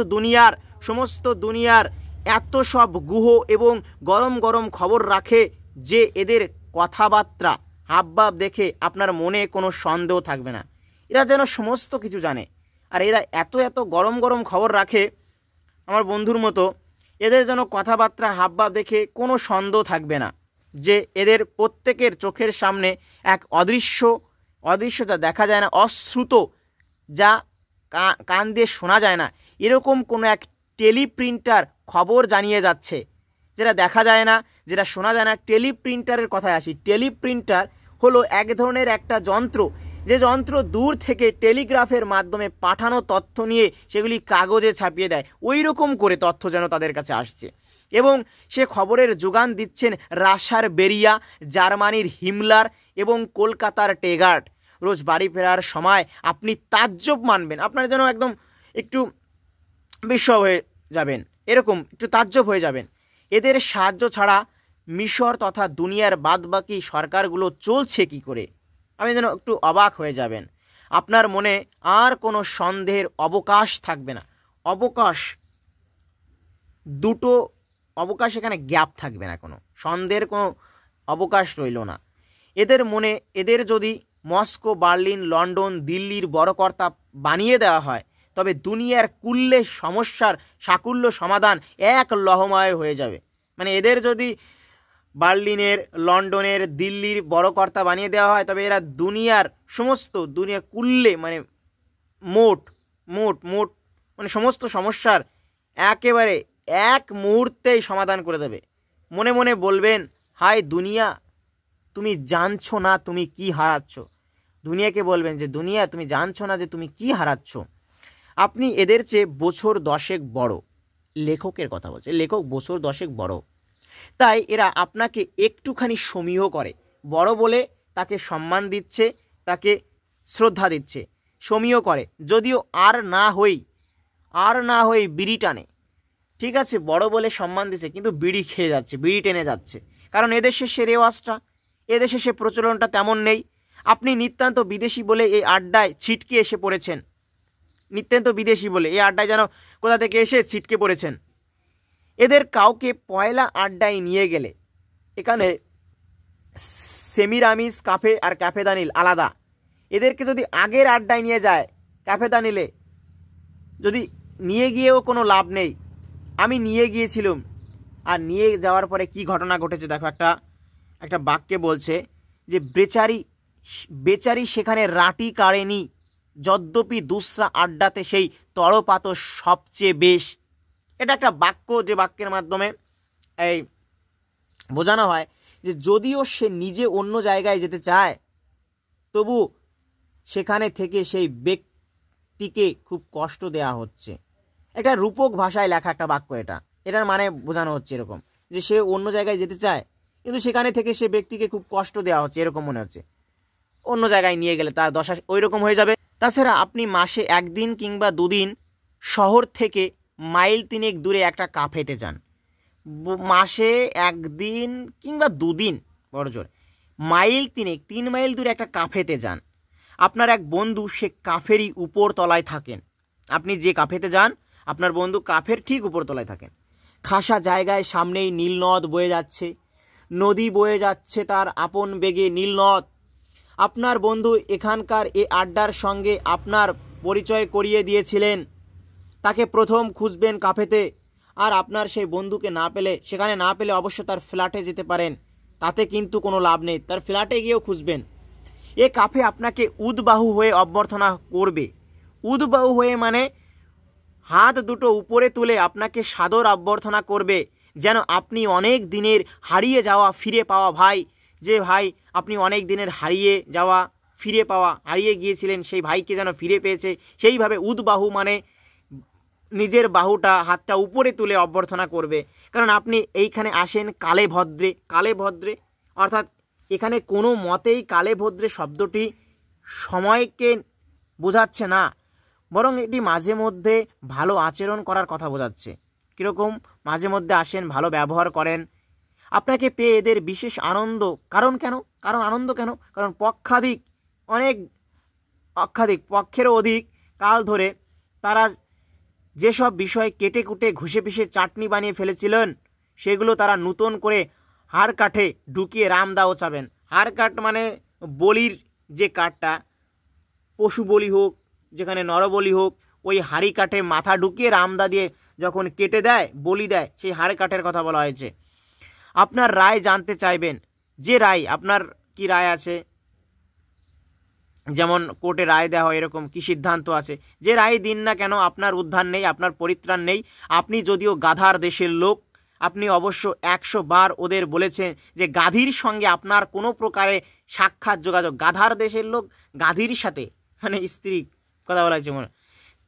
সমস্ত দুনিয়ার এত সব গুহ এবং গরম গরম খবর রাখে যে এদের কথাবার্তা হাবভাব দেখে আপনার মনে কোনো সন্দেহ থাকবে না। এরা যেন সমস্ত কিছু জানে, আর এরা এত গরম গরম খবর রাখে আমার বন্ধুর মতো। এদের যেন কথাবার্তা হাবভাব দেখে কোনো সন্দেহ থাকবে না যে এদের প্রত্যেকের চোখের সামনে এক অদৃশ্য যা দেখা যায় না, অশ্রুত যা কান দিয়ে শোনা যায় না, এরকম কোনো এক টেলিপ্রিন্টার খবর জানিয়ে যাচ্ছে, যেটা দেখা যায় না, যেটা শোনা যায় না। টেলিপ্রিন্টারের কথায় আসি। টেলিপ্রিন্টার হলো এক ধরনের একটা যন্ত্র, যে যন্ত্র দূর থেকে টেলিগ্রাফের মাধ্যমে পাঠানো তথ্য নিয়ে সেগুলি কাগজে ছাপিয়ে দেয়। ওই রকম করে তথ্য যেন তাদের কাছে আসছে, এবং সে খবরের যোগান দিচ্ছেন রাশার বেরিয়া, জার্মানির হিমলার এবং কলকাতার টেগার্ট। রোজ বাড়ি ফেরার সময় আপনি তাজ্জব মানবেন, আপনার যেন একদম একটু বিস্ময় হয়ে যাবেন, এরকম একটু তাজ্জব হয়ে যাবেন। এদের সাহায্য ছাড়া মিশর তথা দুনিয়ার বাদবাকি সরকারগুলো চলছে কি করে, আপনি যেন একটু অবাক হয়ে যাবেন। আপনার মনে আর কোনো সন্দেহের অবকাশ থাকবে না। দুটো অবকাশ, এখানে গ্যাপ থাকবে না, কোনো সন্দেহের কোনো অবকাশ রইল না। এদের মনে, এদের যদি মস্কো, বার্লিন, লন্ডন, দিল্লির বড় কর্তা বানিয়ে দেওয়া হয়, তবে দুনিয়ার কুল্লে সমস্যার সাকুল্য সমাধান এক লহমায় হয়ে যাবে। মানে এদের যদি বার্লিনের, লন্ডনের, দিল্লির বড় কর্তা বানিয়ে দেওয়া হয়, তবে এরা দুনিয়ার সমস্ত কুল্লে মানে মোট মানে সমস্ত সমস্যার একেবারে এক মুহূর্তেই সমাধান করে দেবে। মনে মনে বলবেন, হায় দুনিয়া, তুমি জানছো না তুমি কি হারাচ্ছ। দুনিয়াকে বলবেন যে দুনিয়া, তুমি জানছো না যে তুমি কি হারাচ্ছ। আপনি এদের চেয়ে বছর 10 বড়। লেখকের কথা বলছে, লেখক বছর 10 বড়। তাই এরা আপনাকে একটুখানি সমীহ করে, বড় বলে তাকে সম্মান দিচ্ছে, তাকে শ্রদ্ধা দিচ্ছে, সমীহ করে। যদিও আর না হই বিড়ি টানে, ঠিক আছে, বড় বলে সম্মান দিচ্ছে, কিন্তু বিড়ি খেয়ে যাচ্ছে, বিড়ি টেনে যাচ্ছে। কারণ এদেশে সে রেওয়াজটা, এদেশে সে প্রচলনটা তেমন নেই। আপনি নিতান্ত বিদেশি বলে এই আড্ডায় ছিটকে এসে পড়েছেন, নিতান্ত বিদেশি বলে এই আড্ডায় যেন কোথা থেকে এসে ছিটকে পড়েছেন। এদের কাউকে পয়লা আড্ডায় নিয়ে গেলে, এখানে সেমিরামিস কাফে আর ক্যাফে দানিল আলাদা। এদেরকে যদি আগের আড্ডায় নিয়ে যায়, ক্যাফে দানিলে যদি নিয়ে গিয়েও কোনো লাভ নেই। আমি নিয়ে গিয়েছিলাম, আর নিয়ে যাওয়ার পরে কি ঘটনা ঘটেছে দেখো। একটা বাক্যে বলছে যে বেচারি সেখানে রাটি কাড়েনি, যদ্যপি দুসরা আড্ডাতে সেই তড়পাত সবচেয়ে বেশ। এটা একটা বাক্য, যে বাক্যের মাধ্যমে এই বোঝানো হয় যে যদিও সে নিজে অন্য জায়গায় যেতে চায়, তবু সেখানে থেকে সেই ব্যক্তিকে খুব কষ্ট দেয়া হচ্ছে। একটা রূপক ভাষায় লেখা একটা বাক্য এটার মানে বোঝানো হচ্ছে এরকম যে সে অন্য জায়গায় যেতে চায়, কিন্তু সেখানে থেকে সে ব্যক্তিকে খুব কষ্ট দেওয়া হচ্ছে, এরকম মনে হচ্ছে। অন্য জায়গায় নিয়ে গেলে তার দশা ওই রকম হয়ে যাবে। তাছাড়া আপনি মাসে 1 দিন কিংবা 2 দিন শহর থেকে মাইল 3 দূরে একটা কাফেতে যান। মাসে 1 দিন কিংবা 2 দিন, বড় জোর মাইল 3 মাইল দূরে একটা কাফেতে যান। আপনার এক বন্ধু সে কাফেরই উপর তলায় থাকেন। আপনি যে কাফেতে যান, আপনার বন্ধু কাফের ঠিক উপর তলায় থাকেন। খাসা জায়গায় সামনেই নীলনদ বয়ে যাচ্ছে, নদী বয়ে যাচ্ছে তার আপন বেগে নীলনদ। আপনার বন্ধু এখানকার এ আড্ডার সঙ্গে আপনার পরিচয় করিয়ে দিয়েছিলেন। তাকে প্রথম খুঁজবেন কাফেতে, আর আপনার সেই বন্ধুকে সেখানে না পেলে অবশ্য তার ফ্ল্যাটে যেতে পারেন, তাতে কিন্তু কোনো লাভ নেই, তার ফ্ল্যাটে গিয়েও খুঁজবেন। এ কাফে আপনাকে উদ্বাহু হয়ে অভ্যর্থনা করবে। উদ্বাহু হয়ে মানে হাত দুটো উপরে তুলে আপনাকে সাদর অভ্যর্থনা করবে, যেন আপনি অনেক দিনের হারিয়ে যাওয়া ফিরে পাওয়া ভাই, যে ভাই আপনি অনেক দিনের হারিয়ে গিয়েছিলেন, সেই ভাইকে যেন ফিরে পেয়েছে। সেইভাবে উদ্বাহু মানে নিজের হাতটা উপরে তুলে অভ্যর্থনা করবে। কারণ আপনি এইখানে আসেন কালে ভদ্রে, অর্থাৎ এখানে কোনো মতেই কালে ভদ্রে শব্দটি সময়কে বোঝাচ্ছে না, বরং এটি মাঝে মধ্যে ভালো আচরণ করার কথা বোঝাচ্ছে। কীরকম? মাঝে মধ্যে আসেন, ভালো ব্যবহার করেন। আপনাকে পেয়ে এদের বিশেষ আনন্দ। কারণ আনন্দ কেন? কারণ পক্ষেরও অধিক কাল ধরে তারা যেসব বিষয় কেটে কুটে ঘুষে পিষে চাটনি বানিয়ে ফেলেছিলেন, সেগুলো তারা নূতন করে হাড় কাঠে ঢুকিয়ে রামদাও চাবেন। হাড় কাঠ মানে বলির যে কাঠটা, পশু বলি হোক, যেখানে নরবলি হোক, ওই হাড়ি কাঠে মাথা ঢুকিয়ে রামদা দিয়ে যখন কেটে দেয়, বলি দেয়, সেই হাড় কাঠের কথা বলা হয়েছে। আপনার রায় জানতে চাইবেন, যে রায়, আপনার কি রায় আছে, যেমন কোর্টে রায় দেওয়া হয়, এরকম কি সিদ্ধান্ত আছে, যে রায় দিন না কেন আপনার উদ্ধার নেই, আপনার পরিত্রাণ নেই। আপনি যদিও গাধার দেশের লোক, আপনি অবশ্য 100 বার ওদের বলেছেন যে গাধীর সঙ্গে আপনার কোনো প্রকারে সাক্ষাৎ যোগাযোগ, গাধার দেশের লোক গাধীর সাথে, মানে স্ত্রী কথা বলা হয়েছে,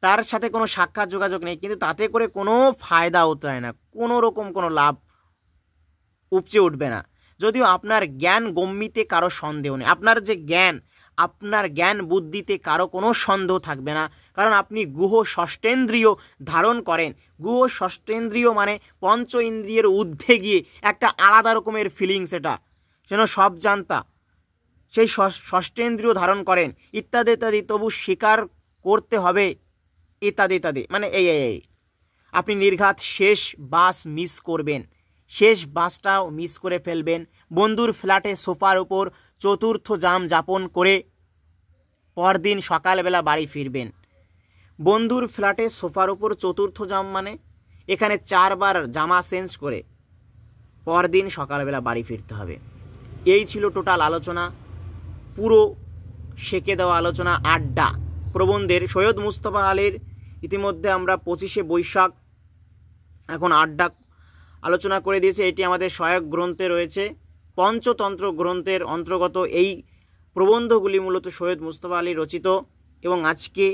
তার সাথে কোনো সাক্ষাৎ যোগাযোগ নেই, কিন্তু তাতে করে কোনো ফায়দা হতে হয় না, কোনো রকম কোনো লাভ উপচে উঠবে না। যদিও আপনার জ্ঞান গম্যিতে কারো সন্দেহ নেই, আপনার যে জ্ঞান, আপনার জ্ঞান বুদ্ধিতে কারো কোনো সন্দেহ থাকবে না, কারণ আপনি গুহ ষষ্ঠেন্দ্রিয় ধারণ করেন। গুহ ষষ্ঠেন্দ্রিয় মানে পঞ্চ ইন্দ্রিয়ের ঊর্ধ্বে গিয়ে একটা আলাদা রকমের ফিলিংস, এটা যেন সব জানতা, সেই ষষ্ঠেন্দ্রিয় ধারণ করেন ইত্যাদি ইত্যাদি, তবু স্বীকার করতে হবে ইত্যাদি ইত্যাদি, মানে এই আপনি নির্ঘাত শেষ বাস মিস করবেন, শেষ বাসটাও মিস করে ফেলবেন। বন্ধুর ফ্ল্যাটে সোফার উপর চতুর্থ জাম যাপন করে পরদিন সকালবেলা বাড়ি ফিরবেন। বন্ধুর ফ্ল্যাটে সোফার উপর চতুর্থ জাম মানে এখানে 4 বার জামা চেঞ্জ করে পরদিন সকালবেলা বাড়ি ফিরতে হবে। এই ছিল টোটাল আলোচনা, পুরো সেঁকে দেওয়া আলোচনা, আড্ডা প্রবন্ধের সৈয়দ মুস্তফা আলীর। ইতিমধ্যে আমরা 25শে বৈশাখ এখন আড্ডা আলোচনা করে দিয়েছি। এটি আমাদের সহায়ক গ্রন্থে রয়েছে, পঞ্চতন্ত্র গ্রন্থের অন্তর্গত এই প্রবন্ধগুলি মূলত সৈয়দ মুস্তফা আলী রচিত। এবং আজকে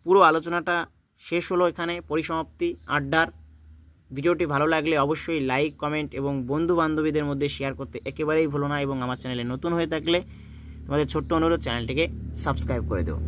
পুরো আলোচনাটা শেষ হলো, এখানে পরিসমাপ্তি আড্ডার। ভিডিওটি ভালো লাগলে অবশ্যই লাইক, কমেন্ট এবং বন্ধু বান্ধবীদের মধ্যে শেয়ার করতে একেবারেই ভুলো না। এবং আমার চ্যানেলে নতুন হয়ে থাকলে তোমাদের ছোট্ট অনুরোধ, চ্যানেলটিকে সাবস্ক্রাইব করে দেও।